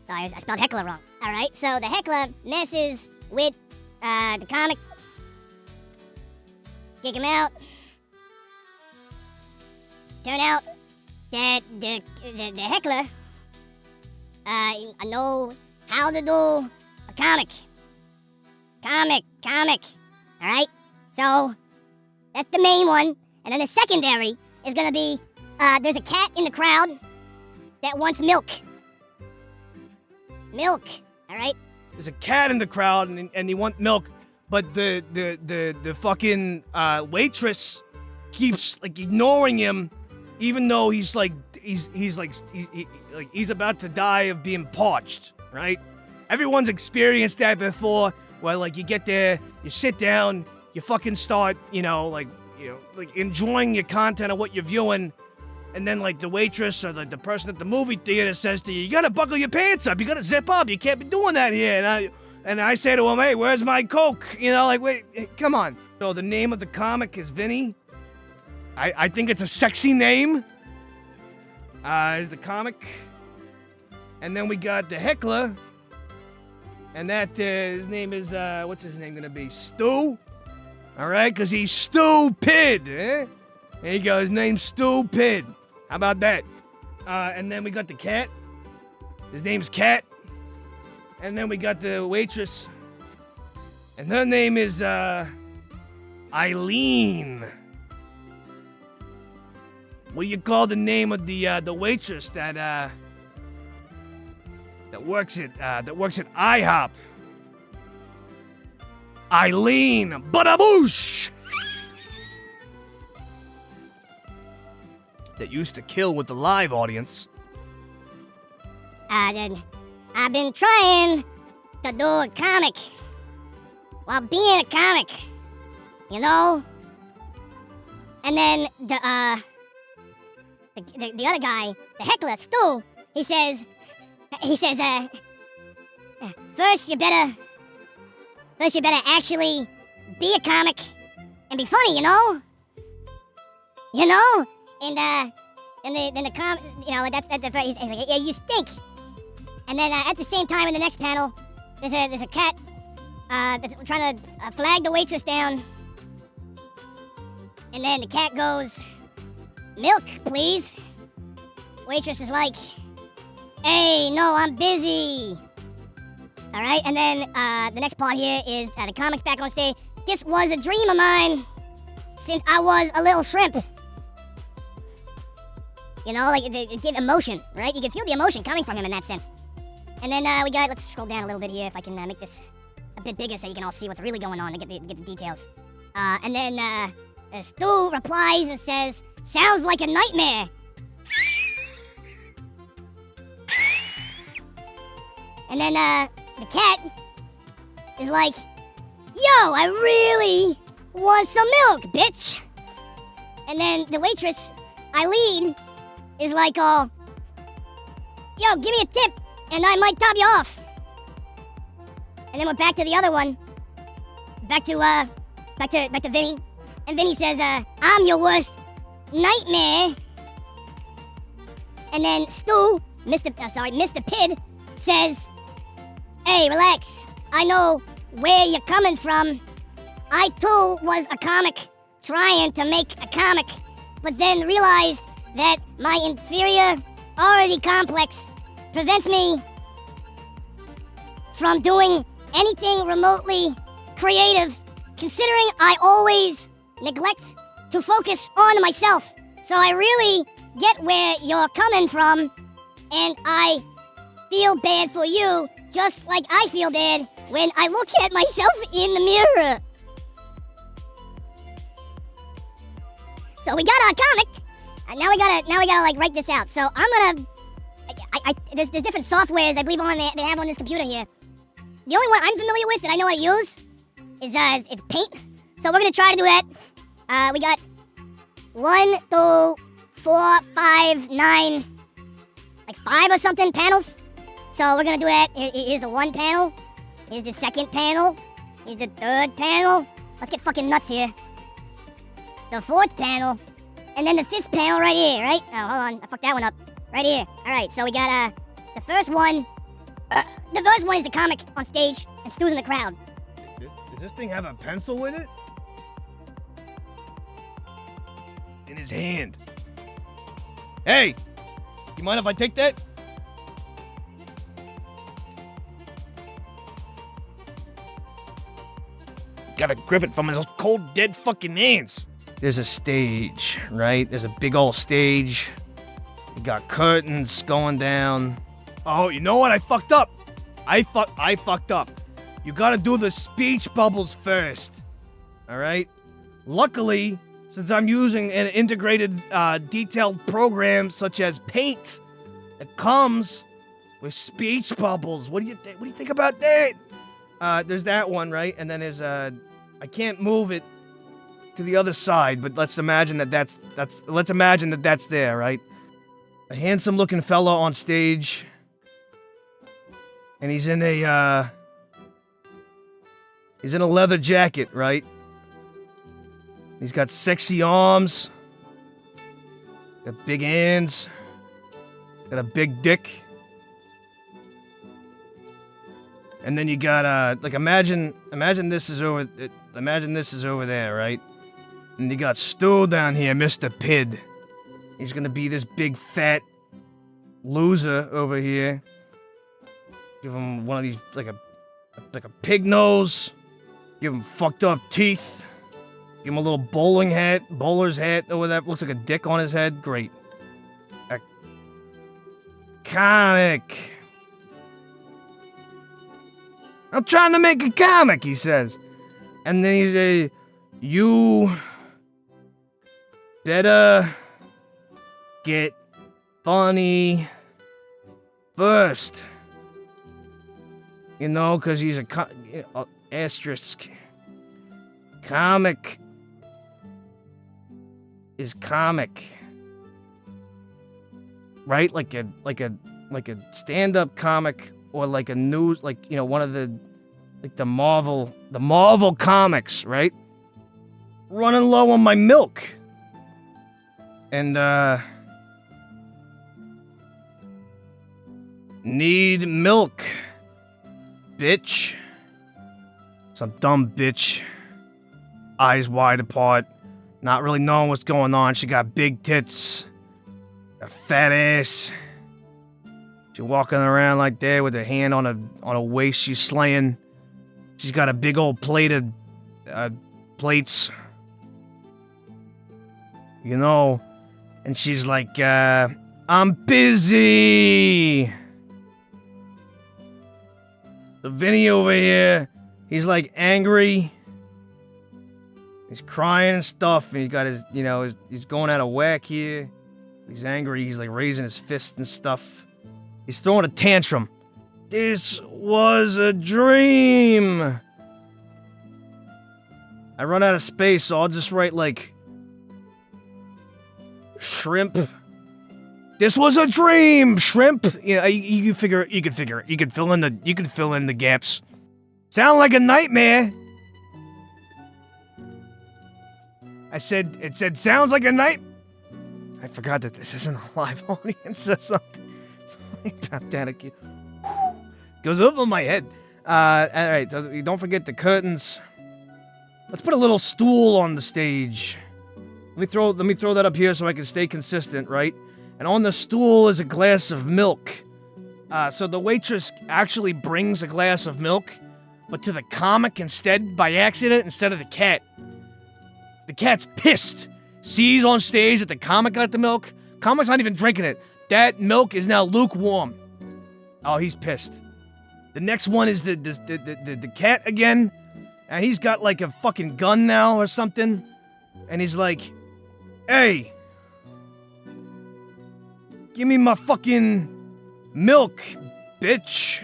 Oh, I spelled heckler wrong. Alright, so the heckler messes with the comic. Kick him out. Turn out that the heckler I know how to do a comic. Comic. Alright? So that's the main one. And then the secondary is gonna be there's a cat in the crowd that wants milk. Milk. Alright? There's a cat in the crowd and they want milk, but the fucking waitress keeps like ignoring him, even though he's about to die of being parched, right? Everyone's experienced that before, where like you get there, you sit down, you fucking start, enjoying your content of what you're viewing, and then like the waitress or the person at the movie theater says to you, you gotta buckle your pants up, you gotta zip up, you can't be doing that here. And I say to him, hey, where's my Coke? Wait, hey, come on. So the name of the comic is Vinny. I think it's a sexy name. Is the comic. And then we got the heckler. And that, his name is, what's his name gonna be? Stu? All right, because he's stupid, eh? There you go, his name's Stupid. How about that? And then we got the cat. His name's Cat. And then we got the waitress. And her name is, Eileen. What do you call the name of the waitress that works at IHOP? Eileen Badaboosh! That used to kill with the live audience. I've been trying to do a comic while being a comic, you know? And then the other guy, the heckler, Stu, he says, first you better actually be a comic and be funny, you know? You know? And then the you know, that's the first, he's like, yeah, you stink. And then at the same time in the next panel, there's a cat that's trying to flag the waitress down. And then the cat goes, milk, please. Waitress is like, hey, no, I'm busy. All right, and then the next part here is the comic's back on stage. This was a dream of mine since I was a little shrimp. You know, like, it gives emotion, right? You can feel the emotion coming from him in that sense. And then let's scroll down a little bit here if I can make this a bit bigger so you can all see what's really going on to get the details. And then Stu replies and says, sounds like a nightmare. And then the cat is like, yo, I really want some milk, bitch. And then the waitress, Eileen, is like, oh, yo, give me a tip and I might top you off. And then we're back to the other one. Back to Vinny. And Vinny says, I'm your worst nightmare. And then Stu, Mr. Pid, says, hey, relax. I know where you're coming from. I too was a comic trying to make a comic, but then realized that my inferiority complex prevents me from doing anything remotely creative, considering I always neglect to focus on myself. So I really get where you're coming from, and I feel bad for you, just like I feel bad when I look at myself in the mirror. So we got our comic. Now we gotta like write this out. So I'm gonna, there's different softwares I believe they have on this computer here. The only one I'm familiar with that I know how to use is it's Paint. So we're gonna try to do that. We got 1, 2, 4, 5, 9, like 5 or something panels. So we're gonna do that. Here's the 1 panel. Here's the 2nd panel. Here's the 3rd panel. Let's get fucking nuts here. The 4th panel. And then the 5th panel right here, right? Oh, hold on. I fucked that one up. Right here. All right, so we got the first one. The first one is the comic on stage, and Stu's in the crowd. Does this thing have a pencil in it? In his hand. Hey! You mind if I take that? Gotta grip it from his cold, dead fucking hands. There's a stage, right? There's a big old stage. You got curtains going down. Oh, you know what? I fucked up. I fucked up. You gotta do the speech bubbles first. Alright? Luckily, since I'm using an integrated, detailed program such as Paint, it comes with speech bubbles. What do you think about that? There's that one, right? And then there's I can't move it to the other side, but let's imagine that that's there, right? A handsome looking fella on stage. And he's in a leather jacket, right? He's got sexy arms. Got big hands. Got a big dick. And then you got like imagine this is over there, right? And you got Stu down here, Mr. Pid. He's gonna be this big fat loser over here. Give him one of these like a pig nose. Give him fucked up teeth. Give him a little bowler's hat over there. Looks like a dick on his head. Great. A comic. I'm trying to make a comic, he says. And then he says, you better get funny first. You know, because he's a asterisk. Comic is comic. Right? Like a stand-up comic. Or like a news, like, you know, one of the, like the Marvel comics, right? Running low on my milk. And, need milk, bitch. Some dumb bitch. Eyes wide apart. Not really knowing what's going on. She got big tits. A fat ass. She's walking around like that with her hand on a waist she's slaying. She's got a big old plate of plates. You know, and she's like, I'm busy. The Vinny over here, he's like angry. He's crying and stuff, and he's got his, you know, he's going out of whack here. He's angry, he's like raising his fist and stuff. He's throwing a tantrum. This was a dream. I run out of space, so I'll just write like shrimp. This was a dream, shrimp. Yeah, you can figure. You can fill in the gaps. Sound like a nightmare. It said sounds like a night. I forgot that this isn't a live audience or something. About that again. Goes over my head. Alright, so don't forget the curtains. Let's put a little stool on the stage. Let me throw that up here so I can stay consistent, right? And on the stool is a glass of milk. So the waitress actually brings a glass of milk, but to the comic instead, by accident, instead of the cat. The cat's pissed. Sees on stage that the comic got the milk. Comic's not even drinking it. That milk is now lukewarm. Oh, he's pissed. The next one is the cat again. And he's got like a fucking gun now or something. And he's like, hey, give me my fucking milk, bitch.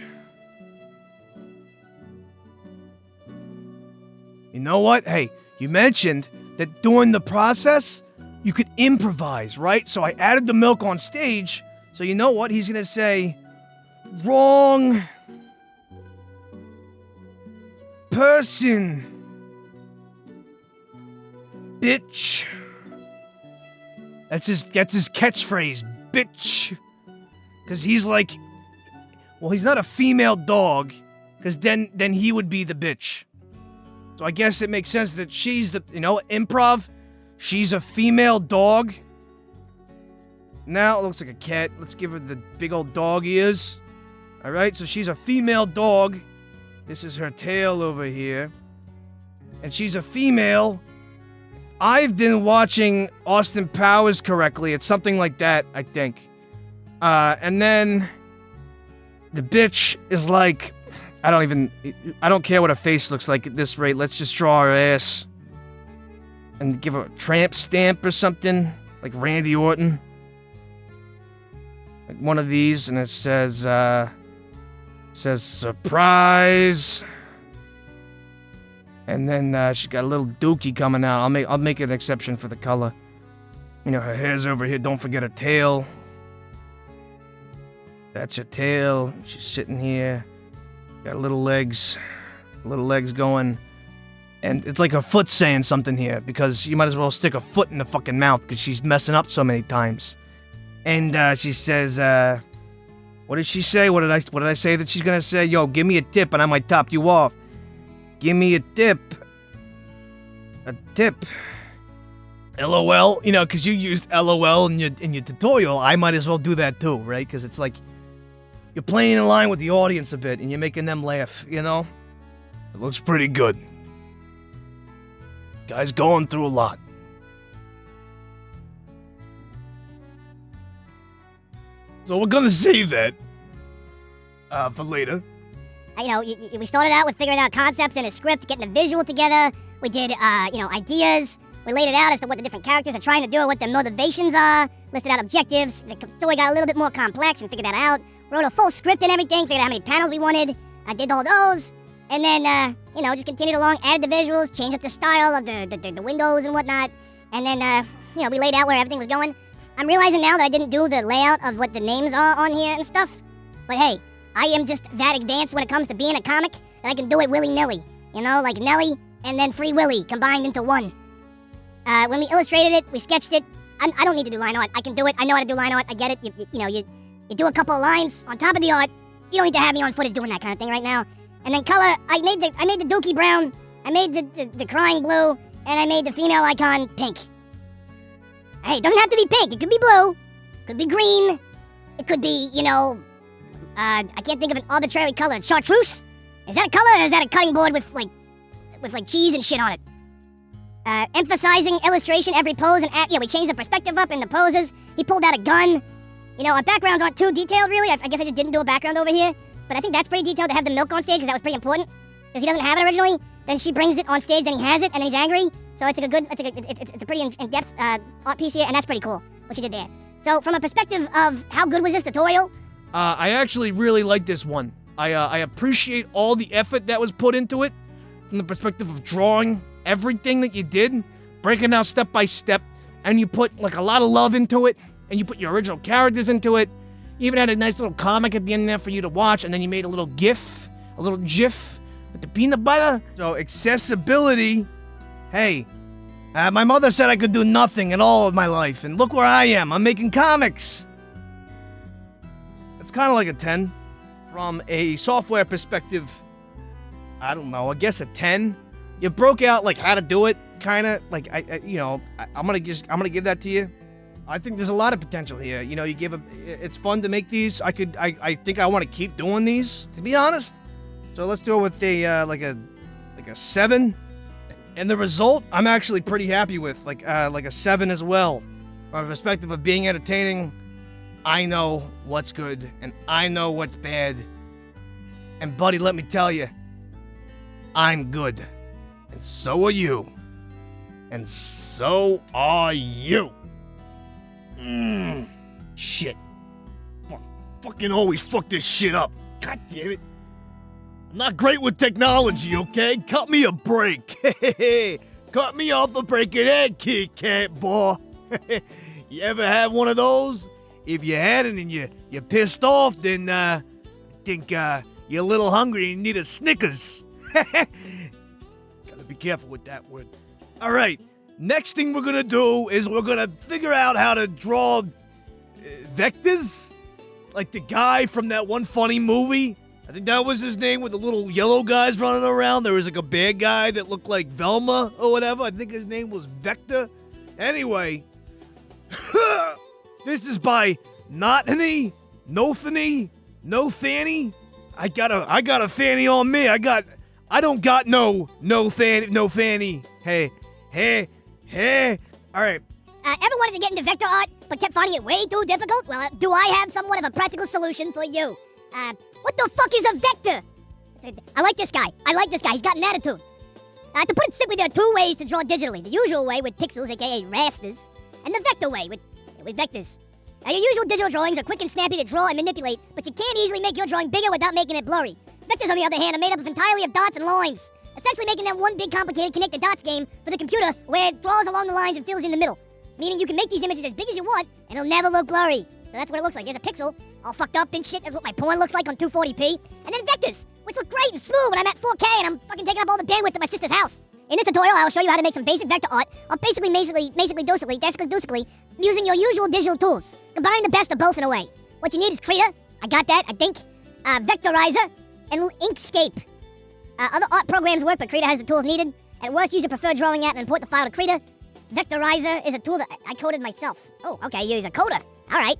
You know what? Hey, you mentioned that during the process, you could improvise, right? So I added the milk on stage. So you know what? He's gonna say, wrong person, bitch. That's his catchphrase, bitch. Because he's like, well, he's not a female dog, because then he would be the bitch. So I guess it makes sense that she's the, you know, improv. She's a female dog. Now it looks like a cat. Let's give her the big old dog ears. Alright, so she's a female dog. This is her tail over here. And she's a female. I've been watching Austin Powers correctly. It's something like that, I think. And then the bitch is like, I don't care what her face looks like at this rate. Let's just draw her ass. And give her a tramp stamp or something. Like Randy Orton. Like one of these, and it says, surprise. And then she's got a little dookie coming out. I'll make an exception for the color. You know, her hair's over here. Don't forget her tail. That's her tail. She's sitting here. Got little legs going. And it's like her foot saying something here, because you might as well stick a foot in the fucking mouth, because she's messing up so many times. And she says, What did she say? What did I say that she's gonna say? Yo, give me a tip and I might top you off. Give me a tip. A tip. LOL, you know, because you used LOL in your tutorial, I might as well do that too, right? Because it's like you're playing in line with the audience a bit and you're making them laugh, you know? It looks pretty good. Guy's going through a lot. So we're gonna save that for later. You know, we started out with figuring out concepts and a script, getting a visual together. We did, you know, ideas. We laid it out as to what the different characters are trying to do, what their motivations are, listed out objectives. The story got a little bit more complex and figured that out. Wrote a full script and everything, figured out how many panels we wanted. I did all those. And then, you know, just continued along, added the visuals, changed up the style of the windows and whatnot. And then, you know, we laid out where everything was going. I'm realizing now that I didn't do the layout of what the names are on here and stuff. But hey, I am just that advanced when it comes to being a comic that I can do it willy-nilly. You know, like Nelly and then Free Willy combined into one. When we illustrated it, we sketched it. I don't need to do line art. I can do it. I know how to do line art. I get it. You know, you do a couple of lines on top of the art. You don't need to have me on footage doing that kind of thing right now. And then color, I made the Dookie brown. I made the crying blue, and I made the female icon pink. Hey, it doesn't have to be pink. It could be blue. It could be green. It could be, you know, I can't think of an arbitrary color. Chartreuse? Is that a color, or is that a cutting board with cheese and shit on it? Emphasizing illustration, every pose, and yeah, we changed the perspective up in the poses. He pulled out a gun. You know, our backgrounds aren't too detailed, really. I guess I just didn't do a background over here. But I think that's pretty detailed to have the milk on stage, because that was pretty important. Because he doesn't have it originally. Then she brings it on stage, then he has it, and then he's angry. So it's a pretty in-depth art piece here, and that's pretty cool, what you did there. So from a perspective of how good was this tutorial? I actually really like this one. I appreciate all the effort that was put into it, from the perspective of drawing everything that you did, breaking out step by step, and you put like a lot of love into it, and you put your original characters into it. You even had a nice little comic at the end there for you to watch, and then you made a little GIF with the peanut butter. So accessibility, hey, my mother said I could do nothing in all of my life, and look where I am. I'm making comics. It's kind of like a 10. From a software perspective, I don't know, I guess a 10. You broke out like how to do it, kind of like I'm gonna give that to you. I think there's a lot of potential here. You know, it's fun to make these. I think I want to keep doing these, to be honest. So let's do it with a like a 7. And the result, I'm actually pretty happy with, like a 7 as well. From a perspective of being entertaining, I know what's good and I know what's bad. And buddy, let me tell you, I'm good. And so are you. And so are you. Shit. Fucking always fuck this shit up. God damn it. I'm not great with technology, okay? Cut me a break. Cut me off the breaking egg, Kit Kat, boy. You ever had one of those? If you hadn't and you're pissed off, then I think you're a little hungry and you need a Snickers. Gotta be careful with that word. All right, next thing we're gonna do is we're gonna figure out how to draw vectors, like the guy from that one funny movie. I think that was his name, with the little yellow guys running around. There was like a bad guy that looked like Velma or whatever. I think his name was Vector. Anyway, this is by Nothany, Nothany. I got a fanny on me. I don't got no fanny. Hey. All right. Ever wanted to get into vector art, but kept finding it way too difficult? Well, do I have somewhat of a practical solution for you? What the fuck is a vector? I like this guy. He's got an attitude. To put it simply, there are two ways to draw digitally. The usual way with pixels, aka rasters, and the vector way with vectors. Now, your usual digital drawings are quick and snappy to draw and manipulate, but you can't easily make your drawing bigger without making it blurry. Vectors, on the other hand, are made up of entirely of dots and lines, essentially making them one big complicated connect the dots game for the computer, where it draws along the lines and fills in the middle. Meaning you can make these images as big as you want, and it'll never look blurry. So that's what it looks like. There's a pixel, all fucked up and shit. That's what my porn looks like on 240p. And then vectors, which look great and smooth when I'm at 4K and I'm fucking taking up all the bandwidth of my sister's house. In this tutorial, I will show you how to make some basic vector art, or basically using your usual digital tools, combining the best of both in a way. What you need is Krita, I got that, I think. Vectorizer and Inkscape. Other art programs work, but Krita has the tools needed. At worst, use your preferred drawing app and import the file to Krita. Vectorizer is a tool that I coded myself. Oh, okay, you use a coder. All right.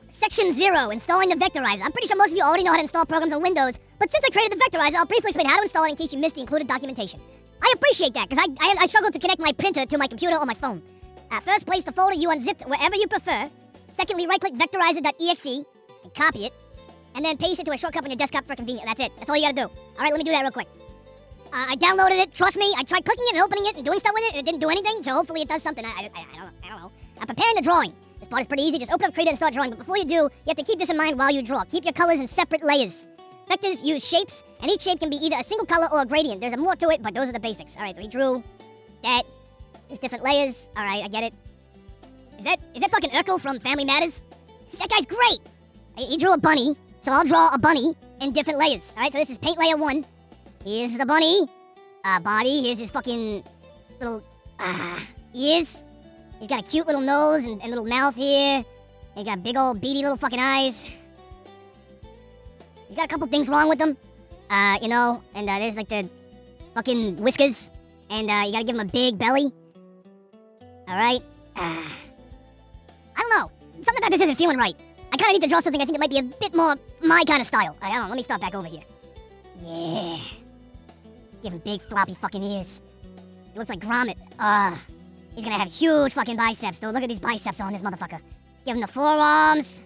Section 0, installing the Vectorizer. I'm pretty sure most of you already know how to install programs on Windows, but since I created the Vectorizer, I'll briefly explain how to install it in case you missed the included documentation. I appreciate that, because I struggle to connect my printer to my computer or my phone. First, place the folder you unzipped wherever you prefer. Secondly, right-click vectorizer.exe and copy it, and then paste it to a shortcut on your desktop for convenience. That's it. That's all you gotta do. All right, let me do that real quick. I downloaded it. Trust me, I tried clicking it and opening it and doing stuff with it, and it didn't do anything, so hopefully it does something. I don't know. I'm preparing the drawing. This part is pretty easy. Just open up Krita and start drawing, but before you do, you have to keep this in mind while you draw. Keep your colors in separate layers. Vectors use shapes, and each shape can be either a single color or a gradient. There's more to it, but those are the basics. All right, so he drew that. There's different layers. All right, I get it. Is that fucking Urkel from Family Matters? That guy's great. He drew a bunny, so I'll draw a bunny in different layers. All right, so this is paint layer 1. Here's the bunny. Body. Here's his fucking little ears. He's got a cute little nose and little mouth here. He got big old beady little fucking eyes. He's got a couple things wrong with him. You know, and there's like the fucking whiskers. And you gotta give him a big belly. Alright. I don't know. Something about this isn't feeling right. I kinda need to draw something I think it might be a bit more my kind of style. I don't know, let me start back over here. Yeah. Give him big floppy fucking ears. He looks like Gromit. He's gonna have huge fucking biceps, dude. Look at these biceps on this motherfucker. Give him the forearms.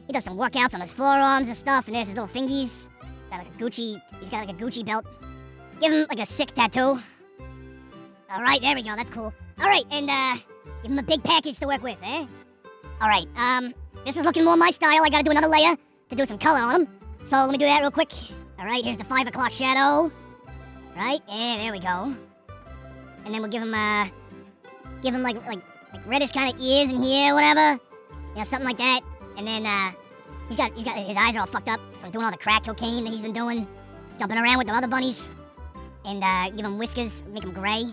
He does some workouts on his forearms and stuff, and there's his little fingies. He's got like a Gucci belt. Give him like a sick tattoo. Alright, there we go, that's cool. Alright, and give him a big package to work with, eh? Alright, this is looking more my style. I gotta do another layer to do some color on him. So let me do that real quick. Alright, here's the 5 o'clock shadow. Right, yeah, there we go. And then we'll give him like reddish kind of ears in here, whatever. You know, something like that. And then he's got his eyes are all fucked up from doing all the crack cocaine that he's been doing, jumping around with the other bunnies. And give him whiskers, make him gray.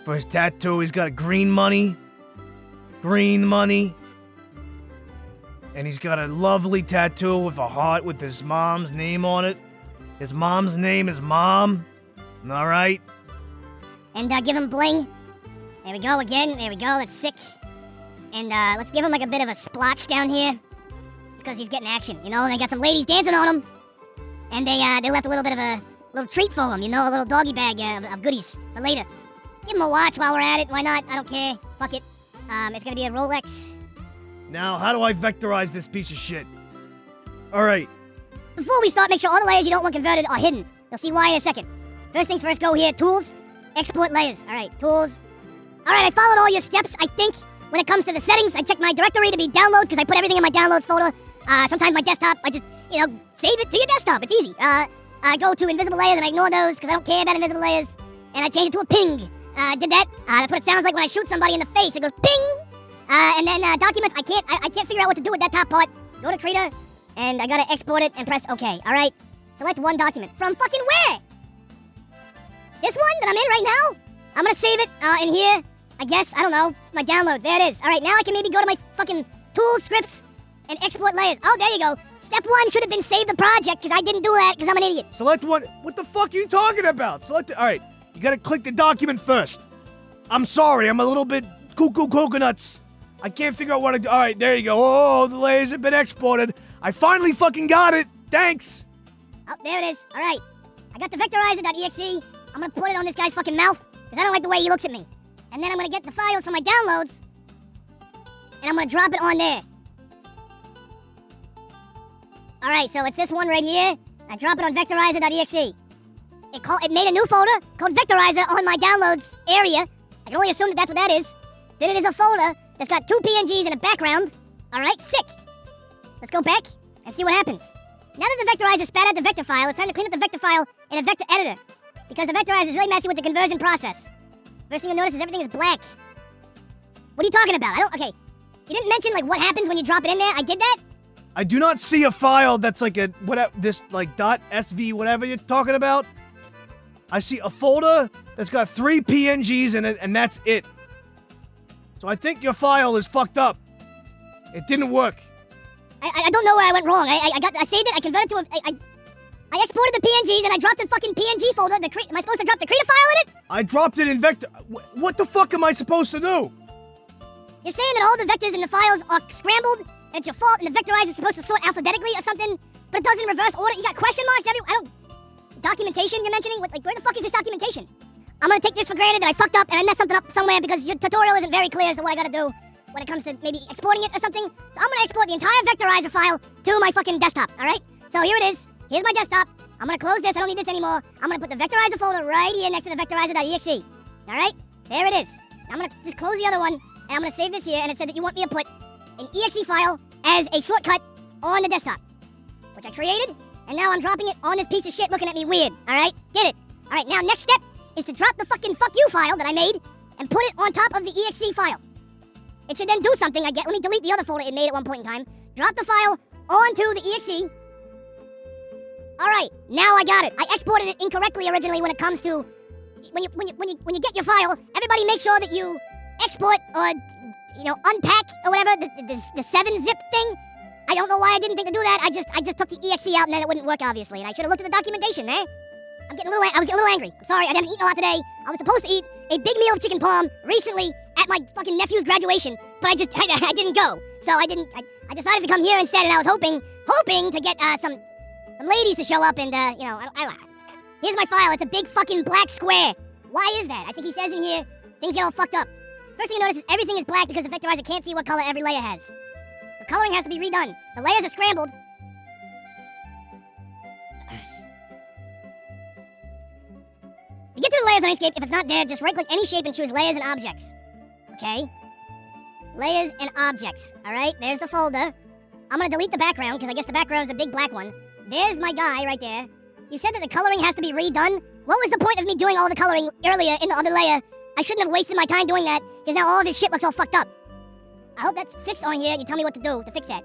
For his tattoo, he's got green money. Green money. And he's got a lovely tattoo with a heart with his mom's name on it. His mom's name is Mom. All right. And give him bling. There we go again. There we go. That's sick. And let's give him like a bit of a splotch down here. It's because he's getting action, you know. They got some ladies dancing on him. And they left a little bit of a little treat for him, you know, a little doggy bag of goodies for later. Give him a watch while we're at it. Why not? I don't care. Fuck it. It's gonna be a Rolex. Now, how do I vectorize this piece of shit? All right. Before we start, make sure all the layers you don't want converted are hidden. You'll see why in a second. First things first, go here. Tools. Export layers. All right, tools. All right, I followed all your steps, I think. When it comes to the settings, I check my directory to be download because I put everything in my downloads folder. Sometimes my desktop, I just, you know, save it to your desktop. It's easy. I go to invisible layers and I ignore those because I don't care about invisible layers. And I change it to a ping. I did that. That's what it sounds like when I shoot somebody in the face. It goes ping. And then documents, I can't figure out what to do with that top part. Go to Krita, and I gotta export it and press OK. All right. Select one document. From fucking where? This one that I'm in right now? I'm gonna save it in here. I guess. I don't know. My downloads. There it is. All right. Now I can maybe go to my fucking tool scripts and export layers. Oh, there you go. Step 1 should have been save the project because I didn't do that because I'm an idiot. Select one. What the fuck are you talking about? Select it. All right. You gotta click the document first. I'm sorry. I'm a little bit cuckoo coconuts. I can't figure out what to do. All right. There you go. Oh, the layers have been exported. I finally fucking got it. Thanks. Oh, there it is. All right. I got the vectorizer.exe. I'm gonna put it on this guy's fucking mouth because I don't like the way he looks at me. And then I'm gonna get the files from my downloads and I'm gonna drop it on there. All right, so it's this one right here. I drop it on vectorizer.exe. It made a new folder called vectorizer on my downloads area. I can only assume that that's what that is. Then it is a folder that's got 2 PNGs in a background. All right, sick. Let's go back and see what happens. Now that the vectorizer spat out the vector file, it's time to clean up the vector file in a vector editor because the vectorizer is really messy with the conversion process. First thing you'll notice is everything is black. What are you talking about? Okay. You didn't mention, like, what happens when you drop it in there. I did that? I do not see a file that's like a, whatever, this, like, .sv, whatever you're talking about. I see a folder that's got 3 PNGs in it, and that's it. So I think your file is fucked up. It didn't work. I don't know where I went wrong. I saved it, I converted to I exported the PNGs and I dropped the fucking PNG folder. Am I supposed to drop the Krita file in it? I dropped it in vector. What the fuck am I supposed to do? You're saying that all the vectors in the files are scrambled, and it's your fault, and the vectorizer is supposed to sort alphabetically or something, but it does it in reverse order? You got question marks documentation you're mentioning? Where the fuck is this documentation? I'm gonna take this for granted that I fucked up and I messed something up somewhere because your tutorial isn't very clear as to what I gotta do when it comes to maybe exporting it or something. So I'm gonna export the entire vectorizer file to my fucking desktop, alright? So here it is. Here's my desktop. I'm gonna close this. I don't need this anymore. I'm gonna put the vectorizer folder right here next to the vectorizer.exe. Alright? There it is. I'm gonna just close the other one, and I'm gonna save this here, and it said that you want me to put an exe file as a shortcut on the desktop, which I created, and now I'm dropping it on this piece of shit looking at me weird. Alright? Did it. Alright, now next step is to drop the fucking fuck you file that I made and put it on top of the exe file. It should then do something. Let me delete the other folder it made at one point in time. Drop the file onto the exe. Alright, now I got it. I exported it incorrectly originally when it comes to when you get your file, everybody make sure that you export or unpack or whatever the 7-zip thing. I don't know why I didn't think to do that. I just took the exe out and then it wouldn't work obviously, and I should have looked at the documentation, man. I was getting a little angry. I'm sorry, I haven't eaten a lot today. I was supposed to eat a big meal of chicken palm recently at my fucking nephew's graduation, but I didn't go. So I decided to come here instead, and I was hoping to get some ladies to show up and here's my file. It's a big fucking black square. Why is that? I think he says in here things get all fucked up. First thing you notice is everything is black because the vectorizer can't see what color every layer has. The coloring has to be redone. The layers are scrambled. To get to the layers on Inkscape, if it's not there, just right-click any shape and choose Layers and Objects. Okay? Layers and Objects. Alright, there's the folder. I'm gonna delete the background, because I guess the background is the big black one. There's my guy right there. You said that the coloring has to be redone? What was the point of me doing all the coloring earlier in the other layer? I shouldn't have wasted my time doing that, because now all of his shit looks all fucked up. I hope that's fixed on here. You tell me what to do to fix that.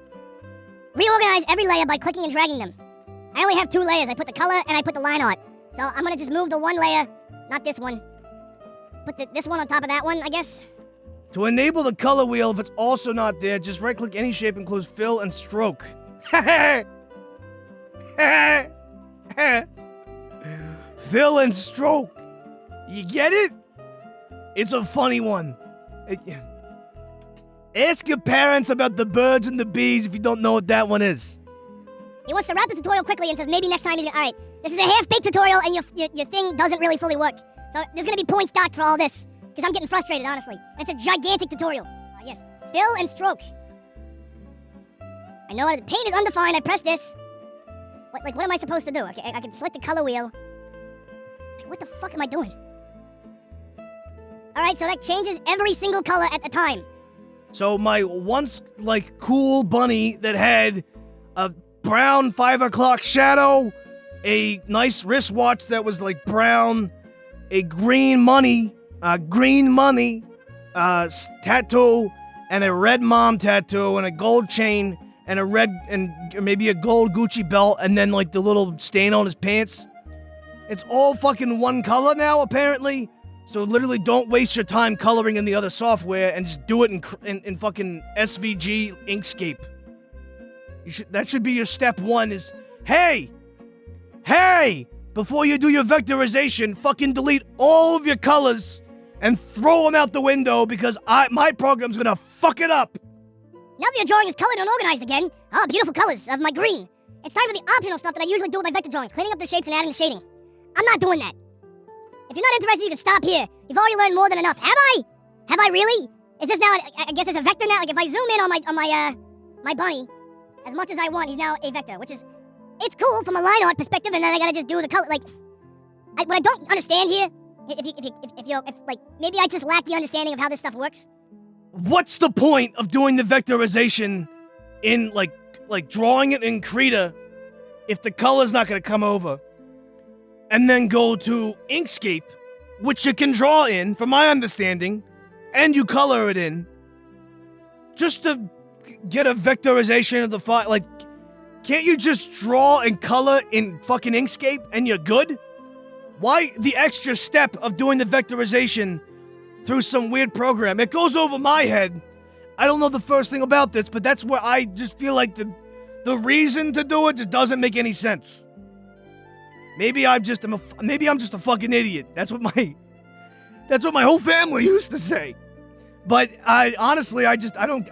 Reorganize every layer by clicking and dragging them. I only have 2 layers. I put the color and I put the line art. So I'm gonna just move the one layer, not this one. Put this one on top of that one, I guess. To enable the color wheel, if it's also not there, just right-click any shape, includes fill and stroke. Fill and stroke. You get it? It's a funny one. Ask your parents about the birds and the bees if you don't know what that one is. He wants to wrap the tutorial quickly and says maybe next time he's gonna... Alright, this is a half-baked tutorial and your thing doesn't really fully work. So there's gonna be points docked for all this. Because I'm getting frustrated, honestly. It's a gigantic tutorial. Yes. Fill and stroke. I know the paint is undefined. I press this. What am I supposed to do? Okay, I can select the color wheel. What the fuck am I doing? Alright, so that changes every single color at a time. So my once, cool bunny that had a brown 5 o'clock shadow, a nice wristwatch that was, brown, a green money tattoo, and a red mom tattoo, and a gold chain, and a red, and maybe a gold Gucci belt, and then, the little stain on his pants. It's all fucking one color now, apparently. So literally don't waste your time coloring in the other software and just do it in fucking SVG Inkscape. That should be your step 1 is, hey, before you do your vectorization, fucking delete all of your colors and throw them out the window because my program's gonna fuck it up. Now that your drawing is colored and organized again, beautiful colors of my green. It's time for the optional stuff that I usually do with my vector drawings, cleaning up the shapes and adding the shading. I'm not doing that. If you're not interested, you can stop here. You've already learned more than enough. Have I? Have I really? Is this now, I guess it's a vector now? If I zoom in on my bunny, as much as I want, he's now a vector, which is, it's cool from a line art perspective, and then I gotta just do the color, what I don't understand here, if maybe I just lack the understanding of how this stuff works. What's the point of doing the vectorization in, drawing it in Krita if the color's not gonna come over? And then go to Inkscape, which you can draw in, from my understanding, and you color it in, just to get a vectorization of the file. Can't you just draw and color in fucking Inkscape and you're good? Why the extra step of doing the vectorization through some weird program? It goes over my head. I don't know the first thing about this, but that's where I just feel like the reason to do it just doesn't make any sense. Maybe I'm just a fucking idiot. That's what my whole family used to say. But I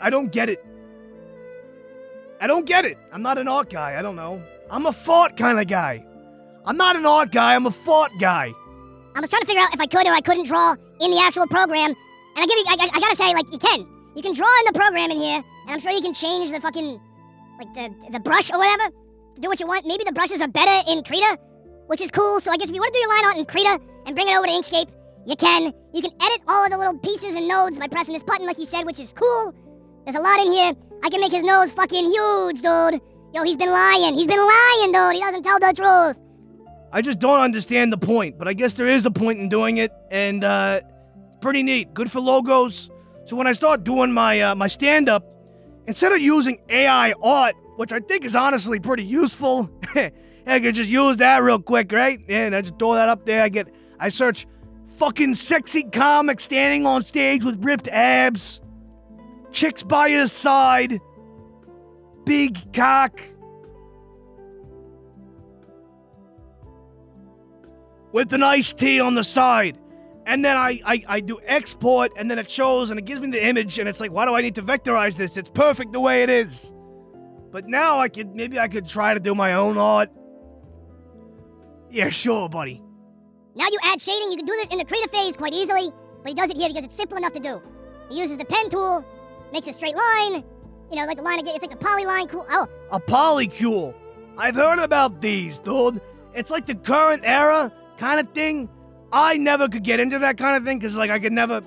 don't get it. I don't get it. I'm not an art guy. I don't know. I'm a fart kind of guy. I'm not an art guy. I'm a fart guy. I was trying to figure out if I could or I couldn't draw in the actual program. And I gotta say, like, you can. You can draw in the program in here, and I'm sure you can change the fucking, like, the brush or whatever to do what you want. Maybe the brushes are better in Krita, which is cool. So I guess if you want to do your line art in Krita and bring it over to Inkscape, you can. You can edit all of the little pieces and nodes by pressing this button, like he said, which is cool. There's a lot in here. I can make his nose fucking huge, dude. Yo, he's been lying. He's been lying, dude. He doesn't tell the truth. I just don't understand the point, but I guess there is a point in doing it, and pretty neat. Good for logos. So when I start doing my stand-up, instead of using AI art, which I think is honestly pretty useful, I could just use that real quick, right? And I just throw that up there. I search fucking sexy comic standing on stage with ripped abs, chicks by his side, big cock, with an iced tea on the side. And then I do export, and then it shows, and it gives me the image, and it's like, why do I need to vectorize this? It's perfect the way it is. But now maybe I could try to do my own art. Yeah, sure, buddy. Now you add shading. You can do this in the Krita phase quite easily, but he does it here because it's simple enough to do. He uses the pen tool, makes a straight line, like the line again. It's like a polyline. Cool. Oh, a polycule. I've heard about these, dude. It's like the current era kind of thing. I never could get into that kind of thing because, like, I could never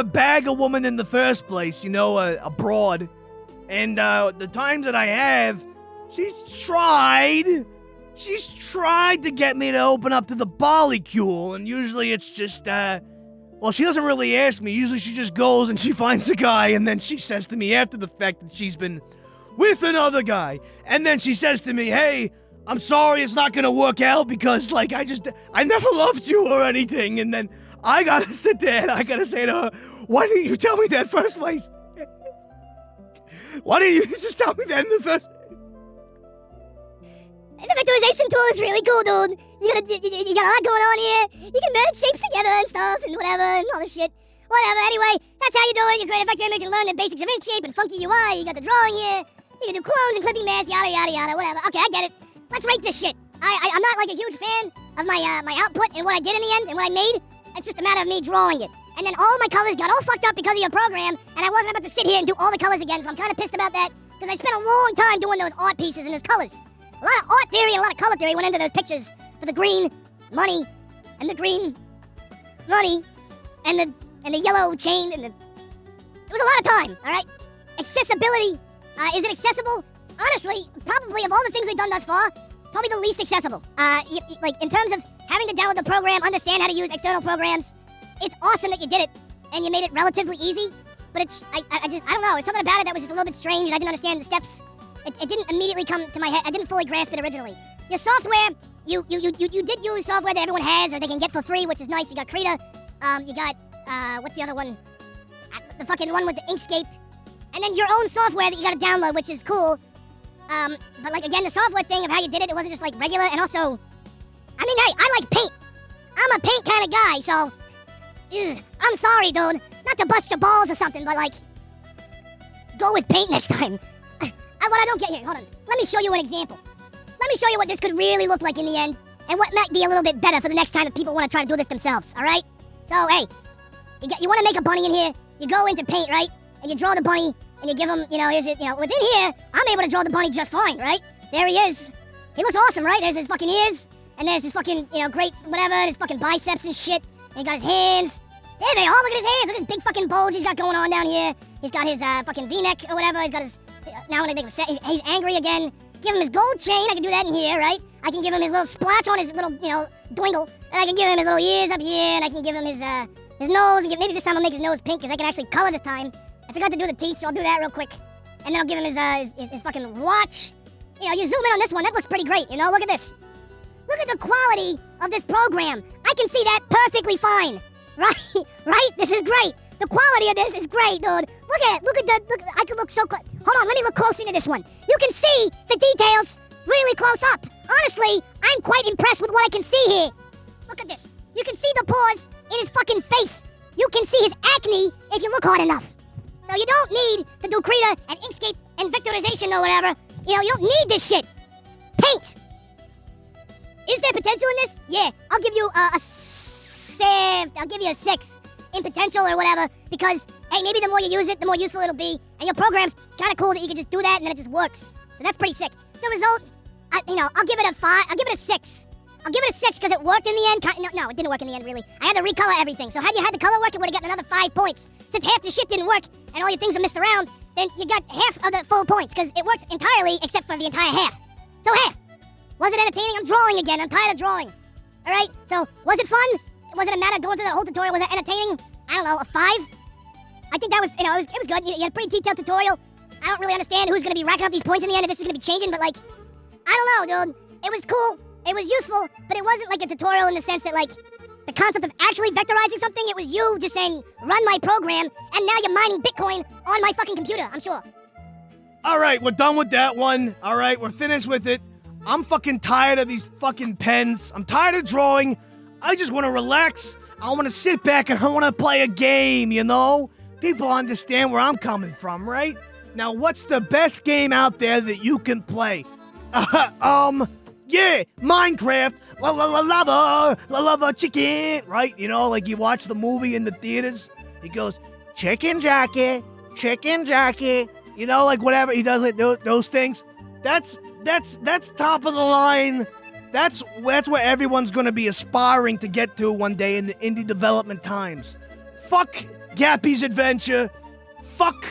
bag a woman in the first place, abroad. And the times that I have, she's tried to get me to open up to the polycule, and usually it's just, she doesn't really ask me. Usually she just goes and she finds a guy, and then she says to me after the fact that she's been with another guy. And then she says to me, hey, I'm sorry it's not gonna work out because, like, I never loved you or anything. And then I gotta sit there and I gotta say to her, why didn't you tell me that first place? Why didn't you just tell me that in the first... And the vectorization tool is really cool, dude. You got a lot going on here. You can merge shapes together and stuff and whatever and all this shit. Whatever, anyway, that's how you do it. You create a vector image and learn the basics of Inkscape and funky UI. You got the drawing here. You can do clones and clipping masks, yada, yada, yada, whatever. Okay, I get it. Let's rate this shit. I'm not, like, a huge fan of my output and what I did in the end and what I made. It's just a matter of me drawing it. And then all my colors got all fucked up because of your program, and I wasn't about to sit here and do all the colors again, so I'm kind of pissed about that, because I spent a long time doing those art pieces and those colors. A lot of art theory and a lot of color theory went into those pictures for the green money, and the green money, and the yellow chain, and it was a lot of time, all right? Accessibility. Is it accessible? Honestly, probably of all the things we've done thus far, probably the least accessible. Like, in terms of having to download the program, understand how to use external programs, it's awesome that you did it, and you made it relatively easy, but I don't know, it's something about it that was just a little bit strange, and I didn't understand the steps. It didn't immediately come to my head. I didn't fully grasp it originally. Your software, you did use software that everyone has, or they can get for free, which is nice. You got Krita, you got, what's the other one? The fucking one with the Inkscape. And then your own software that you gotta download, which is cool. But, like, again, the software thing of how you did it wasn't just, like, regular, and also, I mean, hey, I like paint. I'm a paint kind of guy, so, I'm sorry, dude. Not to bust your balls or something, but, like, go with paint next time. What I don't get here, hold on. Let me show you an example. Let me show you what this could really look like in the end, and what might be a little bit better for the next time if people want to try to do this themselves, all right? So, hey, you want to make a bunny in here, you go into paint, right? And you draw the bunny, and you give him, here's it, within here, I'm able to draw the bunny just fine, right? There he is. He looks awesome, right? There's his fucking ears, and there's his fucking, great whatever, his fucking biceps and shit, and he got his hands. There they are, look at his hands, look at his big fucking bulge he's got going on down here. He's got his fucking V-neck or whatever, he's got his, now when I make him set, he's angry again. Give him his gold chain, I can do that in here, right? I can give him his little splotch on his little, dwingle, and I can give him his little ears up here, and I can give him his nose, and maybe this time I'll make his nose pink, because I can actually color this time. I forgot to do the teeth, so I'll do that real quick. And then I'll give him his fucking watch. You zoom in on this one, that looks pretty great, look at this. Look at the quality of this program. I can see that perfectly fine. Right? Right? This is great. The quality of this is great, dude. Look at it. I can look so close. Hold on, let me look closely into this one. You can see the details really close up. Honestly, I'm quite impressed with what I can see here. Look at this. You can see the pores in his fucking face. You can see his acne if you look hard enough. So you don't need to do Krita and Inkscape and vectorization or whatever. You know, you don't need this shit. Paint. Is there potential in this? Yeah, I'll give you a 6 in potential or whatever, because, hey, maybe the more you use it, the more useful it'll be, and your program's kind of cool that you can just do that and then it just works. So that's pretty sick. The result, I'll give it a 5. I'll give it a 6. I'll give it a 6 because it worked in the end. No, it didn't work in the end, really. I had to recolor everything. So had you had the color work, it would have gotten another 5 points. Since half the shit didn't work and all your things are missed around, then you got half of the full points because it worked entirely except for the entire half. So half. Was it entertaining? I'm drawing again. I'm tired of drawing. All right? So was it fun? Was it a matter of going through that whole tutorial? Was it entertaining? I don't know, a 5? I think that was, it was good. You had a pretty detailed tutorial. I don't really understand who's going to be racking up these points in the end, if this is going to be changing, but, like, I don't know, dude. It was cool. It was useful, but it wasn't like a tutorial in the sense that, like, the concept of actually vectorizing something, it was you just saying, run my program, and now you're mining Bitcoin on my fucking computer, I'm sure. All right, we're done with that one. All right, we're finished with it. I'm fucking tired of these fucking pens. I'm tired of drawing. I just want to relax. I want to sit back and I want to play a game, you know? People understand where I'm coming from, right? Now, what's the best game out there that you can play? Yeah, Minecraft. Lava chicken, right? You know, like you watch the movie in the theaters. He goes, chicken jockey. You know, like whatever he does, like those things. That's top of the line. That's where everyone's gonna be aspiring to get to one day in the indie development times. Fuck Gappy's Adventure. Fuck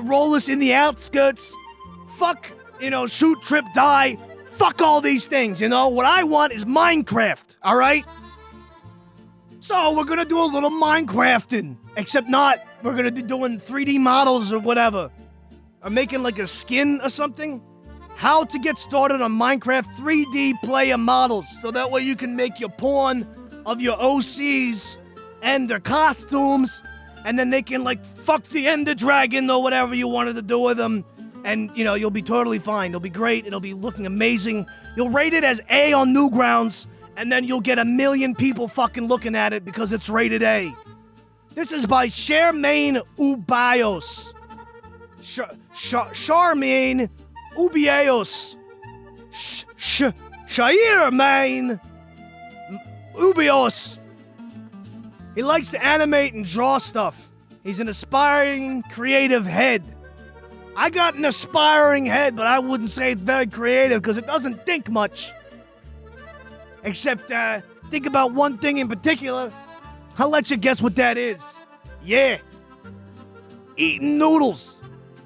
Rollers in the Outskirts. Fuck, Shoot, Trip, Die. Fuck all these things, you know? What I want is Minecraft, all right? So we're gonna do a little Minecrafting. Except not, we're gonna be doing 3D models or whatever. Or making like a skin or something. How to get started on Minecraft 3D player models. So that way you can make your porn of your OCs and their costumes. And then they can like fuck the Ender Dragon or whatever you wanted to do with them. And, you'll be totally fine. It'll be great. It'll be looking amazing. You'll rate it as A on Newgrounds, and then you'll get 1 million people fucking looking at it because it's rated A. This is by ShairmaneUbaos. ShairmaneUbaos. ShairmaneUbaos. He likes to animate and draw stuff. He's an aspiring, creative head. I got an aspiring head, but I wouldn't say it's very creative because it doesn't think much. Except, think about one thing in particular. I'll let you guess what that is. Yeah. Eating noodles.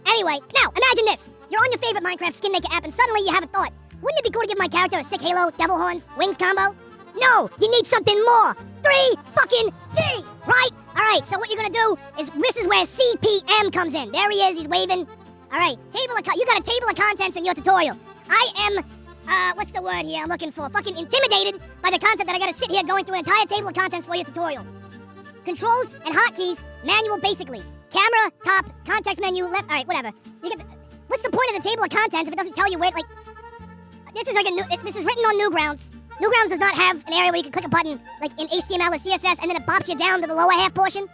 Anyway, now, imagine this. You're on your favorite Minecraft skin maker app and suddenly you have a thought. Wouldn't it be cool to give my character a sick halo, devil horns, wings combo? No, you need something more. 3 fucking D, right? All right, so what you're gonna do is, this is where CPM comes in. There he is, he's waving. All right, you got a table of contents in your tutorial. I am, what's the word here I'm looking for? Fucking intimidated by the concept that I gotta sit here going through an entire table of contents for your tutorial. Controls and hotkeys, manual basically. Camera, top, context menu, left, all right, whatever. What's the point of the table of contents if it doesn't tell you where, like, this is written on Newgrounds. Newgrounds does not have an area where you can click a button, like in HTML or CSS, and then it bops you down to the lower half portion.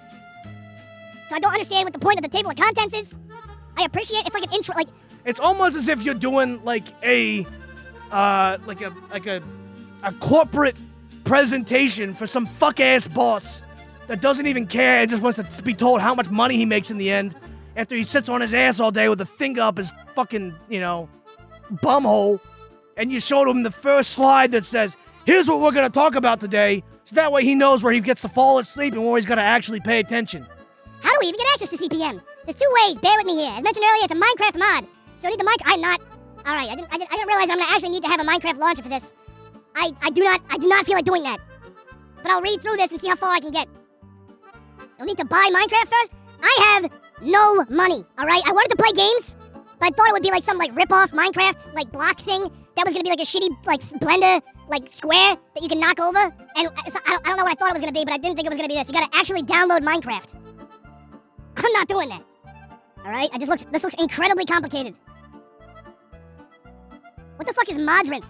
So I don't understand what the point of the table of contents is. I appreciate it's like an intro, like it's almost as if you're doing like a corporate presentation for some fuck ass boss that doesn't even care and just wants to be told how much money he makes in the end after he sits on his ass all day with a finger up his fucking bumhole, and you showed him the first slide that says, "Here's what we're gonna talk about today," so that way he knows where he gets to fall asleep and where he's gonna actually pay attention. How do we even get access to CPM? There's 2 ways, bear with me here. As mentioned earlier, it's a Minecraft mod. So I need the I'm not... Alright, I didn't realize I'm gonna actually need to have a Minecraft launcher for this. I do not feel like doing that. But I'll read through this and see how far I can get. You'll need to buy Minecraft first? I have no money, alright? I wanted to play games, but I thought it would be like some like rip-off Minecraft like block thing that was gonna be like a shitty like Blender like square that you can knock over. And so I don't know what I thought it was gonna be, but I didn't think it was gonna be this. You gotta actually download Minecraft. not doing that. All right? This looks incredibly complicated. What the fuck is Modrinth?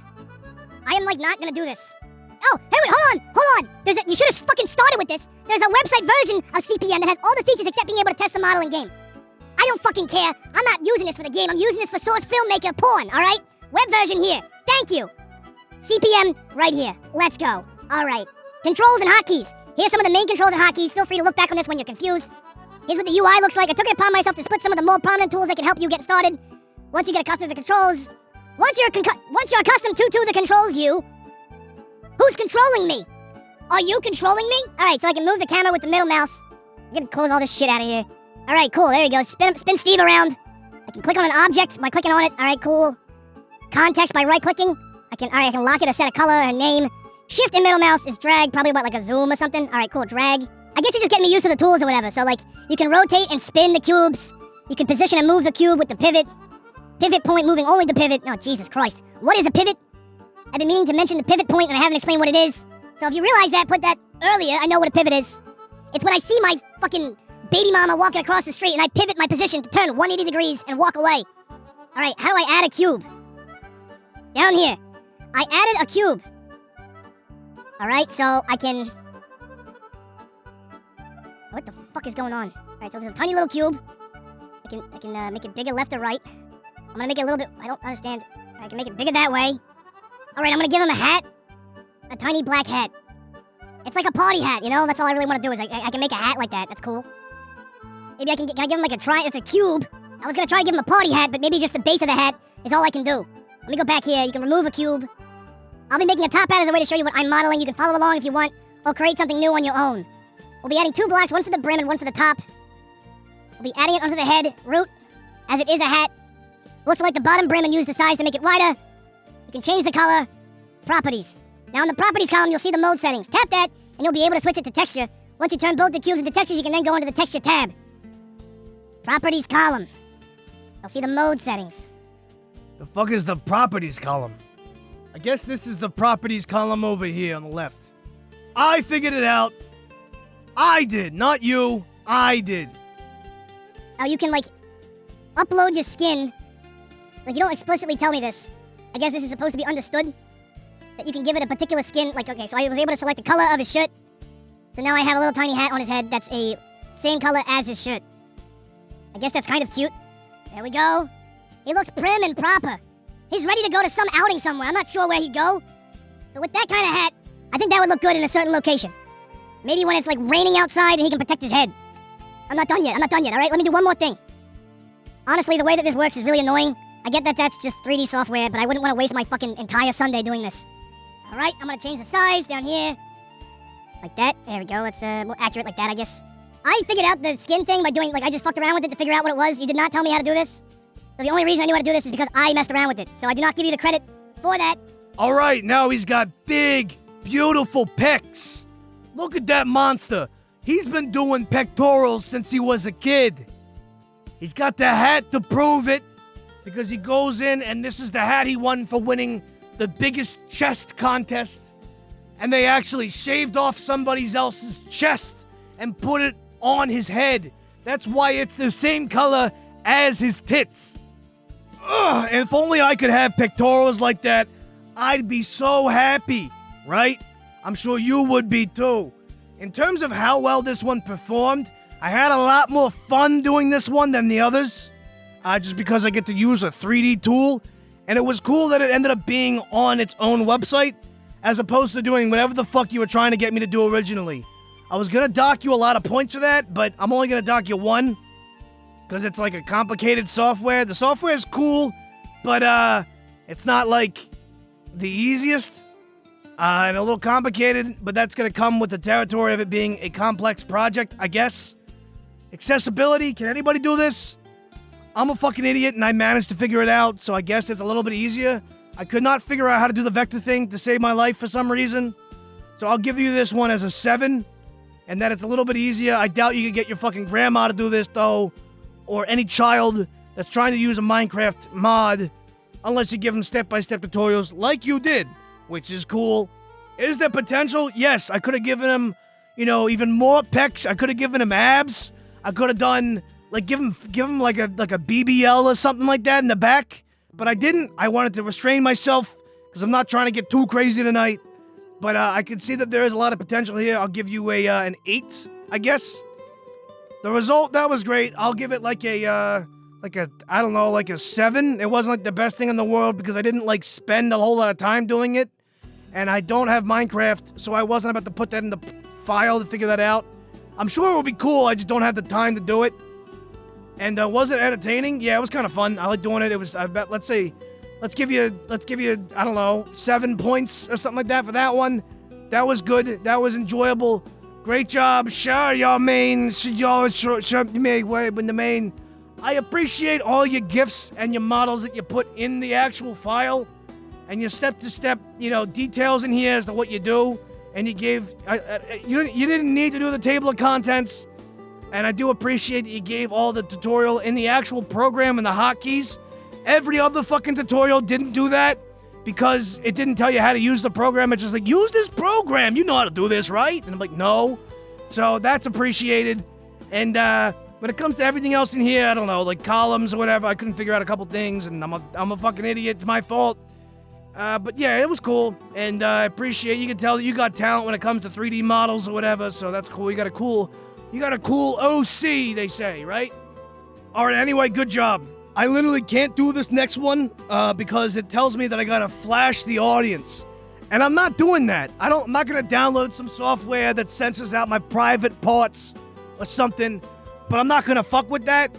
I am, like, not gonna do this. Oh, hey, wait, hold on. You should have fucking started with this. There's a website version of CPM that has all the features except being able to test the model in game. I don't fucking care. I'm not using this for the game. I'm using this for source filmmaker porn, all right? Web version here. Thank you. CPM right here. Let's go. All right. Controls and hotkeys. Here's some of the main controls and hotkeys. Feel free to look back on this when you're confused. Here's what the UI looks like. I took it upon myself to split some of the more prominent tools that can help you get started. Once you get accustomed to the controls, once you're accustomed to the controls, who's controlling me? Are you controlling me? All right, so I can move the camera with the middle mouse. I'm gonna close all this shit out of here. All right, cool. There you go. Spin Steve around. I can click on an object by clicking on it. All right, cool. Context by right-clicking. I can lock it or set a color, a name. Shift and middle mouse is drag, probably about like a zoom or something. All right, cool. Drag. I guess you're just getting me used to the tools or whatever. So, like, you can rotate and spin the cubes. You can position and move the cube with the pivot. Pivot point moving only the pivot. Oh, Jesus Christ. What is a pivot? I've been meaning to mention the pivot point and I haven't explained what it is. So if you realize that, put that earlier. I know what a pivot is. It's when I see my fucking baby mama walking across the street and I pivot my position to turn 180 degrees and walk away. All right, how do I add a cube? Down here. I added a cube. All right, so I can... What the fuck is going on? All right, so there's a tiny little cube. I can make it bigger left or right. I'm gonna make it a little bit... I don't understand. I can make it bigger that way. All right, I'm gonna give him a hat. A tiny black hat. It's like a party hat, you know? That's all I really want to do is I can make a hat like that. That's cool. Maybe can I give him like a it's a cube. I was gonna try to give him a party hat, but maybe just the base of the hat is all I can do. Let me go back here. You can remove a cube. I'll be making a top hat as a way to show you what I'm modeling. You can follow along if you want, or create something new on your own. We'll be adding 2 blocks, one for the brim and one for the top. We'll be adding it onto the head, root, as it is a hat. We'll select the bottom brim and use the size to make it wider. You can change the color. Properties. Now in the properties column, you'll see the mode settings. Tap that, and you'll be able to switch it to texture. Once you turn both the cubes into textures, you can then go into the texture tab. Properties column. You'll see the mode settings. The fuck is the properties column? I guess this is the properties column over here on the left. I figured it out. I did, not you. I did. Oh, you can, like, upload your skin. Like, you don't explicitly tell me this. I guess this is supposed to be understood. That you can give it a particular skin. Like, okay, so I was able to select the color of his shirt. So now I have a little tiny hat on his head that's a same color as his shirt. I guess that's kind of cute. There we go. He looks prim and proper. He's ready to go to some outing somewhere. I'm not sure where he'd go. But with that kind of hat, I think that would look good in a certain location. Maybe when it's, like, raining outside and he can protect his head. I'm not done yet, all right? Let me do one more thing. Honestly, the way that this works is really annoying. I get that that's just 3D software, but I wouldn't want to waste my fucking entire Sunday doing this. All right, I'm going to change the size down here. Like that. There we go. It's more accurate like that, I guess. I figured out the skin thing by doing, like, I just fucked around with it to figure out what it was. You did not tell me how to do this. So the only reason I knew how to do this is because I messed around with it. So I do not give you the credit for that. All right, now he's got big, beautiful pecs. Look at that monster. He's been doing pectorals since he was a kid. He's got the hat to prove it because he goes in and this is the hat he won for winning the biggest chest contest. And they actually shaved off somebody else's chest and put it on his head. That's why it's the same color as his tits. Ugh, if only I could have pectorals like that, I'd be so happy, right? I'm sure you would be too. In terms of how well this one performed, I had a lot more fun doing this one than the others. Just because I get to use a 3D tool. And it was cool that it ended up being on its own website, as opposed to doing whatever the fuck you were trying to get me to do originally. I was gonna dock you a lot of points for that, but I'm only gonna dock you 1. Because it's like a complicated software. The software is cool, but it's not like the easiest. And a little complicated, but that's gonna come with the territory of it being a complex project, I guess. Accessibility, can anybody do this? I'm a fucking idiot and I managed to figure it out, so I guess it's a little bit easier. I could not figure out how to do the vector thing to save my life for some reason. So I'll give you this one as a 7, and that it's a little bit easier. I doubt you could get your fucking grandma to do this, though, or any child that's trying to use a Minecraft mod, unless you give them step-by-step tutorials like you did, which is cool. Is there potential? Yes, I could have given him, you know, even more pecs. I could have given him abs. I could have done like give him like a BBL or something like that in the back, but I didn't. I wanted to restrain myself because I'm not trying to get too crazy tonight. But I can see that there is a lot of potential here. I'll give you an 8, I guess. The result, that was great. I'll give it like a I don't know, like a 7. It wasn't like the best thing in the world because I didn't like spend a whole lot of time doing it. And I don't have Minecraft, so I wasn't about to put that in the file to figure that out. I'm sure it would be cool, I just don't have the time to do it. And was it entertaining? Yeah, it was kind of fun. I like doing it. It was, I bet, let's give you, I don't know, 7 points or something like that for that one. That was good. That was enjoyable. Great job. Sure, your main, the main. I appreciate all your gifts and your models that you put in the actual file. And your step-to-step, details in here as to what you do. And you gave, you didn't need to do the table of contents. And I do appreciate that you gave all the tutorial in the actual program and the hotkeys. Every other fucking tutorial didn't do that because it didn't tell you how to use the program. It's just like, use this program. You know how to do this, right? And I'm like, no. So that's appreciated. And when it comes to everything else in here, I don't know, like columns or whatever, I couldn't figure out a couple things, and I'm a fucking idiot. It's my fault. But yeah, it was cool, and I appreciate. You can tell that you got talent when it comes to 3D models or whatever. So that's cool. You got a cool OC, they say, right? All right. Anyway, good job. I literally can't do this next one because it tells me that I gotta flash the audience. And I'm not doing that. I'm not gonna download some software that censors out my private parts or something, but I'm not gonna fuck with that.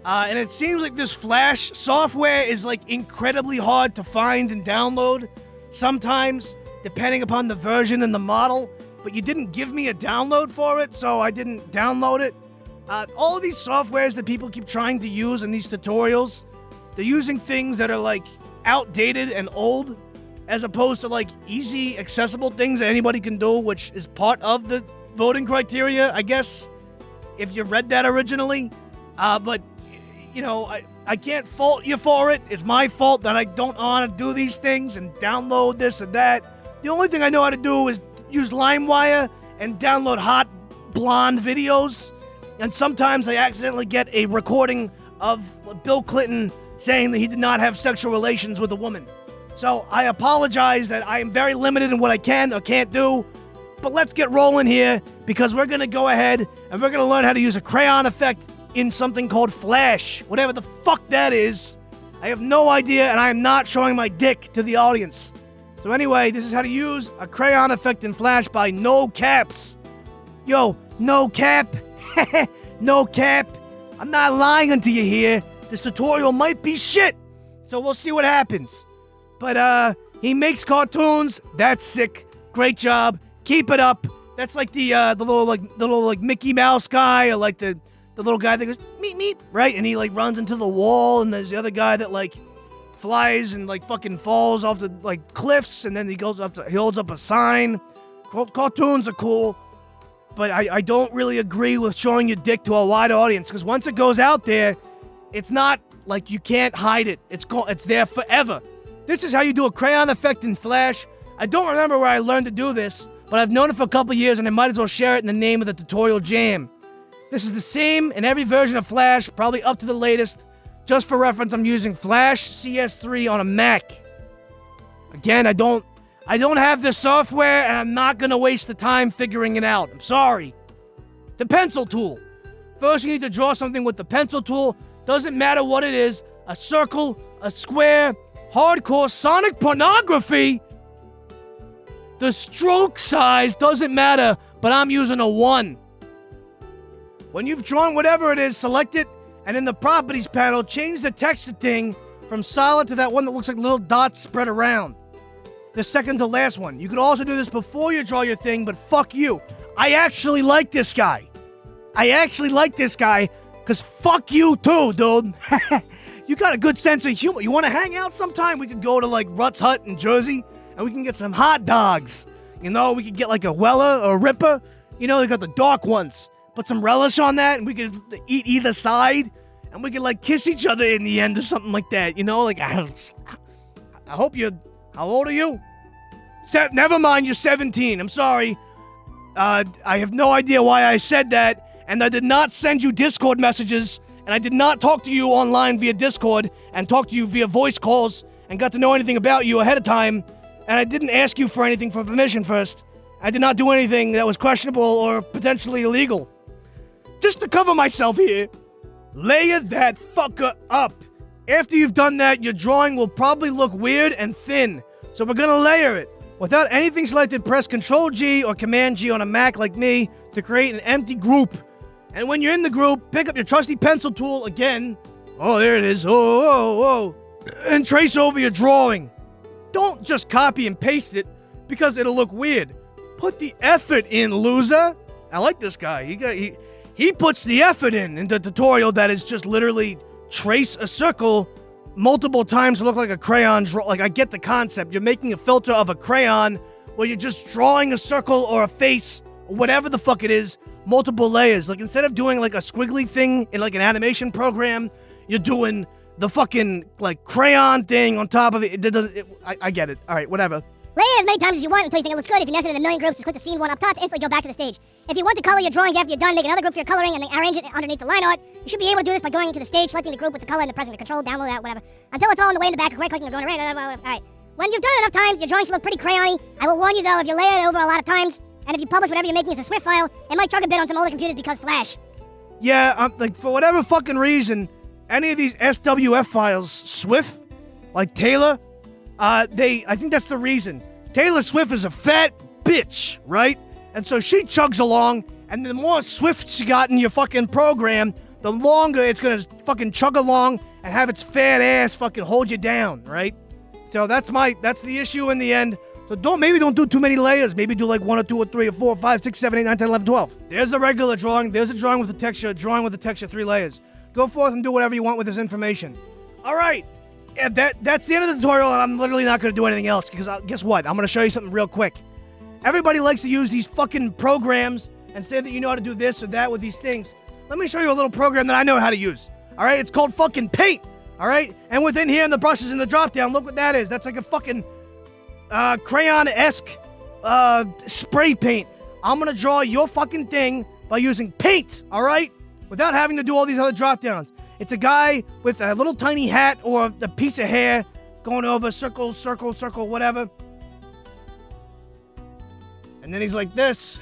And it seems like this flash software is like incredibly hard to find and download sometimes, depending upon the version and the model. But you didn't give me a download for it, so I didn't download it. All of these softwares that people keep trying to use in these tutorials, they're using things that are like outdated and old, as opposed to like easy, accessible things that anybody can do, which is part of the voting criteria, I guess, if you read that originally. But, I can't fault you for it. It's my fault that I don't know how to do these things and download this and that. The only thing I know how to do is use LimeWire and download hot blonde videos. And sometimes I accidentally get a recording of Bill Clinton saying that he did not have sexual relations with a woman. So I apologize that I am very limited in what I can or can't do. But let's get rolling here because we're going to go ahead and we're going to learn how to use a crayon effect in something called Flash. Whatever the fuck that is. I have no idea, and I am not showing my dick to the audience. So anyway, this is how to use a crayon effect in Flash by NoCaps. Yo, NoCap. NoCap. I'm not lying to you here. This tutorial might be shit. So we'll see what happens. But he makes cartoons. That's sick. Great job. Keep it up. That's like the little Mickey Mouse guy, or like the little guy that goes meep meep, right? And he like runs into the wall, and there's the other guy that like flies and like fucking falls off the like cliffs, and then he holds up a sign. Cartoons are cool, but I don't really agree with showing your dick to a wide audience, because once it goes out there, it's not like you can't hide it. It's there forever. This is how you do a crayon effect in Flash. I don't remember where I learned to do this, but I've known it for a couple years, and I might as well share it in the name of the tutorial jam. This is the same in every version of Flash, probably up to the latest. Just for reference, I'm using Flash CS3 on a Mac. Again, I don't have this software, and I'm not gonna waste the time figuring it out. I'm sorry. The pencil tool. First, you need to draw something with the pencil tool. Doesn't matter what it is. A circle, a square, hardcore sonic pornography. The stroke size doesn't matter, but I'm using a 1. When you've drawn whatever it is, select it, and in the properties panel, change the texture thing from solid to that one that looks like little dots spread around. The second to last one. You could also do this before you draw your thing, but fuck you. I actually like this guy. Because fuck you too, dude. You got a good sense of humor. You want to hang out sometime? We could go to like Rutt's Hut in Jersey, and we can get some hot dogs. We could get like a Weller or a Ripper. They got the dark ones. Put some relish on that, and we could eat either side, and we could like kiss each other in the end or something like that. I hope you. How old are you? Never mind, you're 17. I'm sorry. I have no idea why I said that, and I did not send you Discord messages and I did not talk to you online via Discord and talk to you via voice calls and got to know anything about you ahead of time, and I didn't ask you for anything for permission first. I did not do anything that was questionable or potentially illegal. Just to cover myself here, layer that fucker up. After you've done that, your drawing will probably look weird and thin, so we're gonna layer it. Without anything selected, press Ctrl-G or Command-G on a Mac like me to create an empty group. And when you're in the group, pick up your trusty pencil tool again. Oh, there it is. Oh. And trace over your drawing. Don't just copy and paste it because it'll look weird. Put the effort in, loser. I like this guy. He puts the effort in the tutorial that is just literally trace a circle multiple times to look like a crayon draw. Like, I get the concept. You're making a filter of a crayon where you're just drawing a circle or a face, or whatever the fuck it is, multiple layers. Like, instead of doing like a squiggly thing in like an animation program, you're doing the fucking like crayon thing on top of it. I get it. All right, whatever. Lay it as many times as you want until you think it looks good. If you nest it in a million groups, just click the scene one up top to instantly go back to the stage. If you want to color your drawings after you're done, make another group for your coloring and then arrange it underneath the line art. You should be able to do this by going to the stage, selecting the group with the color, and then pressing the control, download out, whatever. Until it's all in the way in the back, right-clicking or going around. Alright. When you've done it enough times, your drawings should look pretty crayony. I will warn you though, if you lay it over a lot of times, and if you publish whatever you're making as a Swift file, it might chug a bit on some older computers because Flash. Yeah, like, for whatever fucking reason, any of these SWF files, Swift, like Taylor, I think that's the reason. Taylor Swift is a fat bitch, right? And so she chugs along, and the more Swifts you got in your fucking program, the longer it's gonna fucking chug along and have its fat ass fucking hold you down, right? So that's the issue in the end. So don't do too many layers. Maybe do like 1 or 2 or 3 or 4 or 5, 6, 7, 8, 9, 10, 11, 12. There's the regular drawing. There's a drawing with a texture. A drawing with a texture, 3 layers. Go forth and do whatever you want with this information. All right. Yeah, that's the end of the tutorial, and I'm literally not going to do anything else, because guess what? I'm going to show you something real quick. Everybody likes to use these fucking programs and say that you know how to do this or that with these things. Let me show you a little program that I know how to use. All right? It's called fucking Paint. All right? And within here in the brushes in the drop-down, look what that is. That's like a fucking crayon-esque spray paint. I'm going to draw your fucking thing by using Paint, all right? Without having to do all these other drop-downs. It's a guy with a little tiny hat or a piece of hair going over circle, circle, circle, whatever. And then he's like this.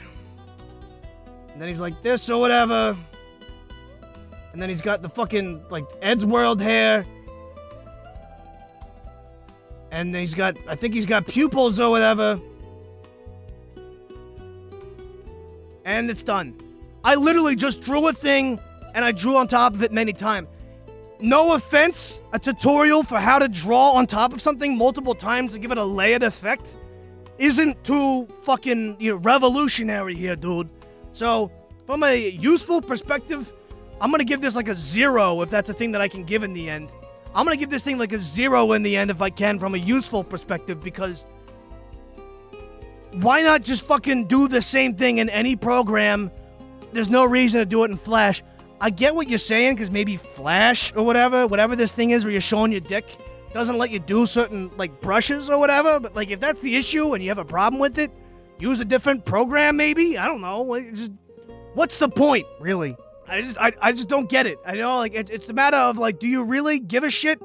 And then he's like this or whatever. And then he's got the fucking, like, Ed's World hair. And then I think he's got pupils or whatever. And it's done. I literally just drew a thing, and I drew on top of it many times. No offense, a tutorial for how to draw on top of something multiple times to give it a layered effect isn't too fucking, revolutionary here, dude. So, from a useful perspective, I'm gonna give this like a 0 if that's a thing that I can give in the end. I'm gonna give this thing like a 0 in the end if I can from a useful perspective, because why not just fucking do the same thing in any program? There's no reason to do it in Flash. I get what you're saying, because maybe Flash or whatever this thing is where you're showing your dick, doesn't let you do certain, like, brushes or whatever, but, like, if that's the issue and you have a problem with it, use a different program maybe? I don't know. What's the point, really? I just don't get it. I know, like, it's a matter of, like, do you really give a shit?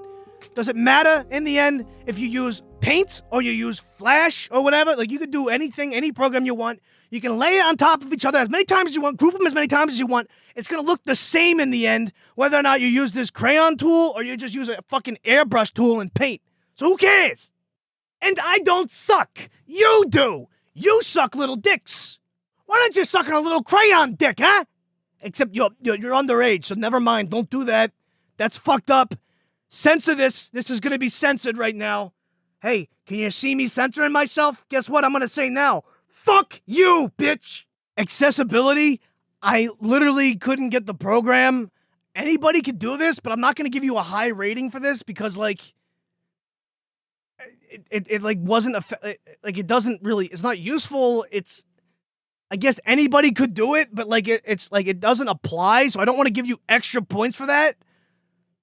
Does it matter in the end if you use Paint or you use Flash or whatever? Like, you could do anything, any program you want. You can lay it on top of each other as many times as you want, group them as many times as you want. It's going to look the same in the end, whether or not you use this crayon tool or you just use a fucking airbrush tool and paint. So who cares? And I don't suck. You do. You suck little dicks. Why don't you suck on a little crayon dick, huh? Except you're underage, so never mind. Don't do that. That's fucked up. Censor this. This is going to be censored right now. Hey, can you see me censoring myself? Guess what I'm going to say now? Fuck you, bitch! Accessibility, I literally couldn't get the program. Anybody could do this, but I'm not going to give you a high rating for this because, like, it like, wasn't, like, it doesn't really, it's not useful. I guess anybody could do it, but, like, it's, like, it doesn't apply, so I don't want to give you extra points for that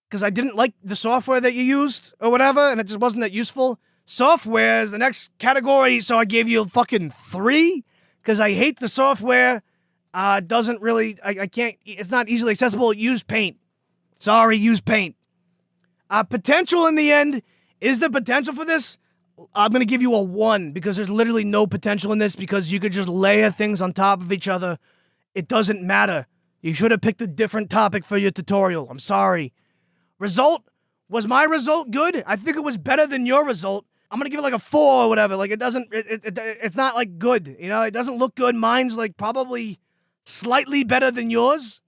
because I didn't like the software that you used or whatever, and it just wasn't that useful. Software is the next category, so I gave you fucking 3 because I hate the software. Doesn't really, I can't, it's not easily accessible. Use Paint. Sorry, use paint. Potential in the end. Is there potential for this? I'm going to give you a 1 because there's literally no potential in this because you could just layer things on top of each other. It doesn't matter. You should have picked a different topic for your tutorial. I'm sorry. Result? Was my result good? I think it was better than your result. I'm going to give it like a 4 or whatever. Like, it's not like good. You know, it doesn't look good. Mine's like probably slightly better than yours.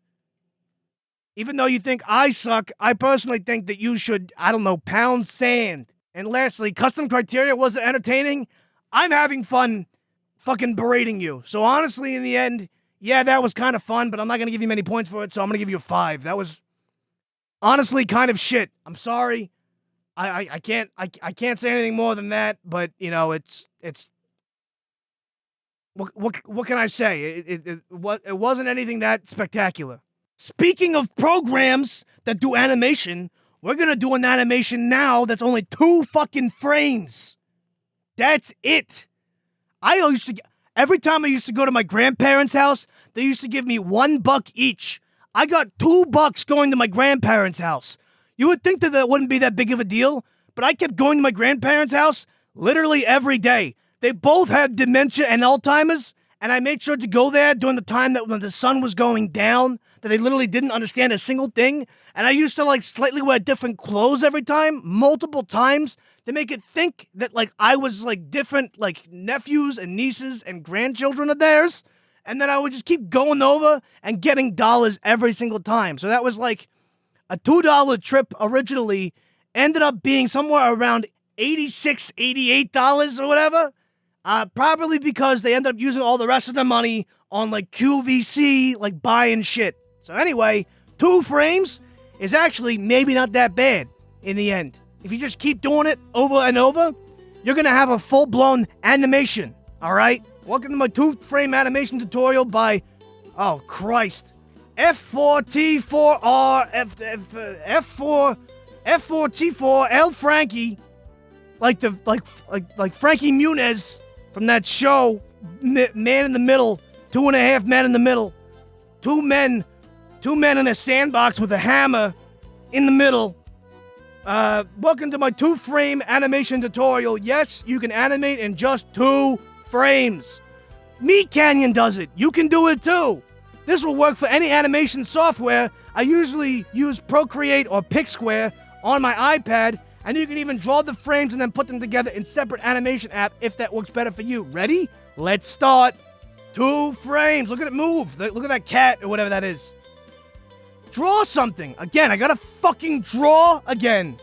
Even though you think I suck, I personally think that you should, I don't know, pound sand. And lastly, custom criteria was entertaining. I'm having fun fucking berating you. So honestly, in the end, yeah, that was kind of fun, but I'm not going to give you many points for it, so I'm going to give you a 5. That was honestly kind of shit. I'm sorry. I can't say anything more than that, but you know, it's what can I say? It wasn't anything that spectacular. Speaking of programs that do animation, we're gonna do an animation now that's only 2 fucking frames. That's it. Every time I used to go to my grandparents' house, they used to give me $1 each. I got $2 going to my grandparents' house. You would think that wouldn't be that big of a deal, but I kept going to my grandparents' house literally every day. They both had dementia and Alzheimer's, and I made sure to go there during the time that when the sun was going down, that they literally didn't understand a single thing. And I used to like slightly wear different clothes every time, multiple times, to make it think that like I was like different like nephews and nieces and grandchildren of theirs. And then I would just keep going over and getting dollars every single time. So that was like a $2 trip originally, ended up being somewhere around $86, $88 or whatever. Probably because they ended up using all the rest of the money on like QVC, like buying shit. So anyway, 2 frames is actually maybe not that bad in the end. If you just keep doing it over and over, you're gonna have a full-blown animation, alright? Welcome to my 2-frame animation tutorial by, oh Christ, F4T4R, F4T4 L Frankie, like Frankie Muniz from that show, Man in the Middle, 2.5 Men in the Middle, 2 men in a sandbox with a hammer in the middle. Welcome to my 2-frame animation tutorial. Yes, you can animate in just 2 frames. Canyon does it. You can do it too. This will work for any animation software. I usually use Procreate or PicSquare on my iPad, and you can even draw the frames and then put them together in separate animation app if that works better for you. Ready? Let's start. 2 frames. Look at it move. Look at that cat or whatever that is. Draw something. Again, I gotta fucking draw again.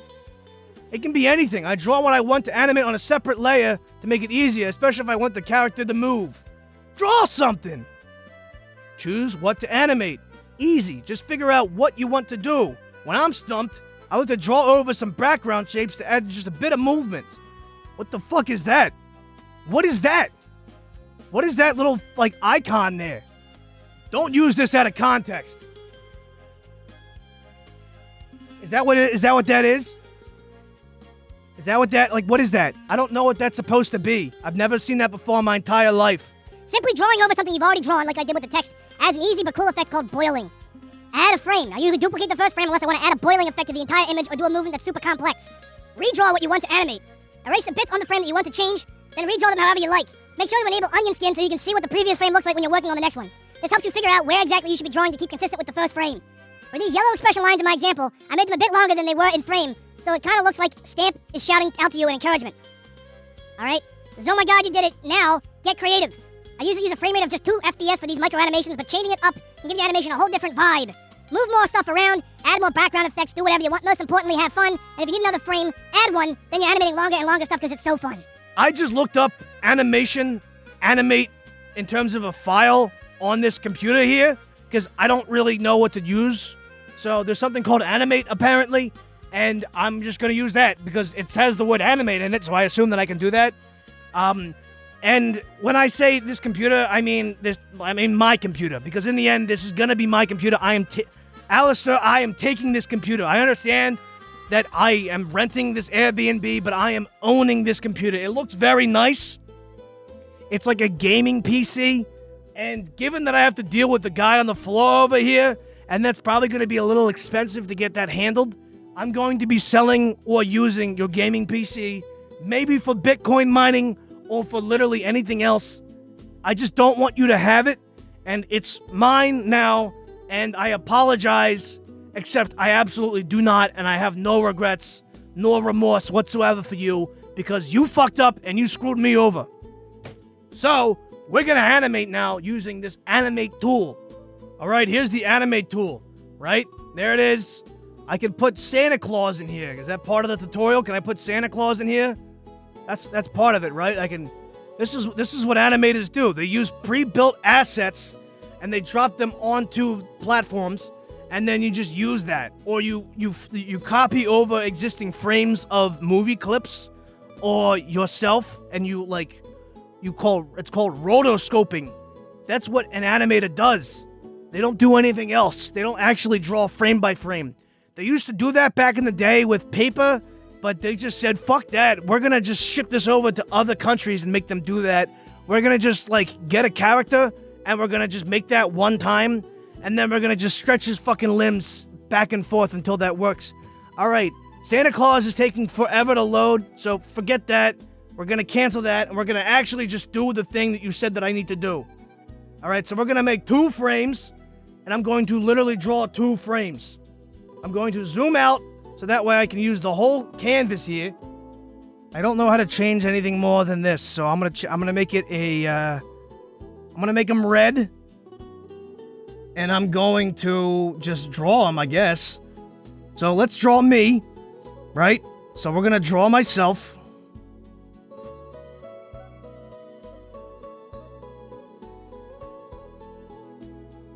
It can be anything. I draw what I want to animate on a separate layer to make it easier, especially if I want the character to move. Draw something. Choose what to animate. Easy. Just figure out what you want to do. When I'm stumped, I like to draw over some background shapes to add just a bit of movement. What the fuck is that? What is that? What is that little, like, icon there? Don't use this out of context. Is that what that is? Is that what that, like, what is that? I don't know what that's supposed to be. I've never seen that before in my entire life. Simply drawing over something you've already drawn, like I did with the text, adds an easy but cool effect called boiling. Add a frame. I usually duplicate the first frame unless I want to add a boiling effect to the entire image or do a movement that's super complex. Redraw what you want to animate. Erase the bits on the frame that you want to change, then redraw them however you like. Make sure you enable onion skin so you can see what the previous frame looks like when you're working on the next one. This helps you figure out where exactly you should be drawing to keep consistent with the first frame. For these yellow expression lines in my example, I made them a bit longer than they were in frame, so it kind of looks like Stamp is shouting out to you in encouragement. Alright? So, oh my god, you did it. Now, get creative. I usually use a frame rate of just 2 FPS for these micro animations, but changing it up can give the animation a whole different vibe. Move more stuff around, add more background effects, do whatever you want. Most importantly, have fun. And if you need another frame, add one, then you're animating longer and longer stuff because it's so fun. I just looked up animate in terms of a file on this computer here, because I don't really know what to use. So there's something called animate, apparently, and I'm just going to use that because it says the word animate in it, so I assume that I can do that. And when I say this computer, I mean my computer, because in the end, this is going to be my computer. Aalasteir, I am taking this computer. I understand that I am renting this Airbnb, but I am owning this computer. It looks very nice. It's like a gaming PC, and given that I have to deal with the guy on the floor over here, and that's probably going to be a little expensive to get that handled. I'm going to be selling or using your gaming PC, maybe for Bitcoin mining or for literally anything else. I just don't want you to have it, and it's mine now, and I apologize, except I absolutely do not, and I have no regrets nor remorse whatsoever for you, because you fucked up and you screwed me over. So, we're going to animate now using this animate tool. Alright, here's the animate tool, right? There it is. I can put Santa Claus in here. Is that part of the tutorial? Can I put Santa Claus in here? That's part of it, right? I can. This is what animators do. They use pre-built assets and they drop them onto platforms, and then you just use that, or you copy over existing frames of movie clips or yourself, and it's called rotoscoping. That's what an animator does. They don't do anything else. They don't actually draw frame by frame. They used to do that back in the day with paper, but they just said, fuck that. We're going to just ship this over to other countries and make them do that. We're going to just, get a character, and we're going to just make that one time, and then we're going to just stretch his fucking limbs back and forth until that works. All right, Santa Claus is taking forever to load, so forget that. We're going to cancel that, and we're going to actually just do the thing that you said that I need to do. All right, so we're going to make 2 frames, and I'm going to literally draw 2 frames. I'm going to zoom out, so that way I can use the whole canvas here. I don't know how to change anything more than this, so I'm gonna make it I'm gonna make them red, and I'm going to just draw them, I guess. So let's draw me, right? So we're gonna draw myself.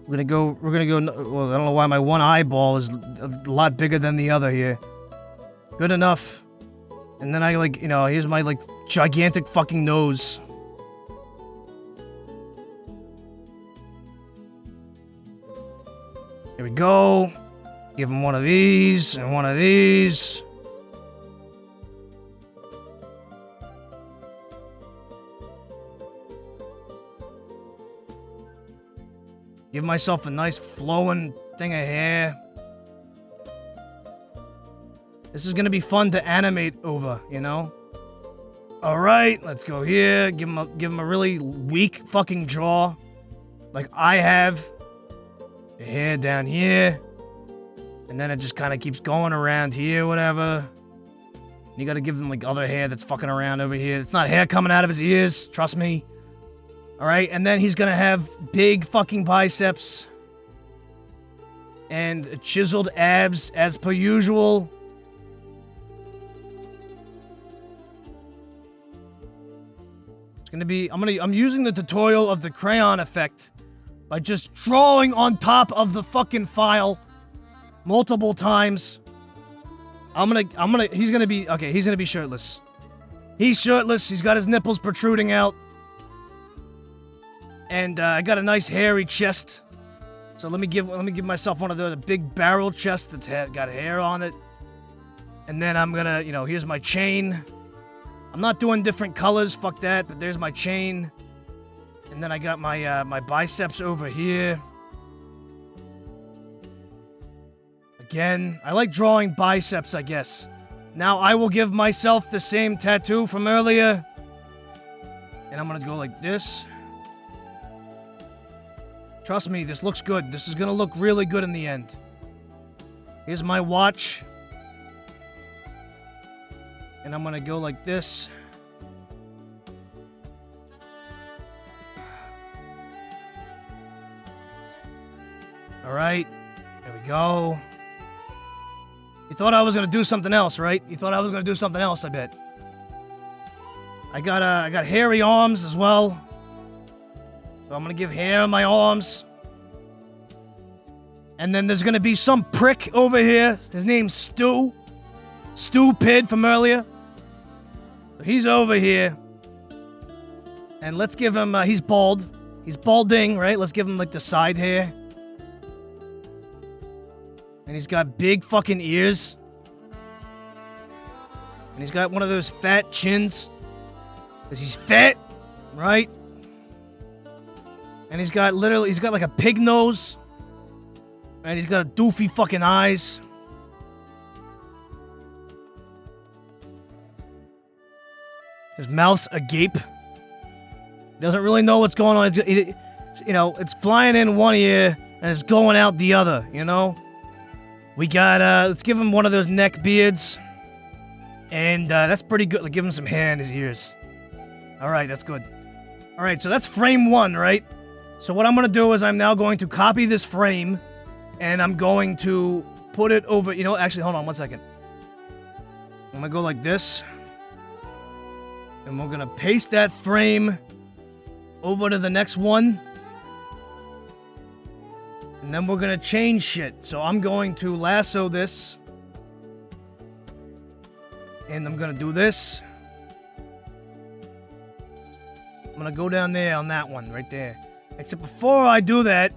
We're gonna go, well, I don't know why my one eyeball is a lot bigger than the other here. Good enough. And then I, here's my, gigantic fucking nose. Here we go. Give him one of these, and one of these. Give myself a nice flowing thing of hair. This is gonna be fun to animate over, you know? Alright, let's go here. Give him a really weak fucking jaw. Like I have. The hair down here. And then it just kind of keeps going around here, whatever. You gotta give him other hair that's fucking around over here. It's not hair coming out of his ears, trust me. Alright, and then he's gonna have big fucking biceps. And chiseled abs as per usual. It's gonna be, I'm using the tutorial of the crayon effect by just drawing on top of the fucking file multiple times. He's gonna be shirtless. He's shirtless, he's got his nipples protruding out. And I got a nice hairy chest. So let me give myself one of the big barrel chests that's got hair on it. And then I'm gonna, here's my chain. I'm not doing different colors, fuck that, but there's my chain. And then I got my my biceps over here. Again, I like drawing biceps, I guess. Now I will give myself the same tattoo from earlier. And I'm gonna go like this. Trust me, this looks good. This is gonna look really good in the end. Here's my watch. And I'm gonna go like this. Alright, there we go. You thought I was gonna do something else, right? You thought I was gonna do something else, I bet. I got hairy arms as well. So I'm gonna give hair on my arms. And then there's gonna be some prick over here. His name's Stu. Stupid from earlier. So he's over here. And let's give him, he's bald. He's balding, right? Let's give him the side hair. And he's got big fucking ears. And he's got one of those fat chins. Because he's fat, right? And he's got a pig nose. And he's got a doofy fucking eyes. His mouth's agape. He doesn't really know what's going on. It's flying in one ear and it's going out the other, you know? We got, let's give him one of those neck beards. And that's pretty good. Like, give him some hair in his ears. Alright, that's good. Alright, so that's frame 1, right? So what I'm going to do is I'm now going to copy this frame. And I'm going to put it over... actually, hold on 1 second. I'm going to go like this. And we're going to paste that frame over to the next one. And then we're going to change shit. So I'm going to lasso this. And I'm going to do this. I'm going to go down there on that one, right there. Except before I do that,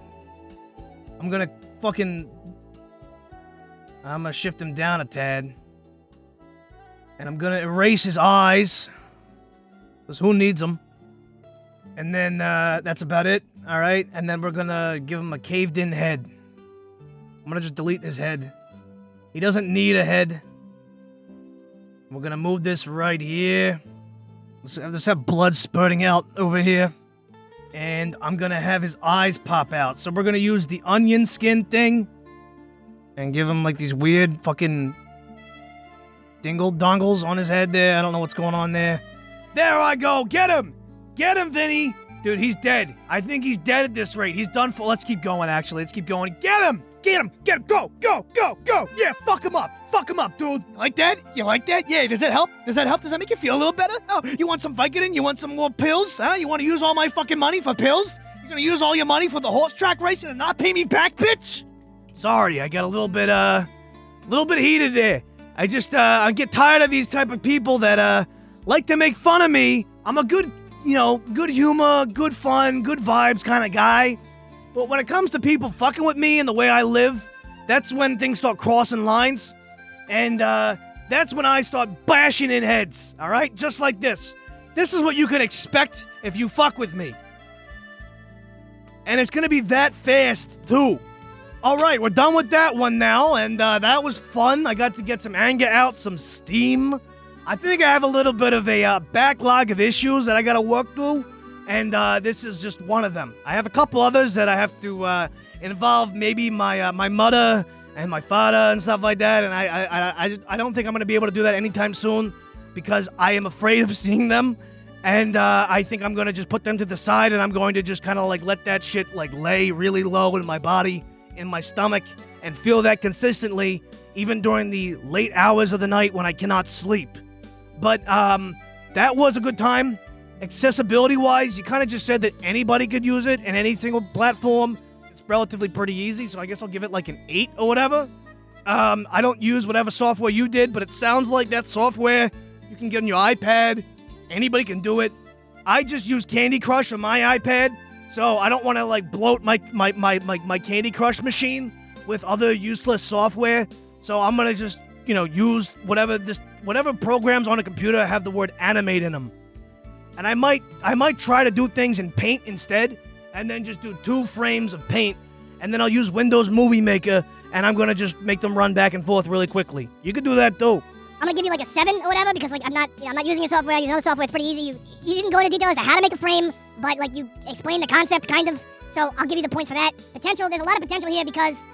I'm going to I'm going to shift him down a tad. And I'm going to erase his eyes. Because who needs them? And then that's about it. Alright? And then we're going to give him a caved-in head. I'm going to just delete his head. He doesn't need a head. We're going to move this right here. Let's have blood spurting out over here. And I'm going to have his eyes pop out. So we're going to use the onion skin thing. And give him like these weird fucking dingle-dongles on his head there. I don't know what's going on there. There I go. Get him. Get him, Vinny. Dude, he's dead. I think he's dead at this rate. He's done for... Let's keep going, actually. Let's keep going. Get him. Get him. Get him. Go. Go. Go. Go. Yeah, fuck him up. Fuck him up, dude. Like that? You like that? Yeah, does that help? Does that help? Does that make you feel a little better? Oh, you want some Vicodin? You want some more pills? Huh? You want to use all my fucking money for pills? You're gonna use all your money for the horse track racing and not pay me back, bitch? Sorry, I got a little bit heated there. I get tired of these type of people that, like to make fun of me. I'm a good humor, good fun, good vibes kind of guy. But when it comes to people fucking with me and the way I live, that's when things start crossing lines. And, that's when I start bashing in heads, alright? Just like this. This is what you can expect if you fuck with me. And it's gonna be that fast, too. Alright, we're done with that one now, and that was fun. I got to get some anger out, some steam. I think I have a little bit of a backlog of issues that I gotta work through, and this is just one of them. I have a couple others that I have to involve maybe my mother and my father and stuff like that, and I don't think I'm gonna be able to do that anytime soon because I am afraid of seeing them, and I think I'm gonna just put them to the side, and I'm going to just kind of like let that shit like lay really low in my body, in my stomach, and feel that consistently, even during the late hours of the night when I cannot sleep. But that was a good time. Accessibility-wise, you kind of just said that anybody could use it in any single platform. It's relatively pretty easy, so I guess I'll give it like an 8 or whatever. I don't use whatever software you did, but it sounds like that software you can get on your iPad. Anybody can do it. I just use Candy Crush on my iPad, so I don't want to like bloat my Candy Crush machine with other useless software. So I'm gonna just use whatever programs on a computer have the word animate in them. And I might try to do things in Paint instead, and then just do 2 frames of Paint, and then I'll use Windows Movie Maker, and I'm gonna just make them run back and forth really quickly. You could do that too. I'm gonna give you like a 7 or whatever because like I'm not using your software. I use another software. It's pretty easy. You didn't go into detail as to how to make a frame, but like you explained the concept kind of. So I'll give you the points for that. Potential. There's a lot of potential here because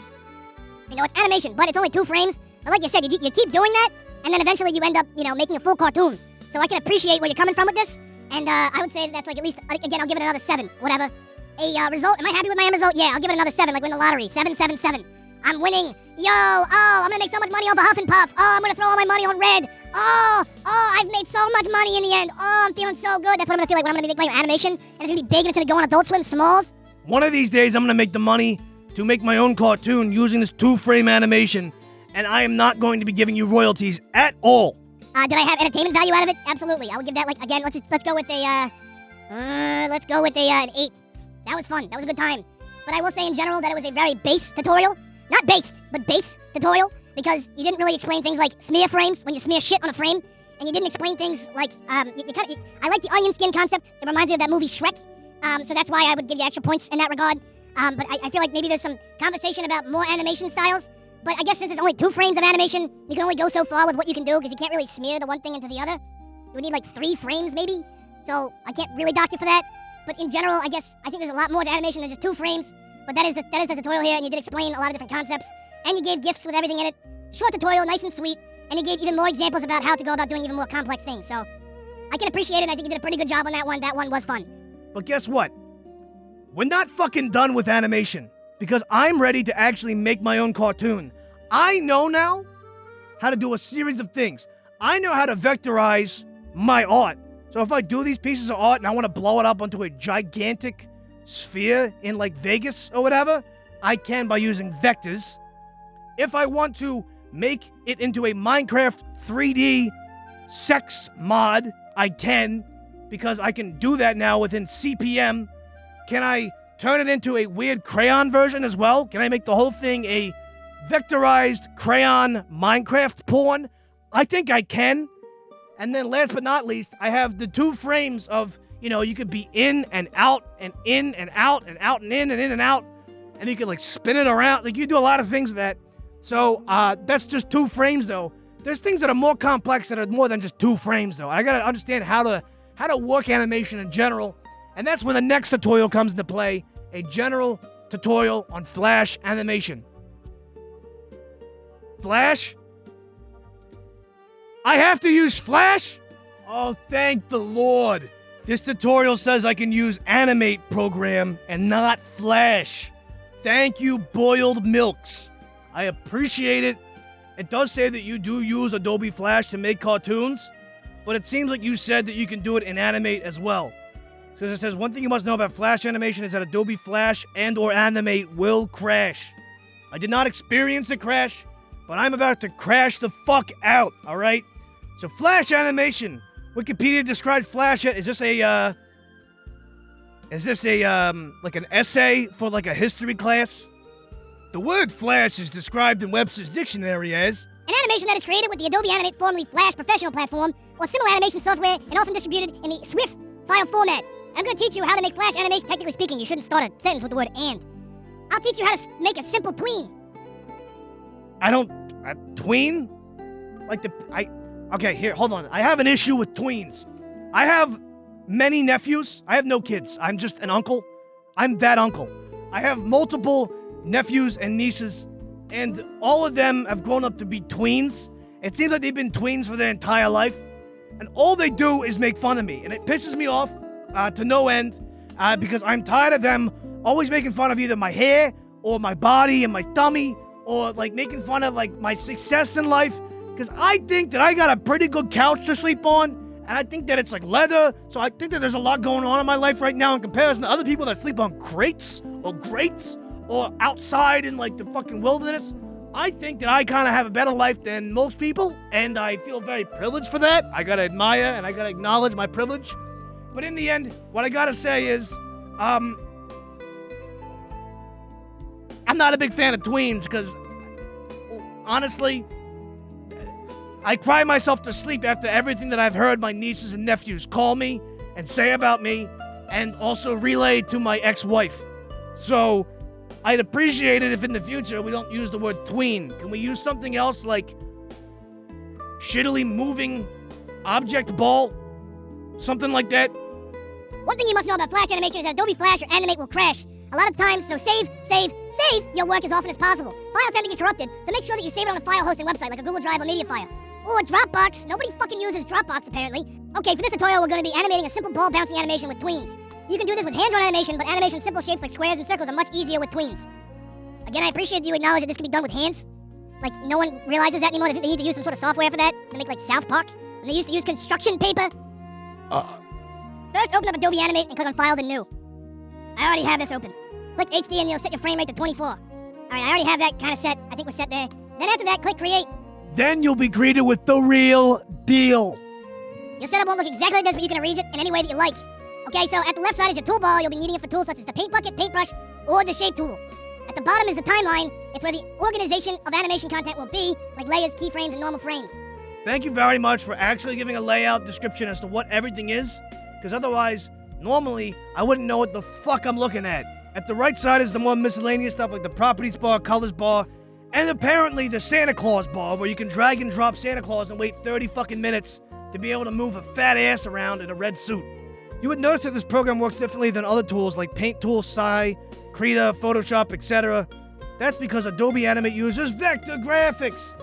it's animation, but it's only 2 frames. But like you said, you keep doing that, and then eventually you end up making a full cartoon. So I can appreciate where you're coming from with this, and I would say that's like at least again I'll give it another 7, whatever. A result. Am I happy with my end result? Yeah, I'll give it another 7, like win the lottery. 7, 7, 7. I'm winning. Yo, I'm gonna make so much money off of Huff and Puff. Oh, I'm gonna throw all my money on Red. Oh, I've made so much money in the end. Oh, I'm feeling so good. That's what I'm gonna feel like when I'm gonna be playing animation, and it's gonna be big and it's gonna go on Adult Swim Smalls. One of these days, I'm gonna make the money to make my own cartoon using this 2-frame animation, and I am not going to be giving you royalties at all. Did I have entertainment value out of it? Absolutely. I would give that like again. Let's go with an 8. That was fun. That was a good time. But I will say in general that it was a very base tutorial. Not based, but base tutorial, because you didn't really explain things like smear frames, when you smear shit on a frame, and you didn't explain things like, I like the onion skin concept. It reminds me of that movie Shrek, so that's why I would give you extra points in that regard. But I feel like maybe there's some conversation about more animation styles. But I guess since there's only 2 frames of animation, you can only go so far with what you can do because you can't really smear the one thing into the other. You would need like 3 frames maybe. So I can't really dock you for that. But in general, I think there's a lot more to animation than just 2 frames. But that is the tutorial here, and you did explain a lot of different concepts. And you gave GIFs with everything in it. Short tutorial, nice and sweet. And you gave even more examples about how to go about doing even more complex things. So I can appreciate it, and I think you did a pretty good job on that one. That one was fun. But guess what? We're not fucking done with animation. Because I'm ready to actually make my own cartoon. I know now how to do a series of things. I know how to vectorize my art. So if I do these pieces of art and I want to blow it up onto a gigantic sphere in like Vegas or whatever, I can by using vectors. If I want to make it into a Minecraft 3D sex mod, I can, because I can do that now within CPM. Can I turn it into a weird Crayon version as well? Can I make the whole thing a vectorized Crayon Minecraft porn? I think I can. And then last but not least, I have the 2 frames of, you could be in and out and in and out and out and in and out. And you could like spin it around. Like you do a lot of things with that. So that's just 2 frames though. There's things that are more complex that are more than just 2 frames though. I gotta understand how to work animation in general. And that's when the next tutorial comes into play. A general tutorial on Flash animation. Flash? I have to use Flash? Oh, thank the Lord. This tutorial says I can use Animate program and not Flash. Thank you, BoiledMilkz. I appreciate it. It does say that you do use Adobe Flash to make cartoons, but it seems like you said that you can do it in Animate as well. Because it says, one thing you must know about Flash animation is that Adobe Flash and or Animate will crash. I did not experience a crash, but I'm about to crash the fuck out, alright? So Flash animation. Wikipedia describes Flash as, is this like an essay for like a history class? The word Flash is described in Webster's dictionary as an animation that is created with the Adobe Animate, formerly Flash professional platform, or similar animation software, and often distributed in the SWF file format. I'm going to teach you how to make Flash animation. Technically speaking, you shouldn't start a sentence with the word and. I'll teach you how to make a simple tween. Tween? Okay, here, hold on. I have an issue with tweens. I have many nephews. I have no kids. I'm just an uncle. I'm that uncle. I have multiple nephews and nieces, and all of them have grown up to be tweens. It seems like they've been tweens for their entire life, and all they do is make fun of me, and it pisses me off to no end, because I'm tired of them always making fun of either my hair, or my body and my tummy, or like making fun of like my success in life, because I think that I got a pretty good couch to sleep on, and I think that it's like leather, so I think that there's a lot going on in my life right now in comparison to other people that sleep on crates, or grates, or outside in like the fucking wilderness. I think that I kind of have a better life than most people, and I feel very privileged for that. I gotta admire and I gotta acknowledge my privilege. But in the end, what I gotta say is, I'm not a big fan of tweens, because honestly, I cry myself to sleep after everything that I've heard my nieces and nephews call me and say about me, and also relay to my ex-wife. So I'd appreciate it if in the future we don't use the word tween. Can we use something else like shittily moving object ball? Something like that? One thing you must know about Flash animation is that Adobe Flash or Animate will crash a lot of times, so save your work as often as possible. Files tend to get corrupted, so make sure that you save it on a file hosting website like a Google Drive or Mediafire. Or Dropbox. Nobody fucking uses Dropbox, apparently. Okay, for this tutorial, we're going to be animating a simple ball bouncing animation with tweens. You can do this with hand-drawn animation, but animation simple shapes like squares and circles are much easier with tweens. Again, I appreciate that you acknowledge that this can be done with hands. Like, no one realizes that anymore. They need to use some sort of software for that to make, like, South Park. And they used to use construction paper. First, open up Adobe Animate and click on File, then New. I already have this open. Click HD and you'll set your frame rate to 24. Alright, I already have that kind of set. I think we're set there. Then after that, click Create. Then you'll be greeted with the real deal. Your setup won't look exactly like this, but you can arrange it in any way that you like. Okay, so at the left side is your toolbar. You'll be needing it for tools such as the paint bucket, paintbrush, or the shape tool. At the bottom is the timeline. It's where the organization of animation content will be, like layers, keyframes, and normal frames. Thank you very much for actually giving a layout description as to what everything is, because otherwise, normally, I wouldn't know what the fuck I'm looking at. At the right side is the more miscellaneous stuff like the properties bar, colors bar, and apparently the Santa Claus bar, where you can drag and drop Santa Claus and wait 30 fucking minutes to be able to move a fat ass around in a red suit. You would notice that this program works differently than other tools like Paint Tool, Sai, Krita, Photoshop, etc. That's because Adobe Animate uses vector graphics.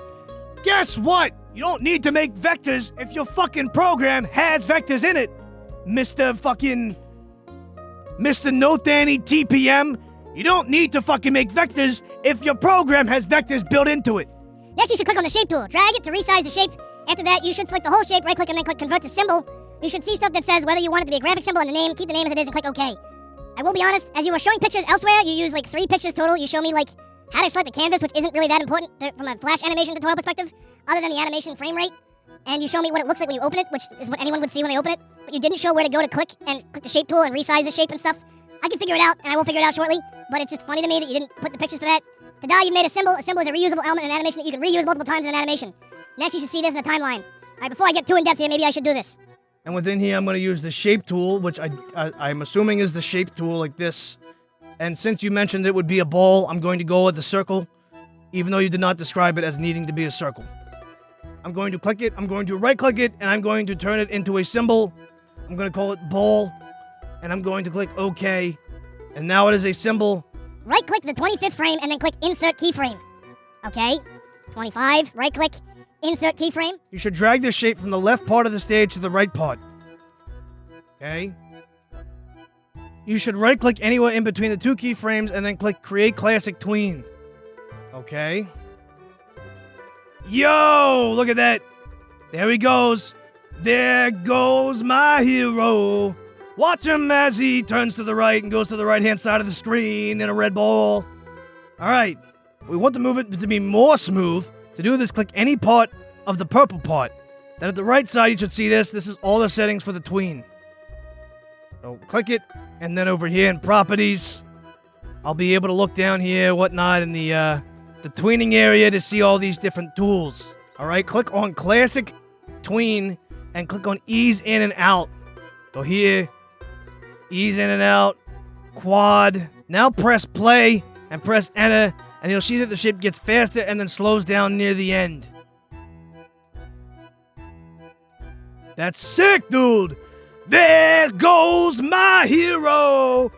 Guess what? You don't need to make vectors if your fucking program has vectors in it, Mr. NothanyTPM. You don't need to fucking make vectors if your program has vectors built into it. Next, you should click on the shape tool. Drag it to resize the shape. After that, you should select the whole shape, right-click, and then click Convert to Symbol. You should see stuff that says whether you want it to be a graphic symbol and the name. Keep the name as it is and click OK. I will be honest, as you were showing pictures elsewhere, you use like 3 pictures total. You show me like how to select the canvas, which isn't really that important from a Flash animation tutorial perspective, other than the animation frame rate. And you show me what it looks like when you open it, which is what anyone would see when they open it. But you didn't show where to go to click the shape tool and resize the shape and stuff. I can figure it out, and I will figure it out shortly, but it's just funny to me that you didn't put the pictures for that. Tada, you made a symbol. A symbol is a reusable element in an animation that you can reuse multiple times in an animation. Next, you should see this in the timeline. All right, before I get too in-depth here, maybe I should do this. And within here, I'm going to use the shape tool, which I'm assuming is the shape tool like this. And since you mentioned it would be a ball, I'm going to go with the circle, even though you did not describe it as needing to be a circle. I'm going to click it, I'm going to right-click it, and I'm going to turn it into a symbol. I'm going to call it ball, and I'm going to click OK. And now it is a symbol. Right-click the 25th frame, and then click Insert Keyframe. Okay, 25, right-click, Insert Keyframe. You should drag this shape from the left part of the stage to the right part. Okay? You should right-click anywhere in between the 2 keyframes, and then click Create Classic Tween. Okay? Yo! Look at that! There he goes! There goes my hero! Watch him as he turns to the right and goes to the right-hand side of the screen in a red ball. Alright, we want to move it to be more smooth. To do this, click any part of the purple part. Then at the right side, you should see this. This is all the settings for the tween. So click it, and then over here in Properties, I'll be able to look down here, whatnot, in the tweening area to see all these different tools. Alright, click on Classic Tween, and click on Ease In and Out. So here, ease in and out, quad. Now press play and press enter, and you'll see that the shape gets faster and then slows down near the end. That's sick, dude! There goes my hero!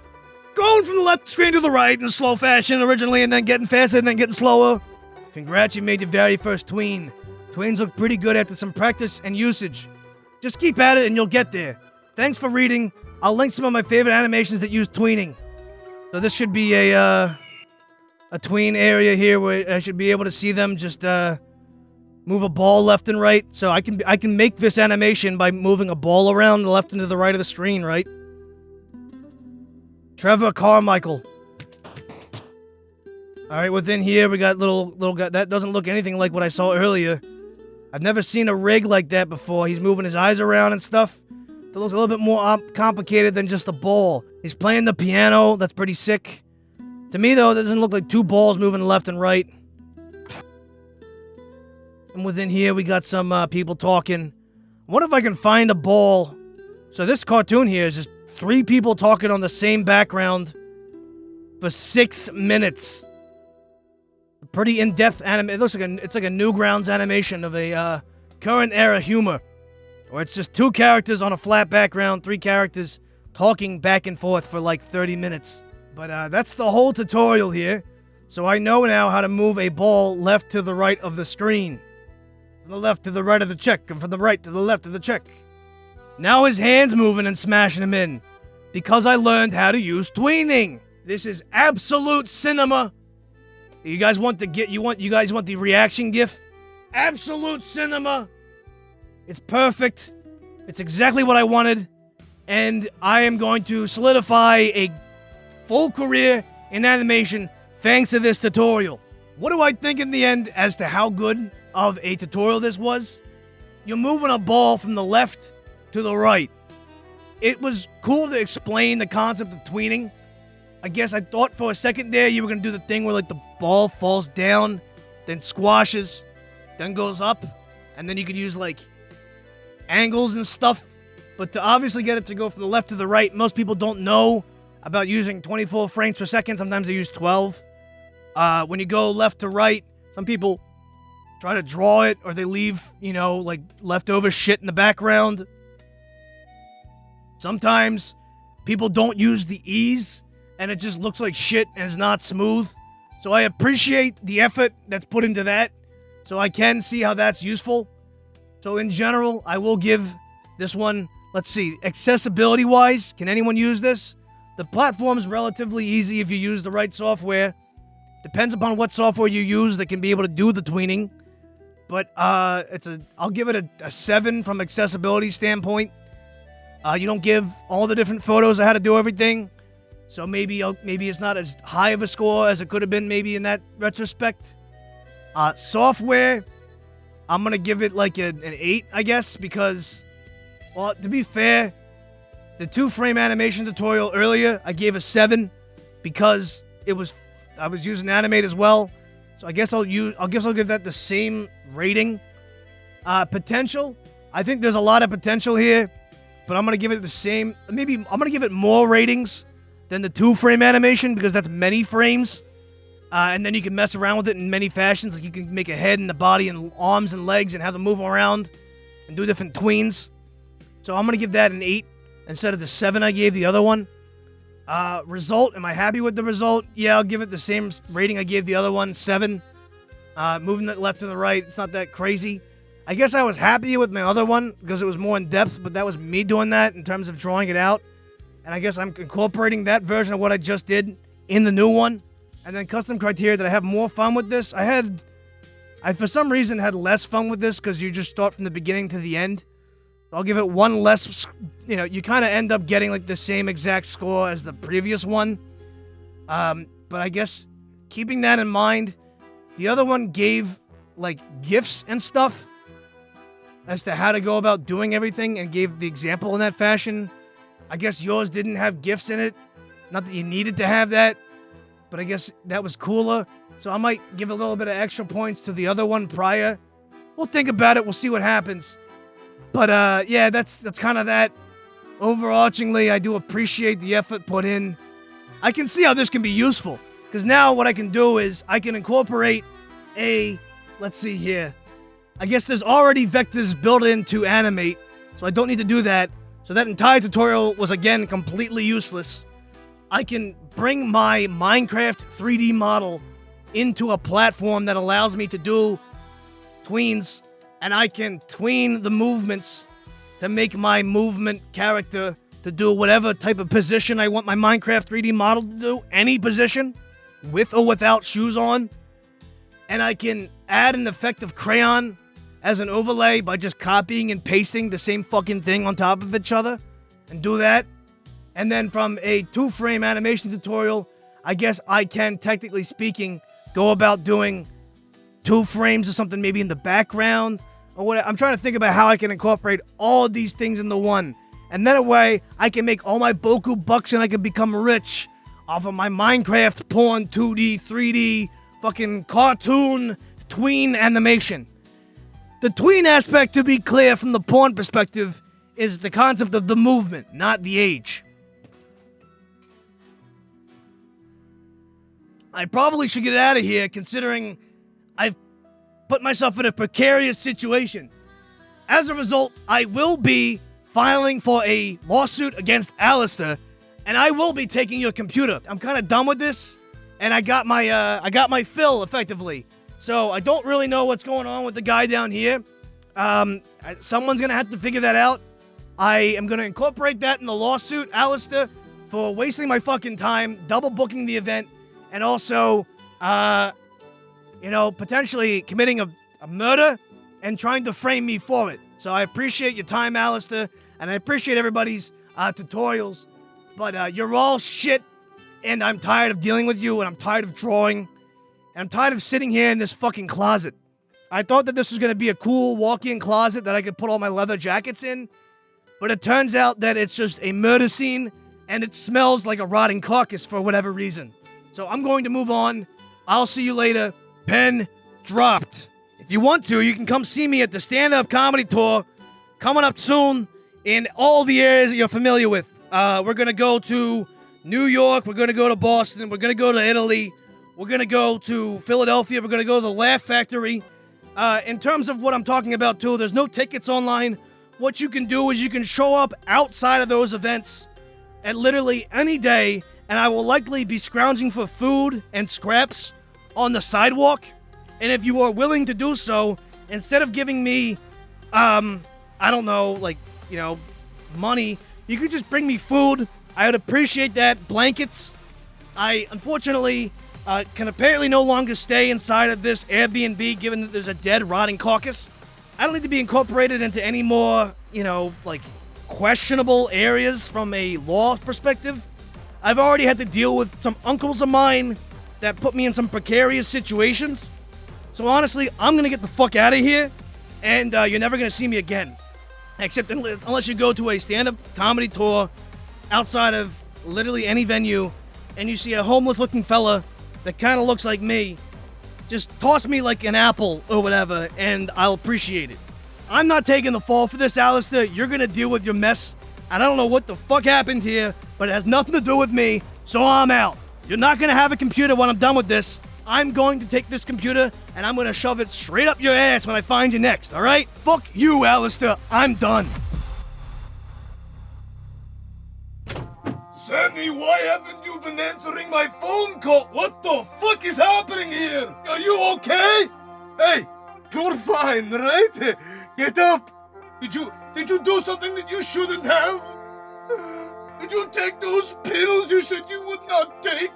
Going from the left screen to the right in slow fashion originally, and then getting faster and then getting slower. Congrats, you made your very first tween. Tweens look pretty good after some practice and usage. Just keep at it and you'll get there. Thanks for reading. I'll link some of my favorite animations that use tweening. So this should be a tween area here where I should be able to see them just move a ball left and right. So I can make this animation by moving a ball around the left and to the right of the screen, right? Trevor Carmichael. Alright, within here we got little guy. That doesn't look anything like what I saw earlier. I've never seen a rig like that before. He's moving his eyes around and stuff. That looks a little bit more complicated than just a ball. He's playing the piano. That's pretty sick. To me, though, that doesn't look like 2 balls moving left and right. And within here, we got some people talking. What if I can find a ball? So this cartoon here is just 3 people talking on the same background for 6 minutes. Pretty in-depth anime. It looks like it's like a Newgrounds animation of a current era humor. Where it's just 2 characters on a flat background, 3 characters talking back and forth for like 30 minutes. But that's the whole tutorial here. So I know now how to move a ball left to the right of the screen. From the left to the right of the check, and from the right to the left of the check. Now his hand's moving and smashing him in. Because I learned how to use tweening. This is absolute cinema. You guys want the you guys want the reaction gif? Absolute cinema. It's perfect. It's exactly what I wanted. And I am going to solidify a full career in animation thanks to this tutorial. What do I think in the end as to how good of a tutorial this was? You're moving a ball from the left to the right. It was cool to explain the concept of tweening. I guess I thought for a second there you were going to do the thing where like the ball falls down, then squashes, then goes up, and then you could use like angles and stuff. But to obviously get it to go from the left to the right, most people don't know about using 24 frames per second. Sometimes I use 12. When you go left to right, some people try to draw it, or they leave, like leftover shit in the background. Sometimes people don't use the ease, and it just looks like shit and is not smooth. So I appreciate the effort that's put into that, so I can see how that's useful. So in general, I will give this one, let's see, accessibility-wise, can anyone use this? The platform's relatively easy if you use the right software. Depends upon what software you use that can be able to do the tweening. But I'll give it a 7 from accessibility standpoint. You don't give all the different photos of how to do everything. So maybe it's not as high of a score as it could have been maybe in that retrospect. Software, I'm going to give it like an 8, I guess, because, well, to be fair, the 2-frame animation tutorial earlier, I gave a 7 because I was using Animate as well. So I guess I'll give that the same rating. Potential, I think there's a lot of potential here, but I'm going to give it the same, maybe I'm going to give it more ratings than the 2-frame animation because that's many frames. And then you can mess around with it in many fashions. Like you can make a head and a body and arms and legs and have them move around and do different tweens. So I'm going to give that an 8 instead of the 7 I gave the other one. Result, am I happy with the result? Yeah, I'll give it the same rating I gave the other one, 7. Moving it left to the right, it's not that crazy. I guess I was happy with my other one because it was more in depth, but that was me doing that in terms of drawing it out. And I guess I'm incorporating that version of what I just did in the new one. And then custom criteria, did I have more fun with this? I for some reason had less fun with this because you just start from the beginning to the end. I'll give it one less, you kind of end up getting like the same exact score as the previous one. But I guess keeping that in mind, the other one gave like gifts and stuff as to how to go about doing everything and gave the example in that fashion. I guess yours didn't have gifts in it. Not that you needed to have that, but I guess that was cooler. So I might give a little bit of extra points to the other one prior. We'll think about it. We'll see what happens. But, yeah, that's kind of that. Overarchingly, I do appreciate the effort put in. I can see how this can be useful. Because now what I can do is I can incorporate let's see here. I guess there's already vectors built in to animate, so I don't need to do that. So that entire tutorial was, again, completely useless. I can bring my Minecraft 3D model into a platform that allows me to do tweens, and I can tween the movements to make my movement character to do whatever type of position I want my Minecraft 3D model to do, any position, with or without shoes on. And I can add an effect of Crayon as an overlay by just copying and pasting the same fucking thing on top of each other, and do that. And then from a 2-frame animation tutorial, I guess I can, technically speaking, go about doing 2 frames or something maybe in the background, or what. I'm trying to think about how I can incorporate all of these things into one. And that way, I can make all my Boku bucks and I can become rich off of my Minecraft porn 2D, 3D, fucking cartoon tween animation. The tween aspect, to be clear, from the porn perspective, is the concept of the movement, not the age. I probably should get out of here, considering I've put myself in a precarious situation. As a result, I will be filing for a lawsuit against Aalasteir, and I will be taking your computer. I'm kind of done with this, and I got my fill, effectively. So I don't really know what's going on with the guy down here. Someone's going to have to figure that out. I am going to incorporate that in the lawsuit, Aalasteir, for wasting my fucking time, double booking the event, and also, potentially committing a murder and trying to frame me for it. So I appreciate your time, Aalasteir, and I appreciate everybody's tutorials. But you're all shit, and I'm tired of dealing with you, and I'm tired of drawing, and I'm tired of sitting here in this fucking closet. I thought that this was going to be a cool walk-in closet that I could put all my leather jackets in, but it turns out that it's just a murder scene, and it smells like a rotting carcass for whatever reason. So I'm going to move on. I'll see you later. Pen dropped. If you want to, you can come see me at the stand-up comedy tour coming up soon in all the areas that you're familiar with. We're going to go to New York. We're going to go to Boston. We're going to go to Italy. We're going to go to Philadelphia. We're going to go to the Laugh Factory. In terms of what I'm talking about, too, there's no tickets online. What you can do is you can show up outside of those events at literally any day, and I will likely be scrounging for food and scraps on the sidewalk. And if you are willing to do so, instead of giving me, I don't know, like, you know, money, you could just bring me food. I would appreciate that. Blankets. I, unfortunately, can apparently no longer stay inside of this Airbnb, given that there's a dead, rotting carcass. I don't need to be incorporated into any more, you know, like, questionable areas from a law perspective. I've already had to deal with some uncles of mine that put me in some precarious situations. So honestly, I'm gonna get the fuck out of here, and you're never gonna see me again. Except unless you go to a stand-up comedy tour outside of literally any venue, and you see a homeless-looking fella that kind of looks like me. Just toss me like an apple or whatever, and I'll appreciate it. I'm not taking the fall for this, Aalasteir. You're gonna deal with your mess. I don't know what the fuck happened here, but it has nothing to do with me, so I'm out. You're not gonna have a computer when I'm done with this. I'm going to take this computer, and I'm gonna shove it straight up your ass when I find you next, alright? Fuck you, Aalasteir. I'm done. Sammy, why haven't you been answering my phone call? What the fuck is happening here? Are you okay? Hey, you're fine, right? Get up. Did you do something that you shouldn't have? Did you take those pills you said you would not take?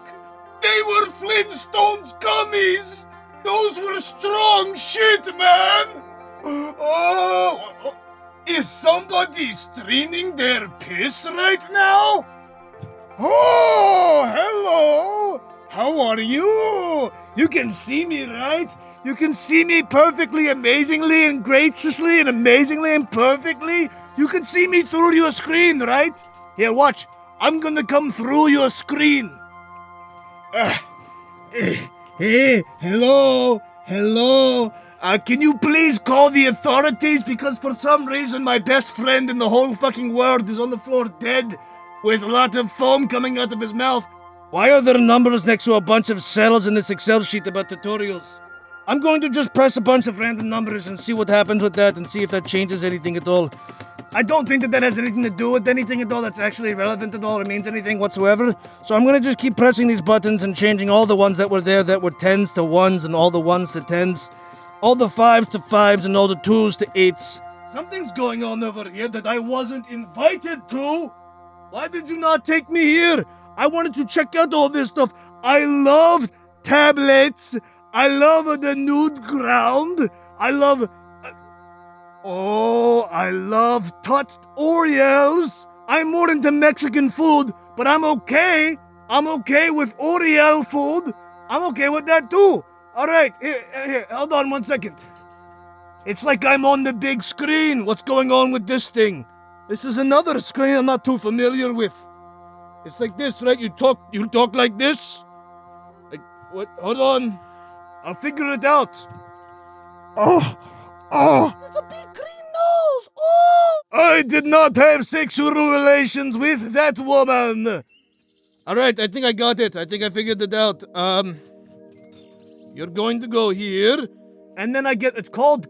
They were Flintstones gummies. Those were strong shit, man. Oh, is somebody streaming their piss right now? Oh, hello! How are you? You can see me, right? You can see me perfectly, amazingly, and graciously, and amazingly, and perfectly. You can see me through your screen, right? Here, watch. I'm gonna come through your screen. Hey, hello? Can you please call the authorities? Because for some reason, my best friend in the whole fucking world is on the floor dead, with a lot of foam coming out of his mouth. Why are there numbers next to a bunch of cells in this Excel sheet about tutorials? I'm going to just press a bunch of random numbers and see what happens with that and see if that changes anything at all. I don't think that has anything to do with anything at all that's actually relevant at all or means anything whatsoever. So I'm going to just keep pressing these buttons and changing all the ones that were there that were 10s to 1s and all the 1s to 10s. All the 5s to 5s and all the 2s to 8s. Something's going on over here that I wasn't invited to. Why did you not take me here? I wanted to check out all this stuff. I love tablets. I love the Newgrounds. I love... I love touched Oreos. I'm more into Mexican food, but I'm okay. I'm okay with Oreo food. I'm okay with that too. All right, here, hold on 1 second. It's like I'm on the big screen. What's going on with this thing? This is another screen I'm not too familiar with. It's like this, right? You talk like this? Like, what? Hold on. I'll figure it out. Oh. There's a big green nose. Oh. I did not have sexual relations with that woman. All right, I think I got it. I think I figured it out. You're going to go here. And then it's called,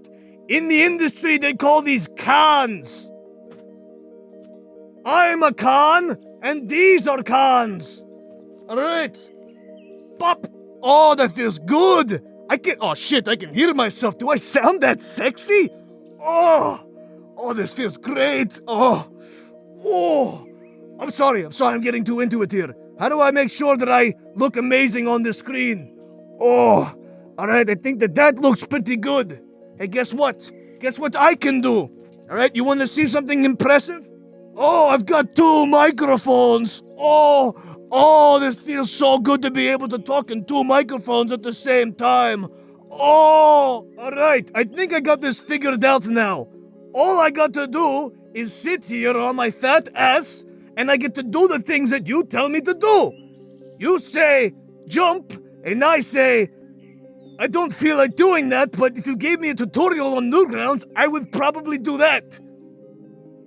in the industry, they call these cons. I'm a con, and these are cons. All right. Pop. Oh, that feels good. I can hear myself. Do I sound that sexy? Oh, this feels great. Oh. I'm sorry, I'm getting too into it here. How do I make sure that I look amazing on the screen? Oh, all right, I think that looks pretty good. Hey, guess what? Guess what I can do? All right, you want to see something impressive? Oh, I've got 2 microphones. Oh, this feels so good to be able to talk in 2 microphones at the same time. Oh, all right. I think I got this figured out now. All I got to do is sit here on my fat ass, and I get to do the things that you tell me to do. You say, jump, and I say, I don't feel like doing that, but if you gave me a tutorial on Newgrounds, I would probably do that.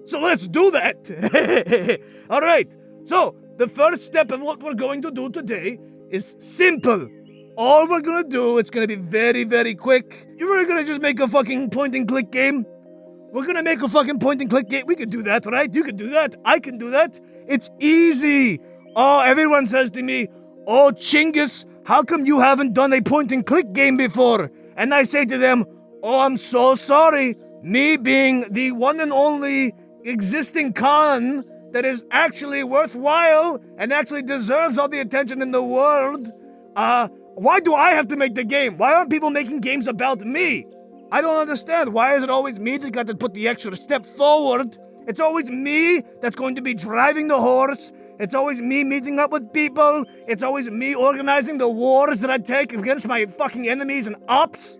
So let's do that. All right. So the first step of what we're going to do today is simple. All we're gonna do, it's gonna be very, very quick. We're gonna just make a fucking point and click game. We're gonna make a fucking point and click game. We can do that, right? You can do that. I can do that. It's easy. Oh, everyone says to me, oh, Chinggis, how come you haven't done a point and click game before? And I say to them, oh, I'm so sorry. Me being the one and only existing Khan that is actually worthwhile and actually deserves all the attention in the world, why do I have to make the game? Why aren't people making games about me? I don't understand. Why is it always me that got to put the extra step forward? It's always me that's going to be driving the horse. It's always me meeting up with people. It's always me organizing the wars that I take against my fucking enemies and ops.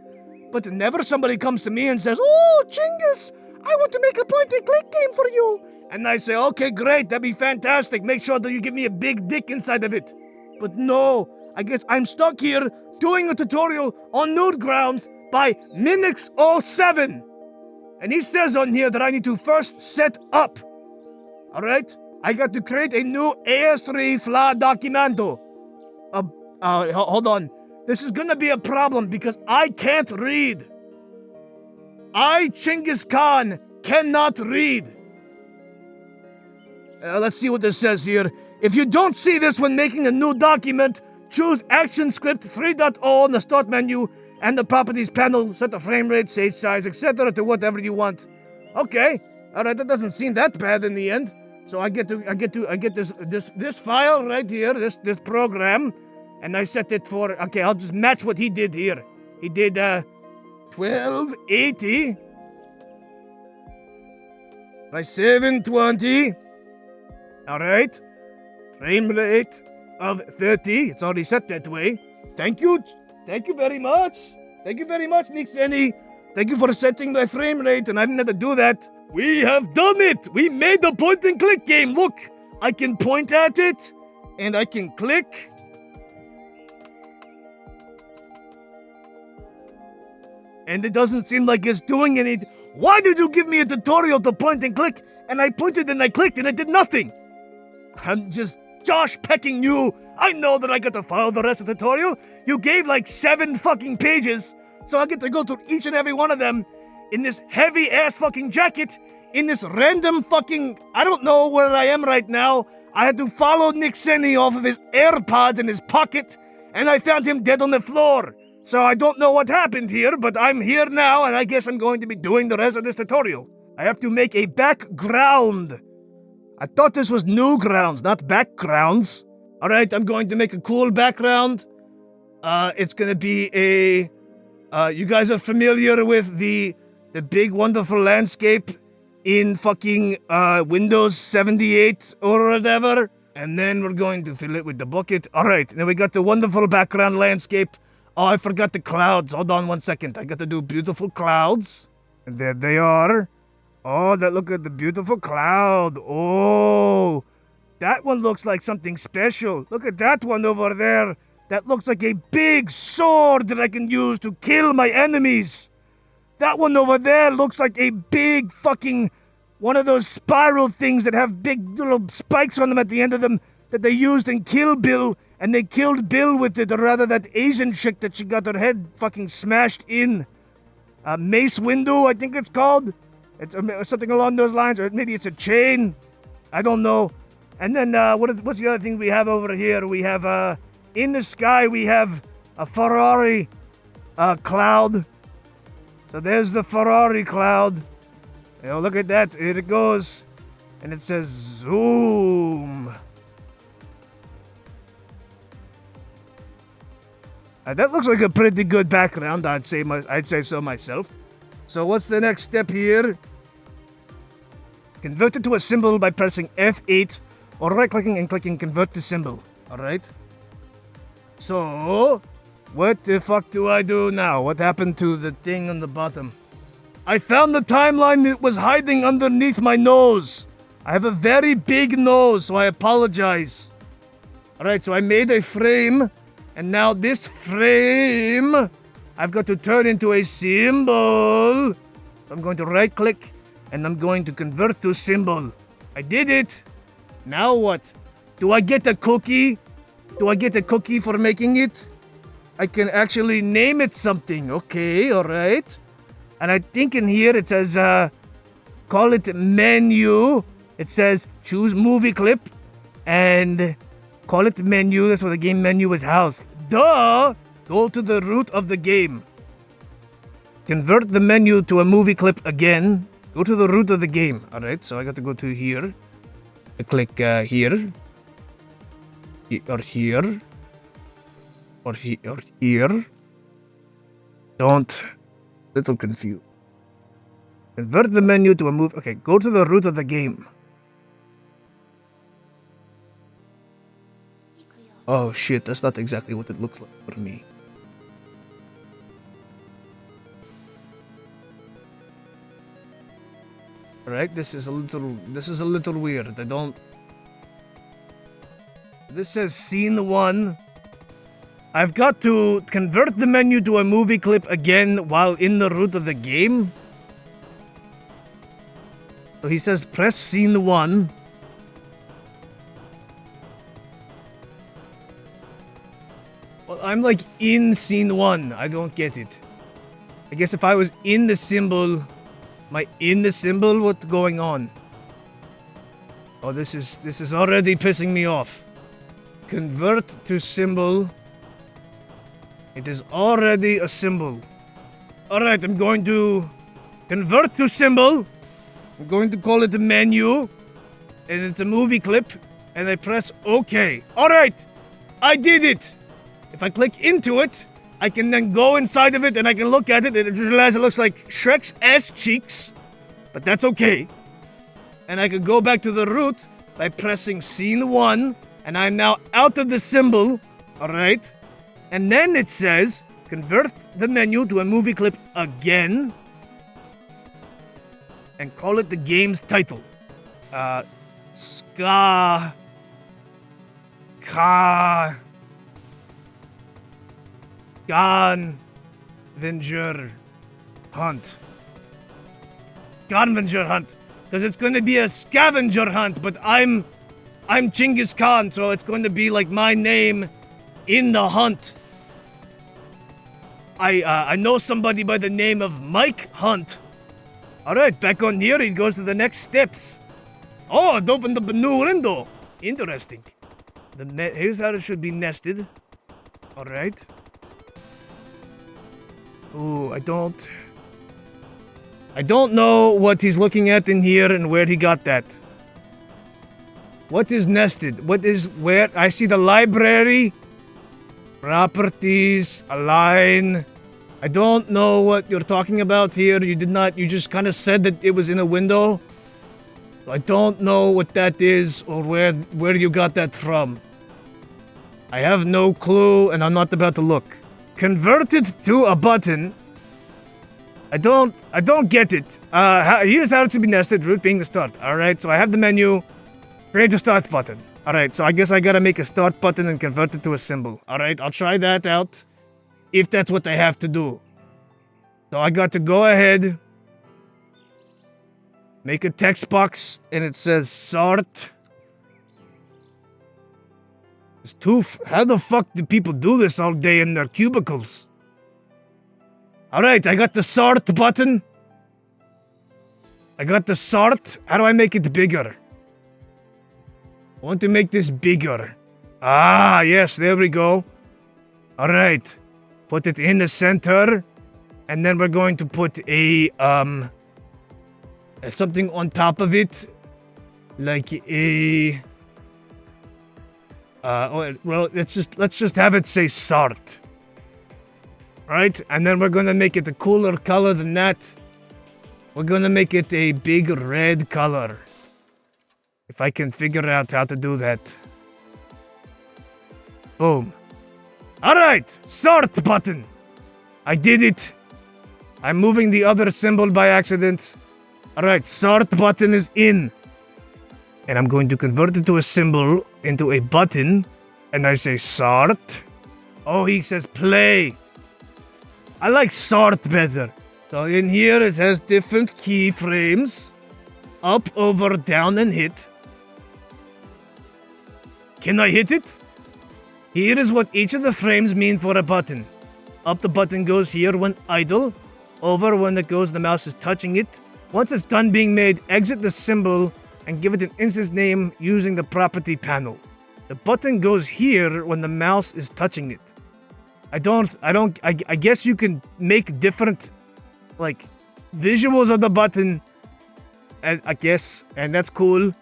But never somebody comes to me and says, oh, Chinggis, I want to make a point-and-click game for you. And I say, okay, great, that'd be fantastic. Make sure that you give me a big dick inside of it. But no, I guess I'm stuck here doing a tutorial on Newgrounds by Minix07. And he says on here that I need to first set up. All right? I got to create a new AS3 fla documento. Hold on. This is gonna be a problem because I can't read. I, Genghis Khan, cannot read. Let's see what this says here. If you don't see this when making a new document, choose Action Script 3.0 on the Start menu and the Properties panel. Set the frame rate, stage size, etc. to whatever you want. Okay, all right. That doesn't seem that bad in the end. So I get this file right here, this program, and I set it for. Okay, I'll just match what he did here. He did 1280 by 720. All right. Frame rate of 30. It's already set that way. Thank you. Thank you very much. Thank you very much, Nixeni. Thank you for setting my frame rate, and I didn't have to do that. We have done it. We made the point and click game. Look, I can point at it, and I can click. And it doesn't seem like it's doing anything. Why did you give me a tutorial to point and click, and I pointed and I clicked, and it did nothing? I'm just Josh pecking you. I know that I got to follow the rest of the tutorial. You gave like 7 fucking pages, so I get to go through each and every one of them in this heavy-ass fucking jacket, in this random fucking... I don't know where I am right now. I had to follow Nixeni off of his AirPods in his pocket, and I found him dead on the floor. So I don't know what happened here, but I'm here now, and I guess I'm going to be doing the rest of this tutorial. I have to make a background. I thought this was Newgrounds, not backgrounds. All right, I'm going to make a cool background. It's going to be a... you guys are familiar with the big, wonderful landscape in fucking Windows 78 or whatever. And then we're going to fill it with the bucket. All right, then we got the wonderful background landscape. Oh, I forgot the clouds. Hold on 1 second. I got to do beautiful clouds. And there they are. Oh, look at the beautiful cloud. Oh, that one looks like something special. Look at that one over there. That looks like a big sword that I can use to kill my enemies. That one over there looks like a big fucking... one of those spiral things that have big little spikes on them at the end of them that they used in Kill Bill, and they killed Bill with it, or rather that Asian chick that she got her head fucking smashed in. Mace Windu, I think it's called. It's something along those lines, or maybe it's a chain. I don't know. And then what's the other thing we have over here? We have in the sky we have a Ferrari cloud. So there's the Ferrari cloud. You know, look at that. Here it goes. And it says zoom. That looks like a pretty good background, I'd say so myself. So what's the next step here? Convert it to a symbol by pressing F8 or right-clicking and clicking convert to symbol. Alright? So, what the fuck do I do now? What happened to the thing on the bottom? I found the timeline that was hiding underneath my nose. I have a very big nose, so I apologize. Alright, so I made a frame, and now this frame, I've got to turn into a symbol. So I'm going to right-click, and I'm going to convert to symbol. I did it. Now what? Do I get a cookie? Do I get a cookie for making it? I can actually name it something. Okay, alright. And I think in here it says, call it menu. It says choose movie clip and call it menu. That's where the game menu is housed. Duh! Go to the root of the game. Convert the menu to a movie clip again. Go to the root of the game. Alright, so I got to go to here. I click here. Or here. Or here. Don't. Little confused. Convert the menu to a movie. Okay, go to the root of the game. Oh shit, that's not exactly what it looks like for me. Alright, this is a little weird. I don't. This says scene 1. I've got to convert the menu to a movie clip again while in the root of the game. So he says press scene 1. Well, I'm like in scene 1. I don't get it. I guess if I was in the symbol, am I in the symbol? What's going on? Oh, this is already pissing me off. Convert to symbol. It is already a symbol. Alright, I'm going to convert to symbol. I'm going to call it a menu. And it's a movie clip. And I press OK. Alright, I did it. If I click into it, I can then go inside of it and I can look at it. And I just realize it looks like Shrek's ass cheeks. But that's okay. And I can go back to the root by pressing scene 1. And I'm now out of the symbol. Alright. And then it says, convert the menu to a movie clip again. And call it the game's title. Scavenger Hunt. Scavenger Hunt. Because it's going to be a scavenger hunt, but I'm Genghis Khan, so it's going to be like my name in the hunt. I know somebody by the name of Mike Hunt. Alright, back on here, he goes to the next steps. Oh, it opened up a new window. Interesting. Here's how it should be nested. Alright. Ooh, I don't know what he's looking at in here and where he got that. What is nested? What is where? I see the library. Properties, align. I don't know what you're talking about here. You just kind of said that it was in a window. I don't know what that is or where you got that from. I have no clue and I'm not about to look. Convert it to a button. I don't get it. Here's how it should be nested, root being the start. Alright, so I have the menu. Create a start button. Alright, so I guess I gotta make a start button and convert it to a symbol. Alright, I'll try that out. If that's what I have to do. So I got to go ahead. Make a text box. And it says sort. How the fuck do people do this all day in their cubicles? Alright, I got the sort button. I got the sort. How do I make it bigger? I want to make this bigger. Ah, yes, there we go. Alright. Put it in the center. And then we're going to put a, something on top of it. Like a... well, let's just have it say sort. Right? And then we're gonna make it a cooler color than that. We're gonna make it a big red color. If I can figure out how to do that. Boom. Alright! Sort button! I did it! I'm moving the other symbol by accident. Alright, sort button is in. And I'm going to convert it to a symbol into a button. And I say sort. Oh, he says play. I like sort better. So in here it has different keyframes. Up, over, down, and hit. Can I hit it? Here is what each of the frames mean for a button. Up the button goes here when idle. Over when it goes the mouse is touching it. Once it's done being made, exit the symbol and give it an instance name using the property panel. The button goes here when the mouse is touching it. I guess you can make different, like, visuals of the button, and I guess, and that's cool.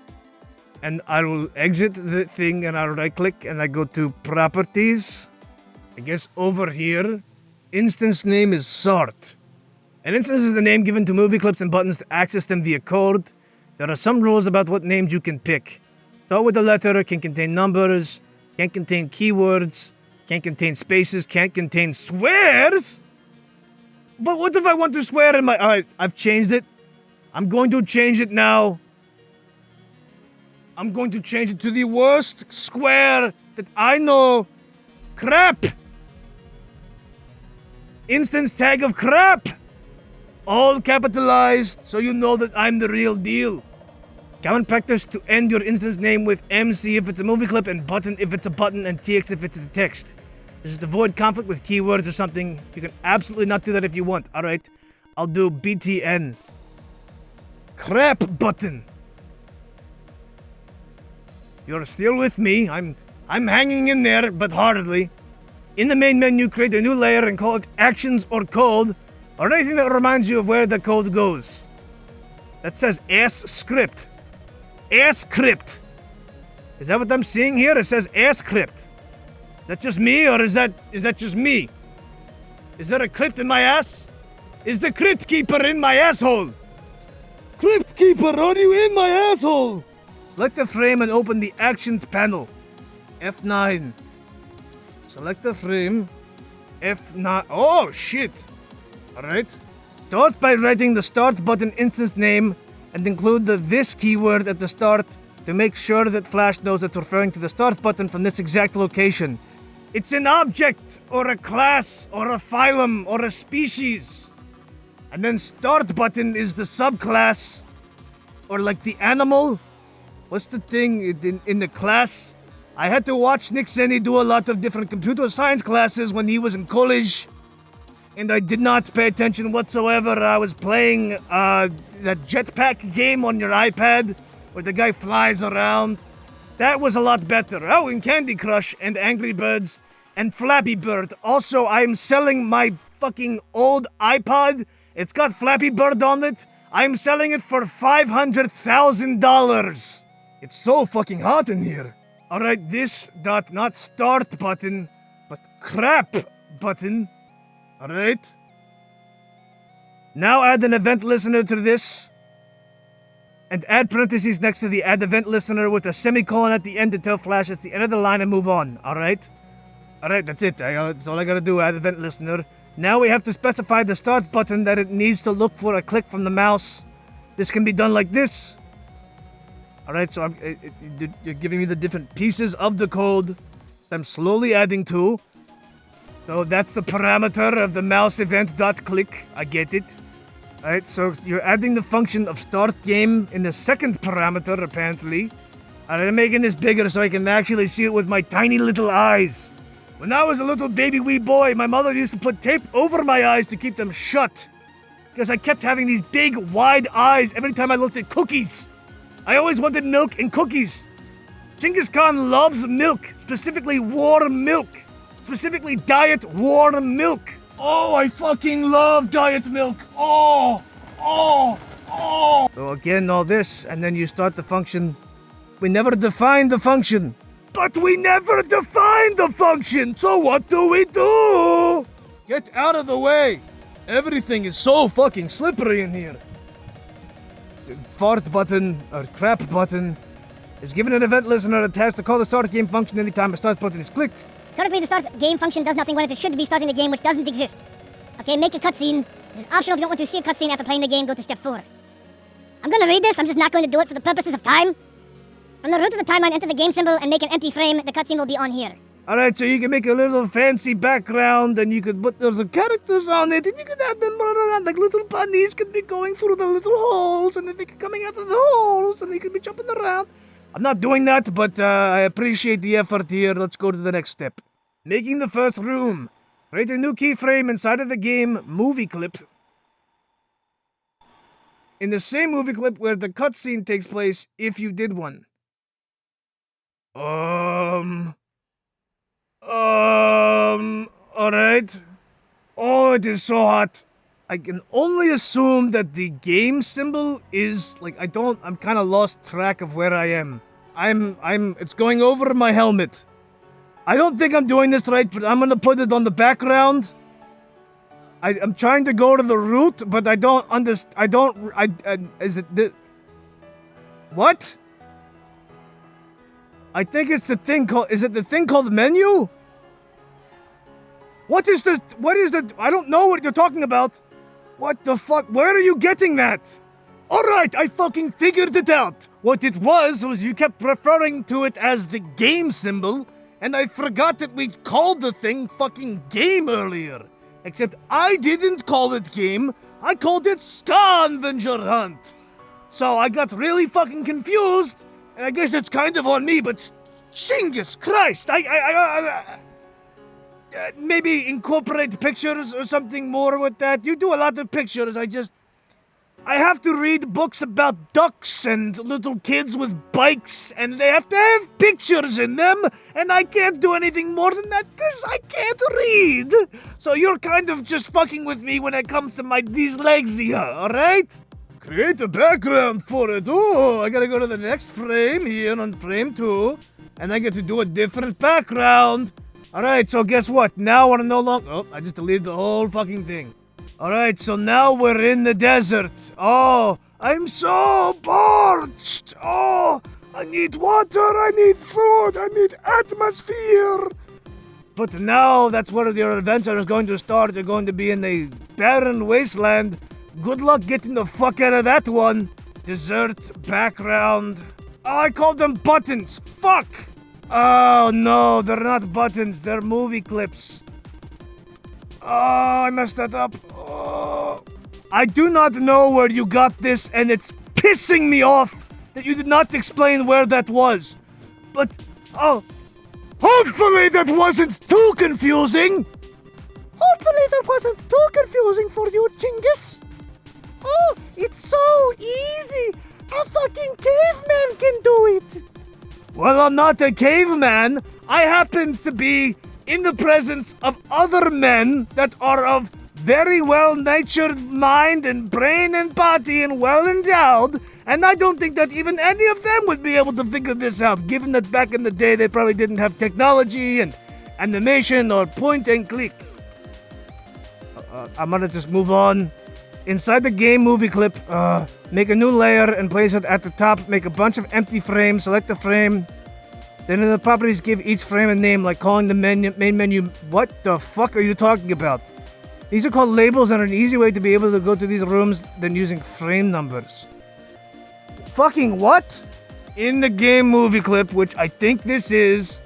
And I will exit the thing and I'll right click and I go to properties. I guess over here, instance name is sort. An instance is the name given to movie clips and buttons to access them via code. There are some rules about what names you can pick. Start with a letter, can contain numbers, can't contain keywords, can't contain spaces, can't contain swears? But what if I want to swear in my... Alright, I've changed it. I'm going to change it now. I'm going to change it to the worst square that I know. Crap! Instance tag of crap! All capitalized, so you know that I'm the real deal. Common practice to end your instance name with MC if it's a movie clip and button if it's a button and TX if it's a text. This is to avoid conflict with keywords or something. You can absolutely not do that if you want. Alright, I'll do BTN. Crap button. You're still with me. I'm hanging in there, but hardly. In the main menu, create a new layer and call it Actions or Code, or anything that reminds you of where the code goes. That says script. Script. Is that what I'm seeing here? It says script. Is that just me, or is that just me? Is there a crypt in my ass? Is the crypt keeper in my asshole? Crypt keeper, are you in my asshole? Select the frame and open the Actions panel. F9. Select the frame. F9. Oh, shit. Alright. Start by writing the start button instance name and include the this keyword at the start to make sure that Flash knows it's referring to the start button from this exact location. It's an object, or a class, or a phylum, or a species. And then start button is the subclass, or like the animal. What's the thing in the class? I had to watch Nick Zenny do a lot of different computer science classes when he was in college, and I did not pay attention whatsoever. I was playing that jetpack game on your iPad where the guy flies around. That was a lot better. Oh, and Candy Crush and Angry Birds and Flappy Bird. Also, I'm selling my fucking old iPod. It's got Flappy Bird on it. I'm selling it for $500,000. It's so fucking hot in here. Alright, this dot, not start button, but crap button. Alright. Now add an event listener to this. And add parentheses next to the add event listener with a semicolon at the end to tell Flash it's the end of the line and move on. Alright? Alright, that's it. That's all I gotta do, add event listener. Now we have to specify the start button that it needs to look for a click from the mouse. This can be done like this. Alright, so you're giving me the different pieces of the code I'm slowly adding to. So that's the parameter of the mouse event.click. I get it. Alright, so you're adding the function of start game in the second parameter, apparently. And I'm making this bigger so I can actually see it with my tiny little eyes. When I was a little baby wee boy, my mother used to put tape over my eyes to keep them shut. Because I kept having these big, wide eyes every time I looked at cookies. I always wanted milk and cookies. Genghis Khan loves milk, specifically warm milk. Specifically diet warm milk. Oh, I fucking love diet milk. Oh. So again, all this, and then you start the function. We never defined the function. But we never defined the function, so what do we do? Get out of the way. Everything is so fucking slippery in here. The fart button, or crap button, is given an event listener a task to call the start game function anytime a start button is clicked. Currently, the start game function does nothing when it should be starting the game, which doesn't exist. Okay, make a cutscene. This is optional if you don't want to see a cutscene after playing the game. Go to step 4. I'm gonna read this. I'm just not going to do it for the purposes of time. From the root of the timeline, enter the game symbol and make an empty frame. The cutscene will be on here. Alright, so you can make a little fancy background and you could put little characters on it and you could have them run around like little bunnies could be going through the little holes and then they could be coming out of the holes and they could be jumping around. I'm not doing that, but I appreciate the effort here. Let's go to the next step. Making the first room. Create a new keyframe inside of the game movie clip. In the same movie clip where the cutscene takes place, if you did one. Alright. Oh, it is so hot. I can only assume that the game symbol is, like, I'm kind of lost track of where I am. It's going over my helmet. I don't think I'm doing this right, but I'm gonna put it on the background. I'm trying to go to the root, but I don't understand, is it the... What? I think it's the thing called, is it the thing called menu? What is the, I don't know what you're talking about. What the fuck, where are you getting that? Alright, I fucking figured it out. What it was you kept referring to it as the game symbol, and I forgot that we called the thing fucking game earlier. Except I didn't call it game, I called it scavenger hunt. So I got really fucking confused, and I guess it's kind of on me, but Genghis Christ, maybe incorporate pictures or something more with that. You do a lot of pictures, I have to read books about ducks and little kids with bikes, and they have to have pictures in them, and I can't do anything more than that because I can't read. So you're kind of just fucking with me when it comes to my dyslexia, alright? Create a background for it. Oh, I gotta go to the next frame here on frame 2, and I get to do a different background. Alright, so guess what? Now we're no longer... Oh, I just deleted the whole fucking thing. Alright, so now we're in the desert. Oh, I'm so parched. Oh, I need water, I need food, I need atmosphere. But now that's where your adventure is going to start. You're going to be in a barren wasteland. Good luck getting the fuck out of that one. Desert, background. Oh, I called them buttons. Fuck. Oh, no, they're not buttons. They're movie clips. Oh, I messed that up. Oh. I do not know where you got this, and it's pissing me off that you did not explain where that was. But, oh, hopefully that wasn't too confusing. Hopefully that wasn't too confusing for you, Genghis. Oh, it's so easy. A fucking caveman can do it. Well, I'm not a caveman. I happen to be in the presence of other men that are of very well-natured mind and brain and body and well-endowed, and I don't think that even any of them would be able to figure this out, given that back in the day they probably didn't have technology and animation or point and click. I'm gonna just move on. Inside the game movie clip, make a new layer and place it at the top. Make a bunch of empty frames, select the frame. Then in the properties, give each frame a name, like calling the main menu. What the fuck are you talking about? These are called labels and are an easy way to be able to go to these rooms than using frame numbers. Fucking what? In the game movie clip, which I think this is,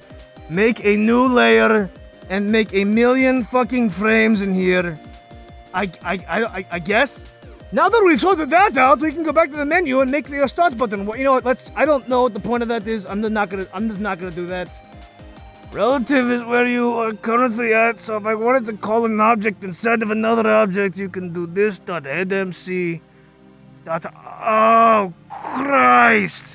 make a new layer and make 1,000,000 fucking frames in here. I guess. Now that we've sorted that out, we can go back to the menu and make the start button. You know what? I don't know what the point of that is. I'm just not gonna do that. Relative is where you are currently at. So if I wanted to call an object instead of another object, you can do this. ADeMk. Oh Christ!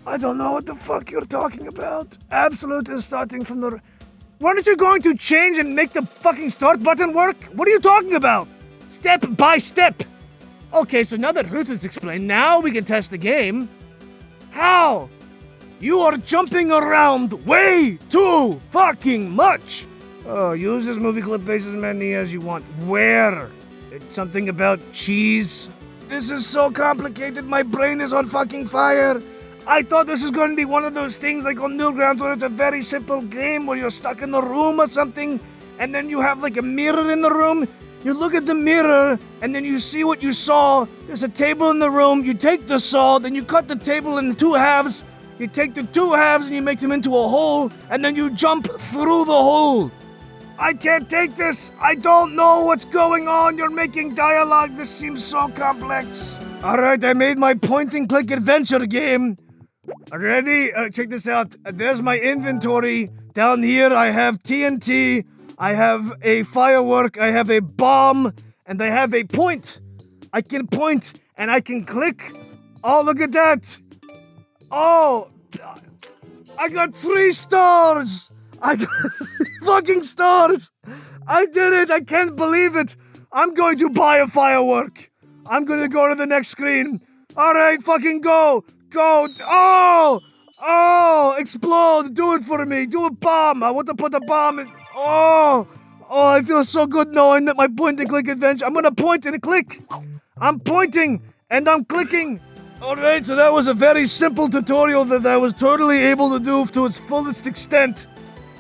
I don't know what the fuck you're talking about. Absolute is starting from the. Weren't you going to change and make the fucking start button work? What are you talking about? Step by step. Okay, so now that root is explained, now we can test the game. How? You are jumping around way too fucking much. Oh, use this movie clip base as many as you want. Where? It's something about cheese. This is so complicated. My brain is on fucking fire. I thought this was going to be one of those things like on Newgrounds where it's a very simple game where you're stuck in the room or something, and then you have like a mirror in the room. You look at the mirror, and then you see what you saw. There's a table in the room. You take the saw, then you cut the table into 2 halves. You take the 2 halves and you make them into a hole, and then you jump through the hole. I can't take this. I don't know what's going on. You're making dialogue. This seems so complex. Alright, I made my point-and-click adventure game. Ready? Check this out. There's my inventory. Down here, I have TNT, I have a firework, I have a bomb, and I have a point. I can point, and I can click. Oh, look at that. Oh, I got 3 stars. I got fucking stars. I did it. I can't believe it. I'm going to buy a firework. I'm going to go to the next screen. All right, fucking go. Go. Oh, explode. Do it for me. Do a bomb. I want to put a bomb in. Oh, I feel so good knowing that my point and click adventure. I'm going to point and click. I'm pointing and I'm clicking. All right, so that was a very simple tutorial that I was totally able to do to its fullest extent.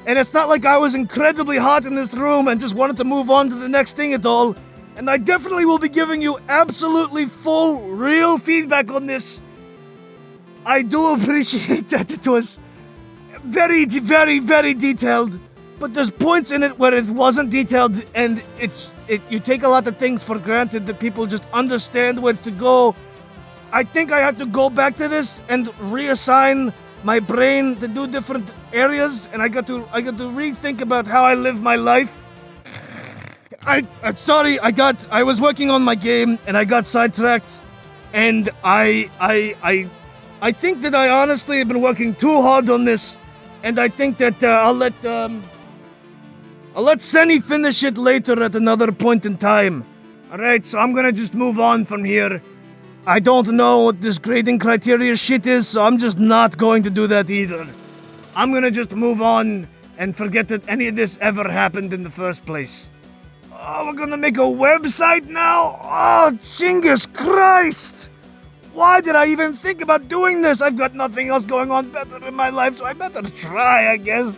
And it's not like I was incredibly hot in this room and just wanted to move on to the next thing at all. And I definitely will be giving you absolutely full, real feedback on this. I do appreciate that it was very, very, very detailed. But there's points in it where it wasn't detailed, and you take a lot of things for granted that people just understand where to go. I think I have to go back to this and reassign my brain to do different areas, and I got to rethink about how I live my life. I'm sorry, I was working on my game and I got sidetracked, and I think that I honestly have been working too hard on this, and I think that I'll let Senny finish it later at another point in time. Alright, so I'm gonna just move on from here. I don't know what this grading criteria shit is, so I'm just not going to do that either. I'm gonna just move on and forget that any of this ever happened in the first place. Oh, we're gonna make a website now? Oh, Genghis Christ! Why did I even think about doing this? I've got nothing else going on better in my life, so I better try, I guess.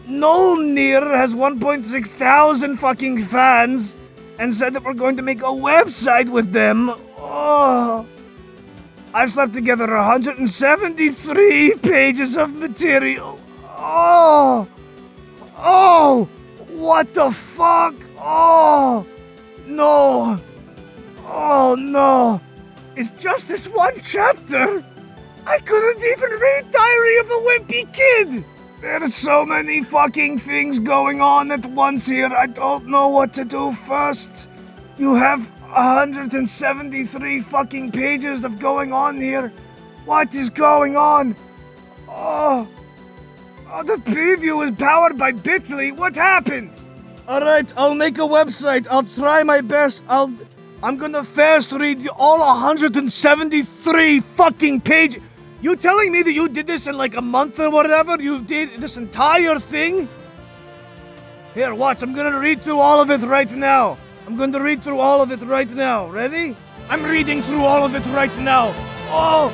NOLNIR has 1.6 thousand fucking fans and said that we're going to make a website with them. Oh, I've slapped together 173 pages of material. Oh, what the fuck? Oh, no. It's just this one chapter. I couldn't even read Diary of a Wimpy Kid. There's so many fucking things going on at once here. I don't know what to do first. You have 173 fucking pages of going on here. What is going on? Oh, the preview is powered by Bitly. What happened? Alright, I'll make a website. I'll try my best. I'm gonna fast read all 173 fucking pages. You telling me that you did this in like a month or whatever? You did this entire thing? Here, watch. I'm gonna read through all of it right now. Ready? I'm reading through all of it right now. Oh,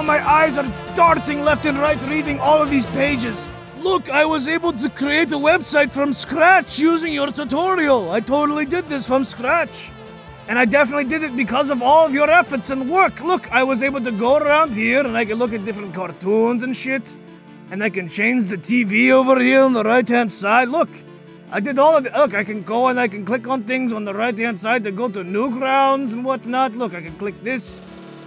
my eyes are darting left and right reading all of these pages. Look, I was able to create a website from scratch using your tutorial. I totally did this from scratch. And I definitely did it because of all of your efforts and work. Look, I was able to go around here and I can look at different cartoons and shit. And I can change the TV over here on the right-hand side. Look, I did all of it. Look, I can go and I can click on things on the right-hand side to go to Newgrounds and whatnot. Look, I can click this.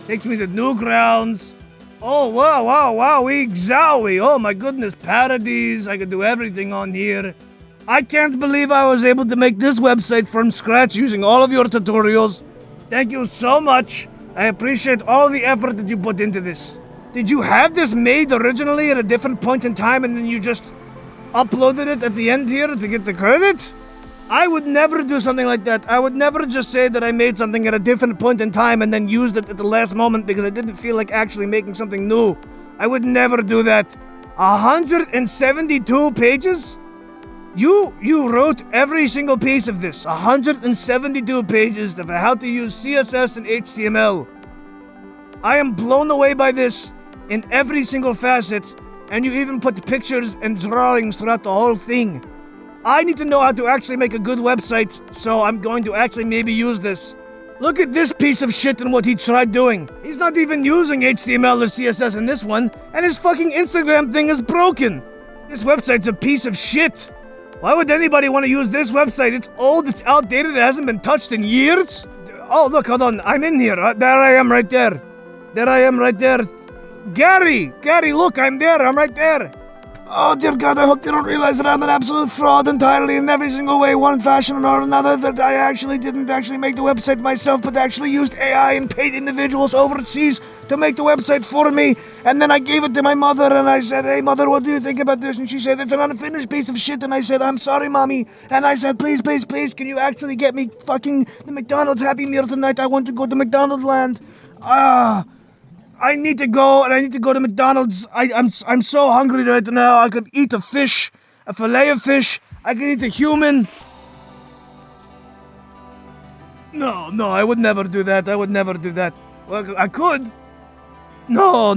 Takes me to Newgrounds. Oh, wow, zowie. Oh, my goodness, parodies. I can do everything on here. I can't believe I was able to make this website from scratch using all of your tutorials. Thank you so much. I appreciate all the effort that you put into this. Did you have this made originally at a different point in time and then you just uploaded it at the end here to get the credit? I would never do something like that. I would never just say that I made something at a different point in time and then used it at the last moment because I didn't feel like actually making something new. I would never do that. 172 pages? You wrote every single piece of this. 172 pages of how to use CSS and HTML. I am blown away by this in every single facet, and you even put pictures and drawings throughout the whole thing. I need to know how to actually make a good website, so I'm going to actually maybe use this. Look at this piece of shit and what he tried doing. He's not even using HTML or CSS in this one, and his fucking Instagram thing is broken. This website's a piece of shit. Why would anybody want to use this website? It's old, it's outdated, it hasn't been touched in years. Oh, look, hold on. I'm in here. There I am right there. Gary, look, I'm there. I'm right there. Oh, dear God, I hope they don't realize that I'm an absolute fraud entirely in every single way, one fashion or another, that I actually didn't make the website myself, but actually used AI and paid individuals overseas to make the website for me. And then I gave it to my mother, and I said, hey, mother, what do you think about this? And she said, it's an unfinished piece of shit. And I said, I'm sorry, mommy. And I said, please, can you actually get me fucking the McDonald's Happy Meal tonight? I want to go to McDonaldland. I need to go, and I need to go to McDonald's. I'm so hungry right now. I could eat a fish, a fillet of fish. I could eat a human. No, I would never do that. Well, I could. No.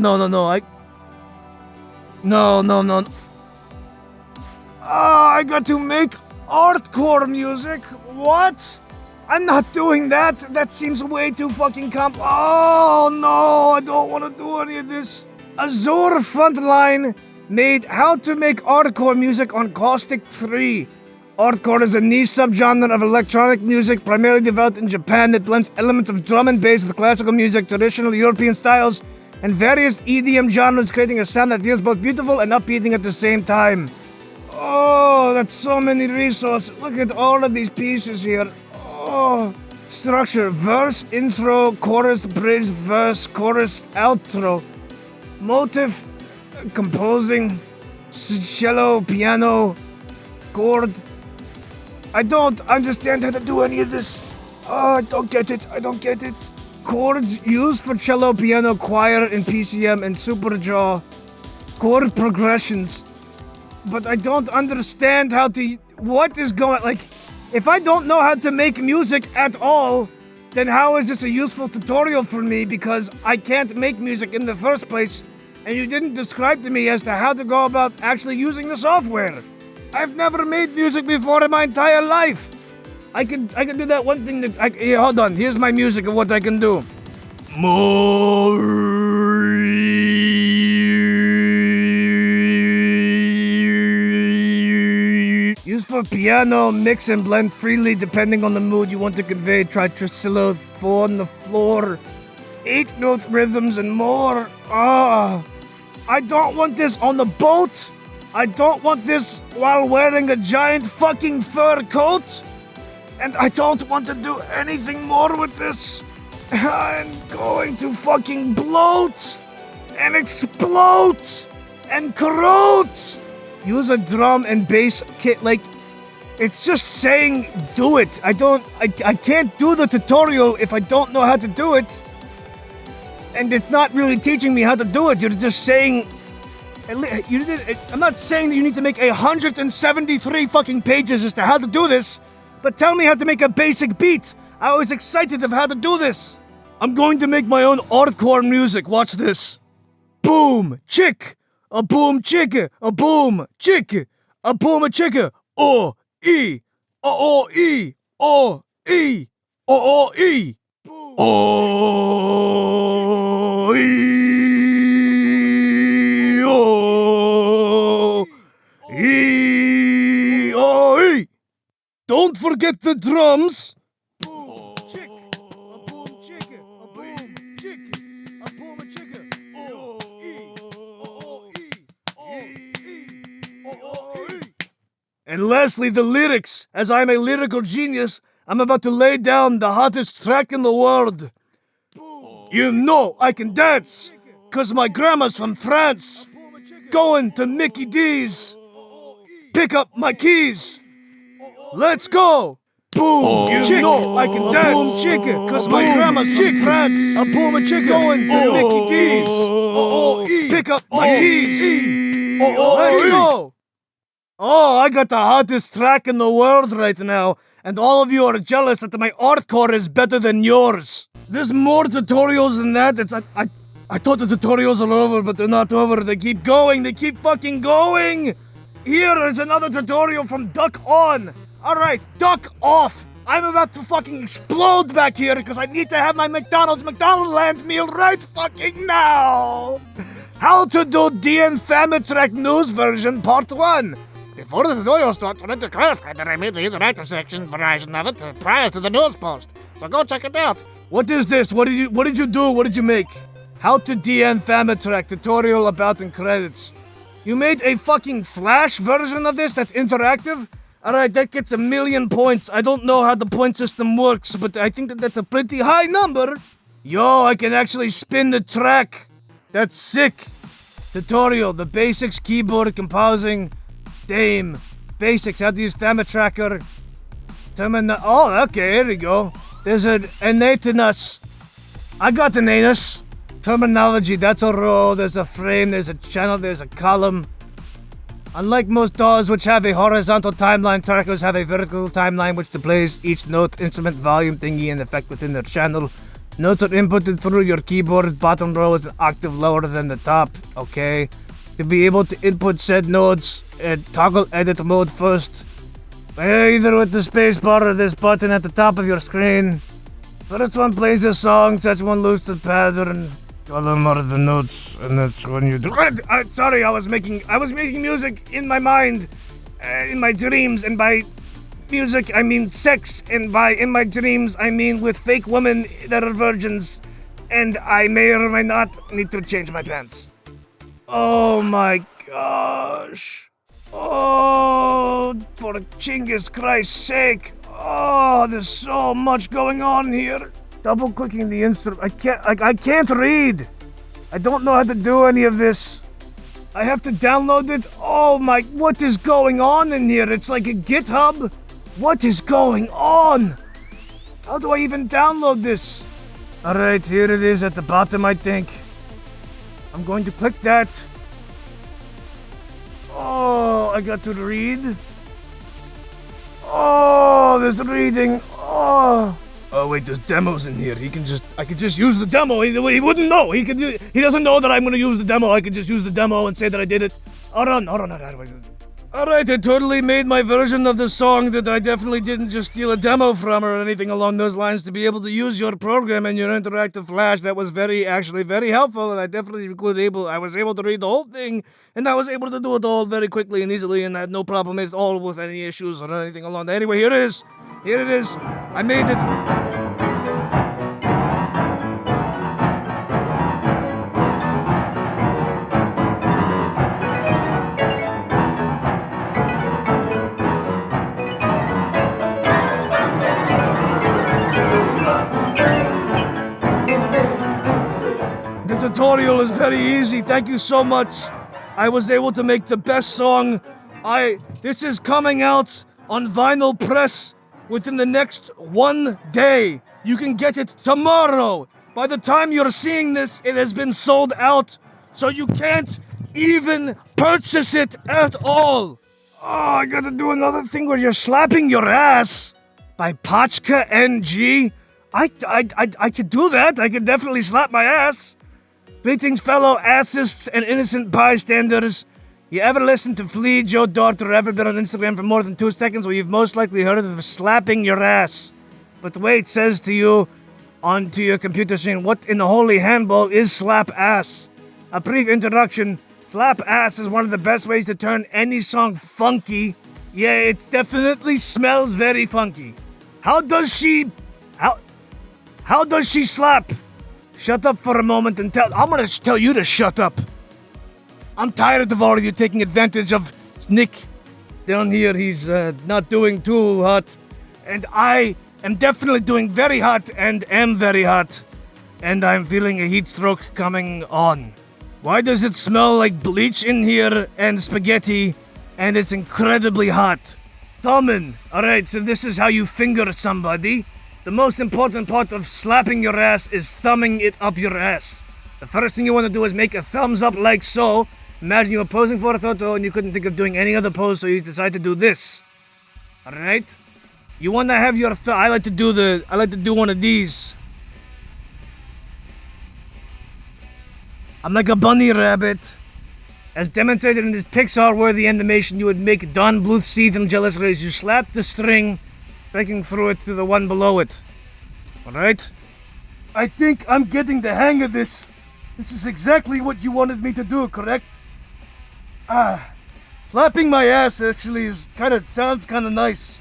I got to make Artcore music. What? I'm not doing that. That seems way too fucking Oh no, I don't want to do any of this. AzureFrontline made how to make Artcore music on Caustic 3. Artcore is a niche subgenre of electronic music primarily developed in Japan that blends elements of drum and bass with classical music, traditional European styles, and various EDM genres, creating a sound that feels both beautiful and upbeating at the same time. Oh, that's so many resources. Look at all of these pieces here. Oh, structure, verse, intro, chorus, bridge, verse, chorus, outro. Motive, composing, cello, piano, chord. I don't understand how to do any of this. Oh, I don't get it. Chords used for cello, piano, choir, and PCM, and superjaw. Chord progressions. But I don't understand how to... What is going... If I don't know how to make music at all, then how is this a useful tutorial for me? Because I can't make music in the first place, and you didn't describe to me as to how to go about actually using the software. I've never made music before in my entire life. I can do that one thing that... Here, hold on. Here's my music of what I can do. Used for piano, mix and blend freely depending on the mood you want to convey. Try Tresillo, 4 on the floor, 8-note rhythms and more. I don't want this on the boat. I don't want this while wearing a giant fucking fur coat. And I don't want to do anything more with this. I'm going to fucking bloat and explode and corrode. Use a drum and bass kit, it's just saying do it. I can't do the tutorial if I don't know how to do it. And it's not really teaching me how to do it. You're just saying, I'm not saying that you need to make 173 fucking pages as to how to do this, but tell me how to make a basic beat. I was excited of how to do this. I'm going to make my own Artcore music. Watch this. Boom, chick. A boom chicka, a boom chicka, a boom a chicka, E, E, E, E, E. Don't forget the drums. Boom chick, a boom chicka, a boom chick, a boom a chicka, And lastly, the lyrics. As I'm a lyrical genius, I'm about to lay down the hottest track in the world. You know I can dance, 'cause my grandma's from France. Going to Mickey D's. Pick up my keys. Let's go. Boom, you know I can dance. Boom chicka, 'cause my grandma's from France. A boom a chicka. Going to Mickey D's. Pick up my keys. Let's go. Oh, I got the hottest track in the world right now, and all of you are jealous that my Artcore is better than yours. There's more tutorials than that. I thought the tutorials are over, but they're not over. They keep going. They keep fucking going. Here is another tutorial from Duck On. All right, Duck Off. I'm about to fucking explode back here because I need to have my McDonaldland meal right fucking now. How to do DN Famitrack News version Part 1. Before the tutorial starts, I need to clarify that I made the interactive section version of it prior to the news post. So go check it out. What is this? What did you do? What did you make? How to DN Famitrack tutorial about in credits. You made a fucking Flash version of this that's interactive? Alright, that gets 1,000,000 points. I don't know how the point system works, but I think that's a pretty high number. Yo, I can actually spin the track. That's sick. Tutorial, the basics, keyboard, composing, Dame. Basics, how to use Famitracker. Oh, okay, here we go. There's an anus. I got an anus. Terminology, that's a row, there's a frame, there's a channel, there's a column. Unlike most DAWs which have a horizontal timeline, trackers have a vertical timeline which displays each note, instrument, volume, thingy, and effect within their channel. Notes are inputted through your keyboard. Bottom row is an octave lower than the top. Okay. To be able to input said notes, toggle edit mode first. Either with the spacebar or this button at the top of your screen. First one plays a song, such one loose the pattern. Column are the notes, and that's when you do. Sorry, I was making music in my mind, in my dreams, and by music I mean sex, and by in my dreams I mean with fake women that are virgins, and I may or may not need to change my pants. Oh my gosh! Oh, for Genghis Christ's sake! Oh, there's so much going on here. Double clicking the instrument. I can't read. I don't know how to do any of this. I have to download it. Oh my, what is going on in here? It's like a GitHub. What is going on? How do I even download this? Alright, here it is at the bottom, I think. I'm going to click that. Oh, I got to read. Oh, there's reading. Oh wait, there's demos in here. I could just use the demo. He wouldn't know. He doesn't know that I'm gonna use the demo. I could just use the demo and say that I did it. Hold on. How do I do it? Alright, I totally made my version of the song that I definitely didn't just steal a demo from or anything along those lines to be able to use your program and your interactive flash. That was actually very helpful, and I definitely I was able to read the whole thing, and I was able to do it all very quickly and easily, and I had no problem at all with any issues or anything along that. Anyway, here it is. I made it. The tutorial is very easy. Thank you so much. I was able to make the best song. This is coming out on vinyl press within the next 1 day. You can get it tomorrow. By the time you're seeing this, it has been sold out, so you can't even purchase it at all. Oh, I gotta do another thing where you're slapping your ass by PachkaNG. I could do that. I could definitely slap my ass. Greetings, fellow assists and innocent bystanders. You ever listened to Flea, Joe Dart, or ever been on Instagram for more than 2 seconds? Well, you've most likely heard of slapping your ass. But the way it says to you onto your computer screen, what in the holy handball is slap ass? A brief introduction. Slap ass is one of the best ways to turn any song funky. Yeah, it definitely smells very funky. How does she slap? Shut up for a moment and I'm gonna tell you to shut up. I'm tired of all of you taking advantage of Nick down here. He's not doing too hot. And I am definitely doing very hot and am very hot. And I'm feeling a heat stroke coming on. Why does it smell like bleach in here and spaghetti? And it's incredibly hot. Thumbing. Alright, so this is how you finger somebody. The most important part of slapping your ass is thumbing it up your ass. The first thing you want to do is make a thumbs up like so. Imagine you were posing for a photo and you couldn't think of doing any other pose, so you decide to do this. Alright? You want to have your I like to do one of these. I'm like a bunny rabbit. As demonstrated in this Pixar-worthy animation, you would make Don Bluth seethe and jealous rays. You slap the string, breaking through it to the one below it. Alright? I think I'm getting the hang of this. This is exactly what you wanted me to do, correct? Slapping my ass actually sounds kind of nice.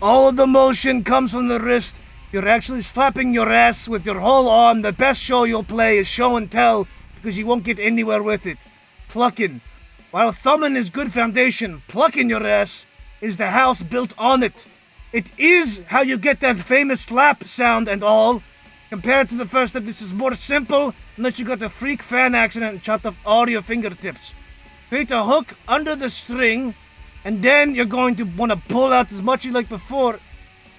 All of the motion comes from the wrist. You're actually slapping your ass with your whole arm. The best show you'll play is show and tell because you won't get anywhere with it. Plucking. While thumbing is good foundation, plucking your ass is the house built on it. It is how you get that famous slap sound and all. Compared to the first step, this is more simple unless you got a freak fan accident and chopped off all your fingertips. Create a hook under the string, and then you're going to want to pull out as much as you like before.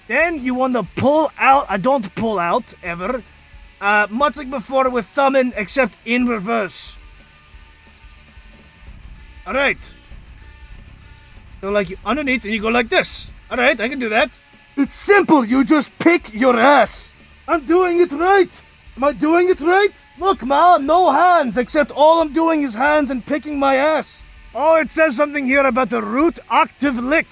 Then you want to pull out, I don't pull out, ever. Much like before with thumbing, except in reverse. Alright. So like underneath and you go like this. Alright, I can do that. It's simple, you just pick your ass. I'm doing it right. Am I doing it right? Look, ma, no hands, except all I'm doing is hands and picking my ass. Oh, it says something here about the root octave lick.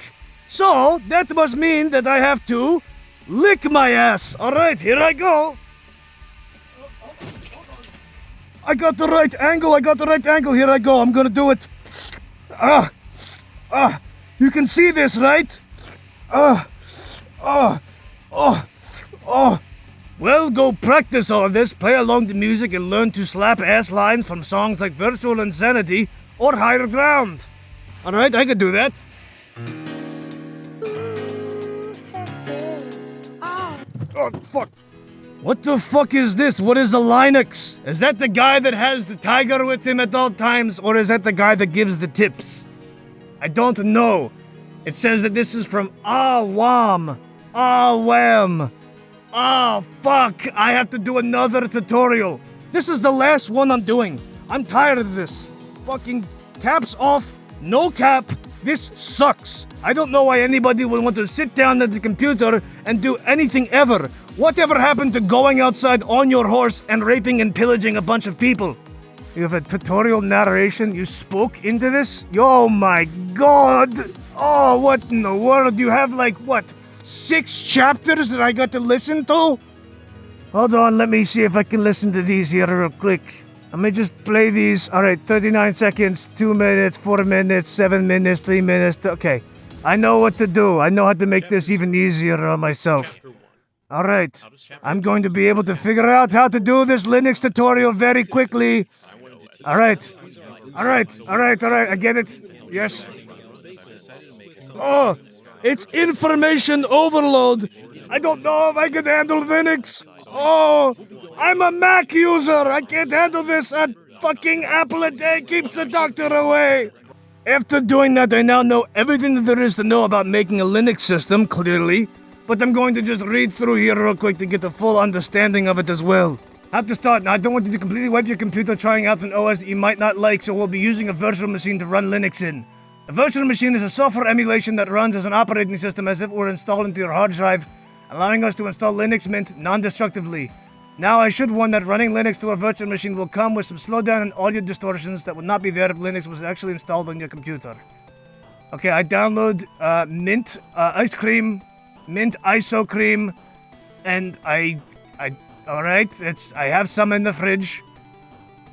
So, that must mean that I have to lick my ass. Alright, here I go. I got the right angle, here I go, I'm gonna do it. You can see this, right? Well, go practice all of this, play along to music, and learn to slap ass lines from songs like Virtual Insanity or Higher Ground. Alright, I can do that. Oh, fuck. What the fuck is this? What is the Linux? Is that the guy that has the tiger with him at all times, or is that the guy that gives the tips? I don't know. It says that this is from AhWham. AhWham. Oh, fuck. I have to do another tutorial. This is the last one I'm doing. I'm tired of this. Fucking caps off, no cap. This sucks. I don't know why anybody would want to sit down at the computer and do anything ever. Whatever happened to going outside on your horse and raping and pillaging a bunch of people? You have a tutorial narration? You spoke into this? Oh my god! Oh, what in the world? You have like, what, 6 chapters that I got to listen to? Hold on, let me see if I can listen to these here real quick. Let me just play these. Alright, 39 seconds, 2 minutes, 4 minutes, 7 minutes, 3 minutes. Okay, I know what to do. I know how to make this even easier on myself. Alright, I'm going to be able to figure out how to do this Linux tutorial very quickly. Alright, I get it. Yes. Oh, it's information overload. I don't know if I can handle Linux. Oh, I'm a Mac user. I can't handle this. A fucking apple a day keeps the doctor away. After doing that, I now know everything that there is to know about making a Linux system, clearly. But I'm going to just read through here real quick to get the full understanding of it as well. I have to start. Now, I don't want you to completely wipe your computer trying out an OS that you might not like, so we'll be using a virtual machine to run Linux in. A virtual machine is a software emulation that runs as an operating system as if it were installed into your hard drive, allowing us to install Linux Mint non-destructively. Now, I should warn that running Linux to a virtual machine will come with some slowdown and audio distortions that would not be there if Linux was actually installed on your computer. Okay, I download Mint ice cream, Mint ISO cream, and alright, I have some in the fridge.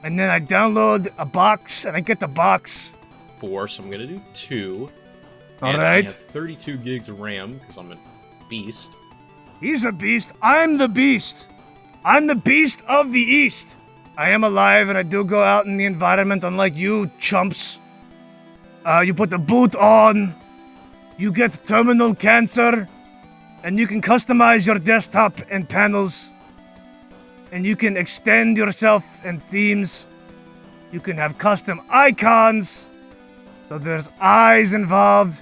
And then I download a box, and I get the box. 4, so I'm gonna do 2. Alright. I have 32 gigs of RAM, because I'm a beast. He's a beast. I'm the beast. I'm the beast of the East. I am alive, and I do go out in the environment, unlike you chumps. You put the boot on, you get terminal cancer, and you can customize your desktop and panels. And you can extend yourself and themes. You can have custom icons. So there's eyes involved.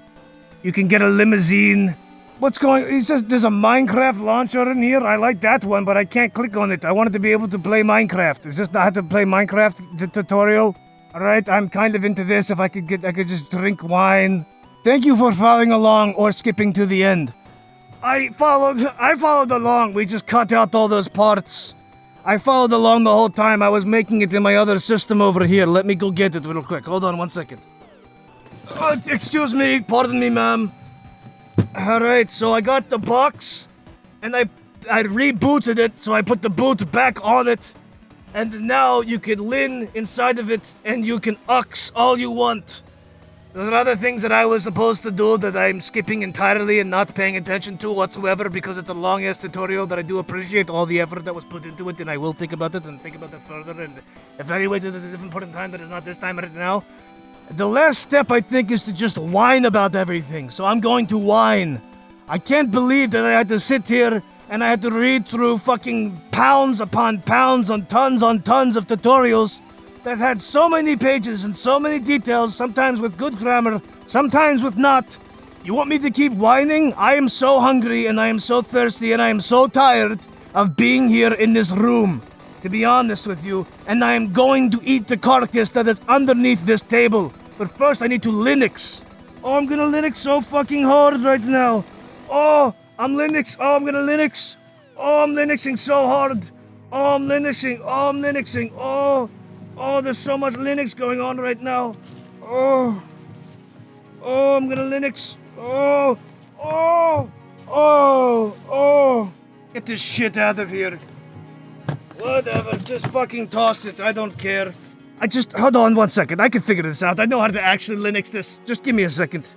You can get a limousine. What's going on? He says there's a Minecraft launcher in here. I like that one, but I can't click on it. I wanted to be able to play Minecraft. Is this not how to play Minecraft, the tutorial? Alright, I'm kind of into this. If I could just drink wine. Thank you for following along or skipping to the end. I followed along. We just cut out all those parts. I followed along the whole time. I was making it in my other system over here. Let me go get it real quick. Hold on 1 second. Excuse me. Pardon me, ma'am. Alright, so I got the box. And I rebooted it, so I put the boot back on it. And now you can lin inside of it, and you can ux all you want. There are other things that I was supposed to do that I'm skipping entirely and not paying attention to whatsoever because it's a long-ass tutorial that I do appreciate all the effort that was put into it, and I will think about it and think about it further and evaluate it at a different point in time that is not this time right now. The last step, I think, is to just whine about everything, so I'm going to whine. I can't believe that I had to sit here and I had to read through fucking pounds upon pounds on tons of tutorials that had so many pages and so many details, sometimes with good grammar, sometimes with not. You want me to keep whining? I am so hungry and I am so thirsty and I am so tired of being here in this room, to be honest with you, and I am going to eat the carcass that is underneath this table. But first I need to Linux. Oh, I'm gonna Linux so fucking hard right now. Oh, I'm Linux. Oh, I'm gonna Linux. Oh, I'm Linuxing so hard. Oh, I'm Linuxing. Oh, I'm Linuxing. Oh, there's so much Linux going on right now. Oh, I'm gonna Linux. Oh. Get this shit out of here. Whatever, just fucking toss it. I don't care. Hold on 1 second. I can figure this out. I know how to actually Linux this. Just give me a second.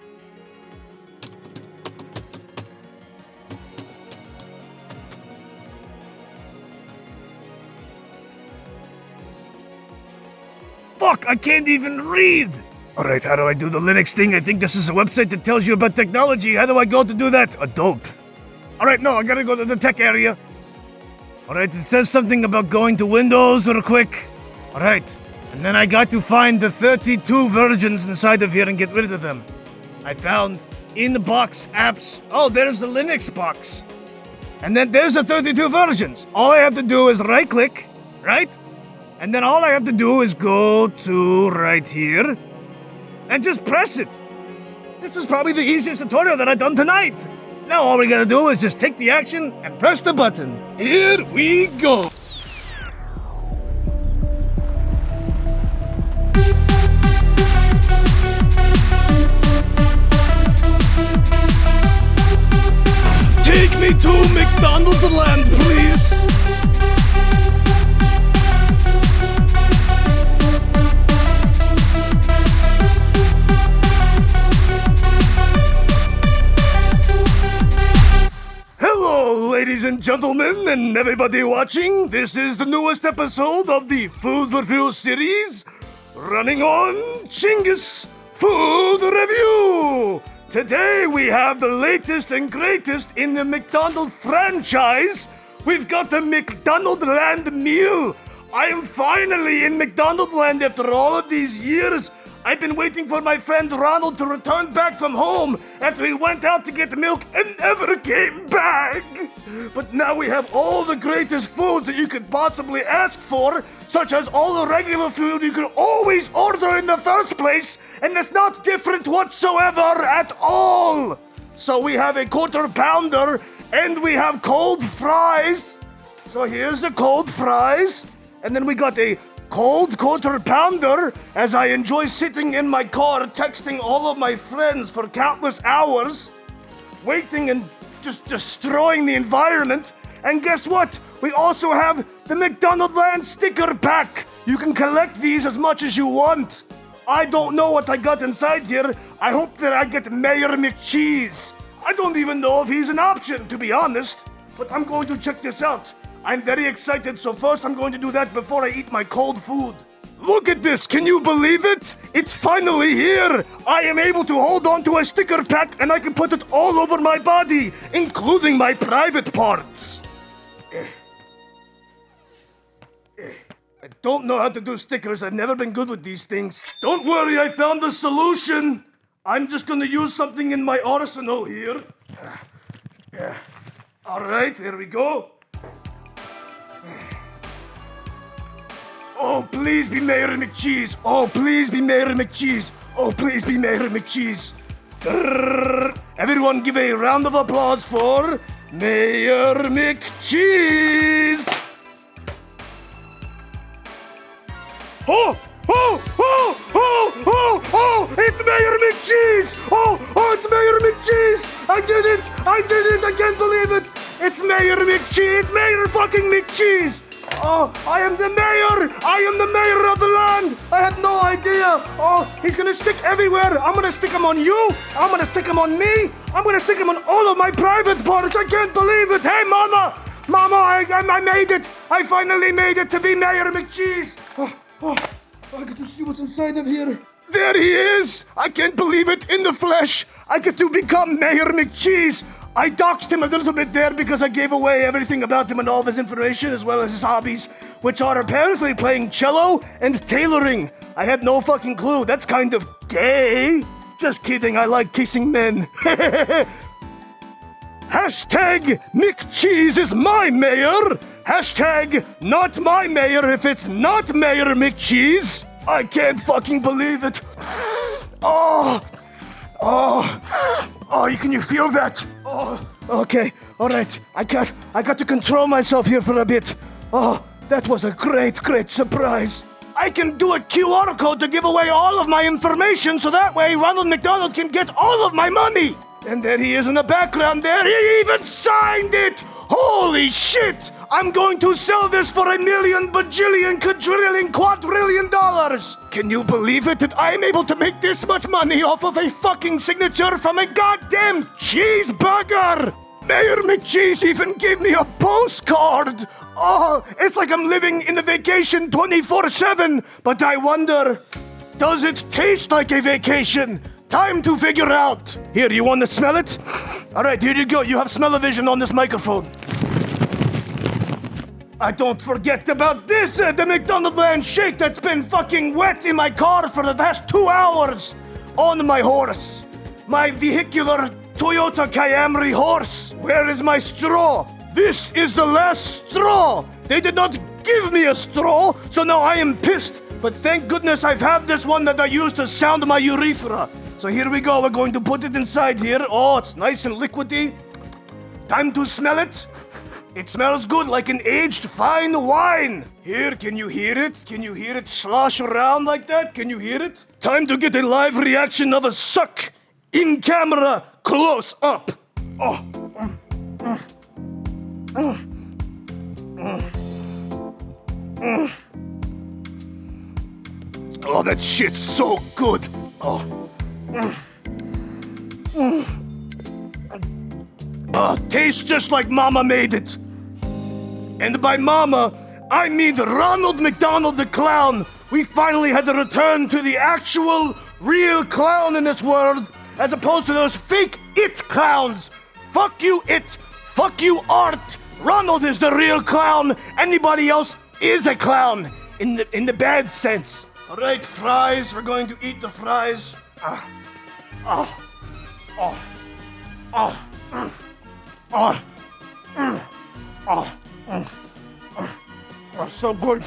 Fuck, I can't even read! Alright, how do I do the Linux thing? I think this is a website that tells you about technology. How do I go to do that? Adult. Alright, no, I gotta go to the tech area. Alright, it says something about going to Windows real quick. Alright, and then I got to find the 32 versions inside of here and get rid of them. I found in-box apps. Oh, there's the Linux box. And then there's the 32 versions. All I have to do is right-click, right? And then all I have to do is go to right here and just press it. This is probably the easiest tutorial that I've done tonight. Now all we gotta do is just take the action and press the button. Here we go. Take me to McDonaldland, please. Hello, ladies and gentlemen, and everybody watching. This is the newest episode of the Food Review series, running on Genghis Food Review. Today we have the latest and greatest in the McDonald's franchise. We've got the McDonaldland meal. I am finally in McDonaldland after all of these years. I've been waiting for my friend Ronald to return back from home after he went out to get milk and never came back. But now we have all the greatest foods that you could possibly ask for, such as all the regular food you could always order in the first place, and it's not different whatsoever at all. So we have a quarter pounder, and we have cold fries. So here's the cold fries, and then we got a cold quarter pounder as I enjoy sitting in my car texting all of my friends for countless hours, waiting and just destroying the environment. And guess what? We also have the McDonaldland sticker pack. You can collect these as much as you want. I don't know what I got inside here. I hope that I get Mayor McCheese. I don't even know if he's an option, to be honest, but I'm going to check this out. I'm very excited, so first I'm going to do that before I eat my cold food. Look at this, can you believe it? It's finally here! I am able to hold on to a sticker pack and I can put it all over my body, including my private parts. I don't know how to do stickers, I've never been good with these things. Don't worry, I found the solution! I'm just gonna use something in my arsenal here. Alright, here we go. Oh, please be Mayor McCheese. Oh, please be Mayor McCheese. Oh, please be Mayor McCheese. Everyone give a round of applause for Mayor McCheese. Oh, it's Mayor McCheese. Oh, it's Mayor McCheese. I did it. I can't believe it. It's Mayor McCheese. Mayor fucking McCheese. Oh, I am the mayor! I am the mayor of the land! I had no idea! Oh, he's gonna stick everywhere! I'm gonna stick him on you! I'm gonna stick him on me! I'm gonna stick him on all of my private parts! I can't believe it! Hey, Mama! Mama, I made it! I finally made it to be Mayor McCheese! I get to see what's inside of here. There he is! I can't believe it, in the flesh! I get to become Mayor McCheese! I doxed him a little bit there because I gave away everything about him and all of his information as well as his hobbies, which are apparently playing cello and tailoring. I had no fucking clue. That's kind of gay. Just kidding, I like kissing men. Hashtag McCheese is my mayor. Hashtag not my mayor if it's not Mayor McCheese. I can't fucking believe it. Oh, can you feel that? Oh, okay, all right. I got to control myself here for a bit. Oh, that was a great surprise. I can do a QR code to give away all of my information so that way Ronald McDonald can get all of my money. And there he is in the background there. He even signed it. Holy shit! I'm going to sell this for $1 million, bajillion, quadrillion, quadrillion dollars. Can you believe it that I'm able to make this much money off of a fucking signature from a goddamn cheeseburger? Mayor McCheese even gave me a postcard. Oh, it's like I'm living in a vacation 24/7. But I wonder, does it taste like a vacation? Time to figure out. Here, you want to smell it? All right, here you go. You have smell-o-vision on this microphone. Don't forget about this, the McDonaldland shake that's been fucking wet in my car for the past 2 hours on my horse. My vehicular Toyota Camry horse. Where is my straw? This is the last straw. They did not give me a straw, so now I am pissed. But thank goodness I've had this one that I use to sound my urethra. So here we go. We're going to put it inside here. Oh, it's nice and liquidy. Time to smell it. It smells good like an aged fine wine. Here, can you hear it? Can you hear it slosh around like that? Can you hear it? Time to get a live reaction of a suck in camera close up. Oh. Oh, that shit's so good. Oh. Tastes just like Mama made it. And by Mama, I mean Ronald McDonald the Clown. We finally had to return to the actual, real clown in this world, as opposed to those fake it clowns. Fuck you, it. Fuck you, art. Ronald is the real clown. Anybody else is a clown, in the bad sense. All right, fries. We're going to eat the fries. Oh, so good.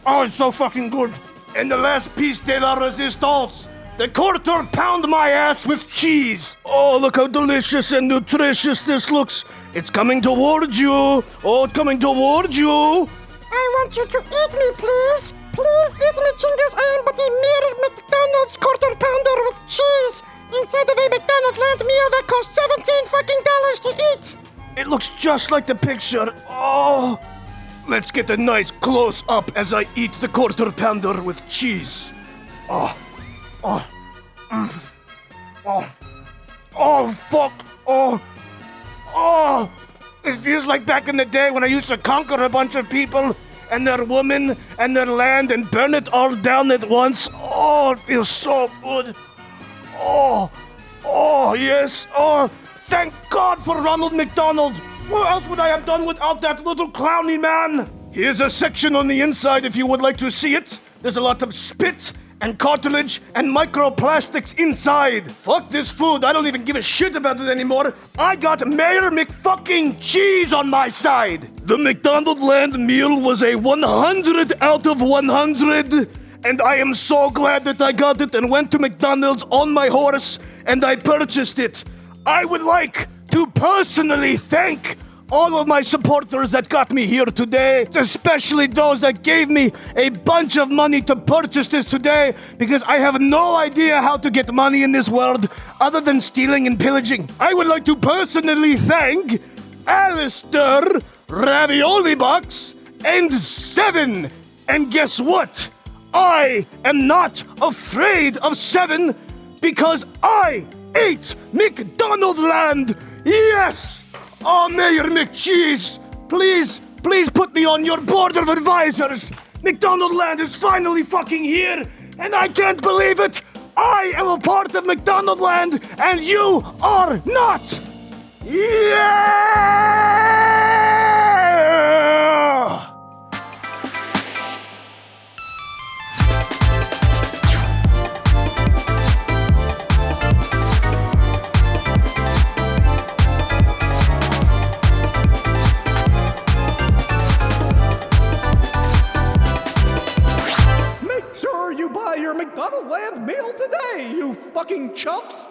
Oh, it's so fucking good. And the last piece de la resistance. The quarter pound my ass with cheese. Oh, look how delicious and nutritious this looks. It's coming towards you. Oh, it's coming towards you. I want you to eat me, please. Please eat me, Chingus. I am but a mere McDonald's quarter pounder with cheese inside of a McDonaldland meal that costs $17 fucking to eat. It looks just like the picture. Oh, let's get a nice close up as I eat the quarter pounder with cheese. Oh, fuck. Oh, it feels like back in the day when I used to conquer a bunch of people and their women and their land and burn it all down at once. Oh, it feels so good. Oh, yes. Oh, thank God for Ronald McDonald. What else would I have done without that little clowny man? Here's a section on the inside if you would like to see it. There's a lot of spit and cartilage and microplastics inside. Fuck this food. I don't even give a shit about it anymore. I got Mayor McFucking Cheese on my side. The McDonaldland meal was a 100 out of 100. And I am so glad that I got it and went to McDonald's on my horse and I purchased it. I would like to personally thank all of my supporters that got me here today, especially those that gave me a bunch of money to purchase this today, because I have no idea how to get money in this world other than stealing and pillaging. I would like to personally thank Aalasteir, Ravioli Box, and 7. And guess what? I am not afraid of 7 because I ate McDonaldland. Yes! Oh, Mayor McCheese, please put me on your board of advisors. McDonaldland is finally fucking here, and I can't believe it. I am a part of McDonaldland, and you are not. Yeah! You buy your McDonaldland meal today, you fucking chumps!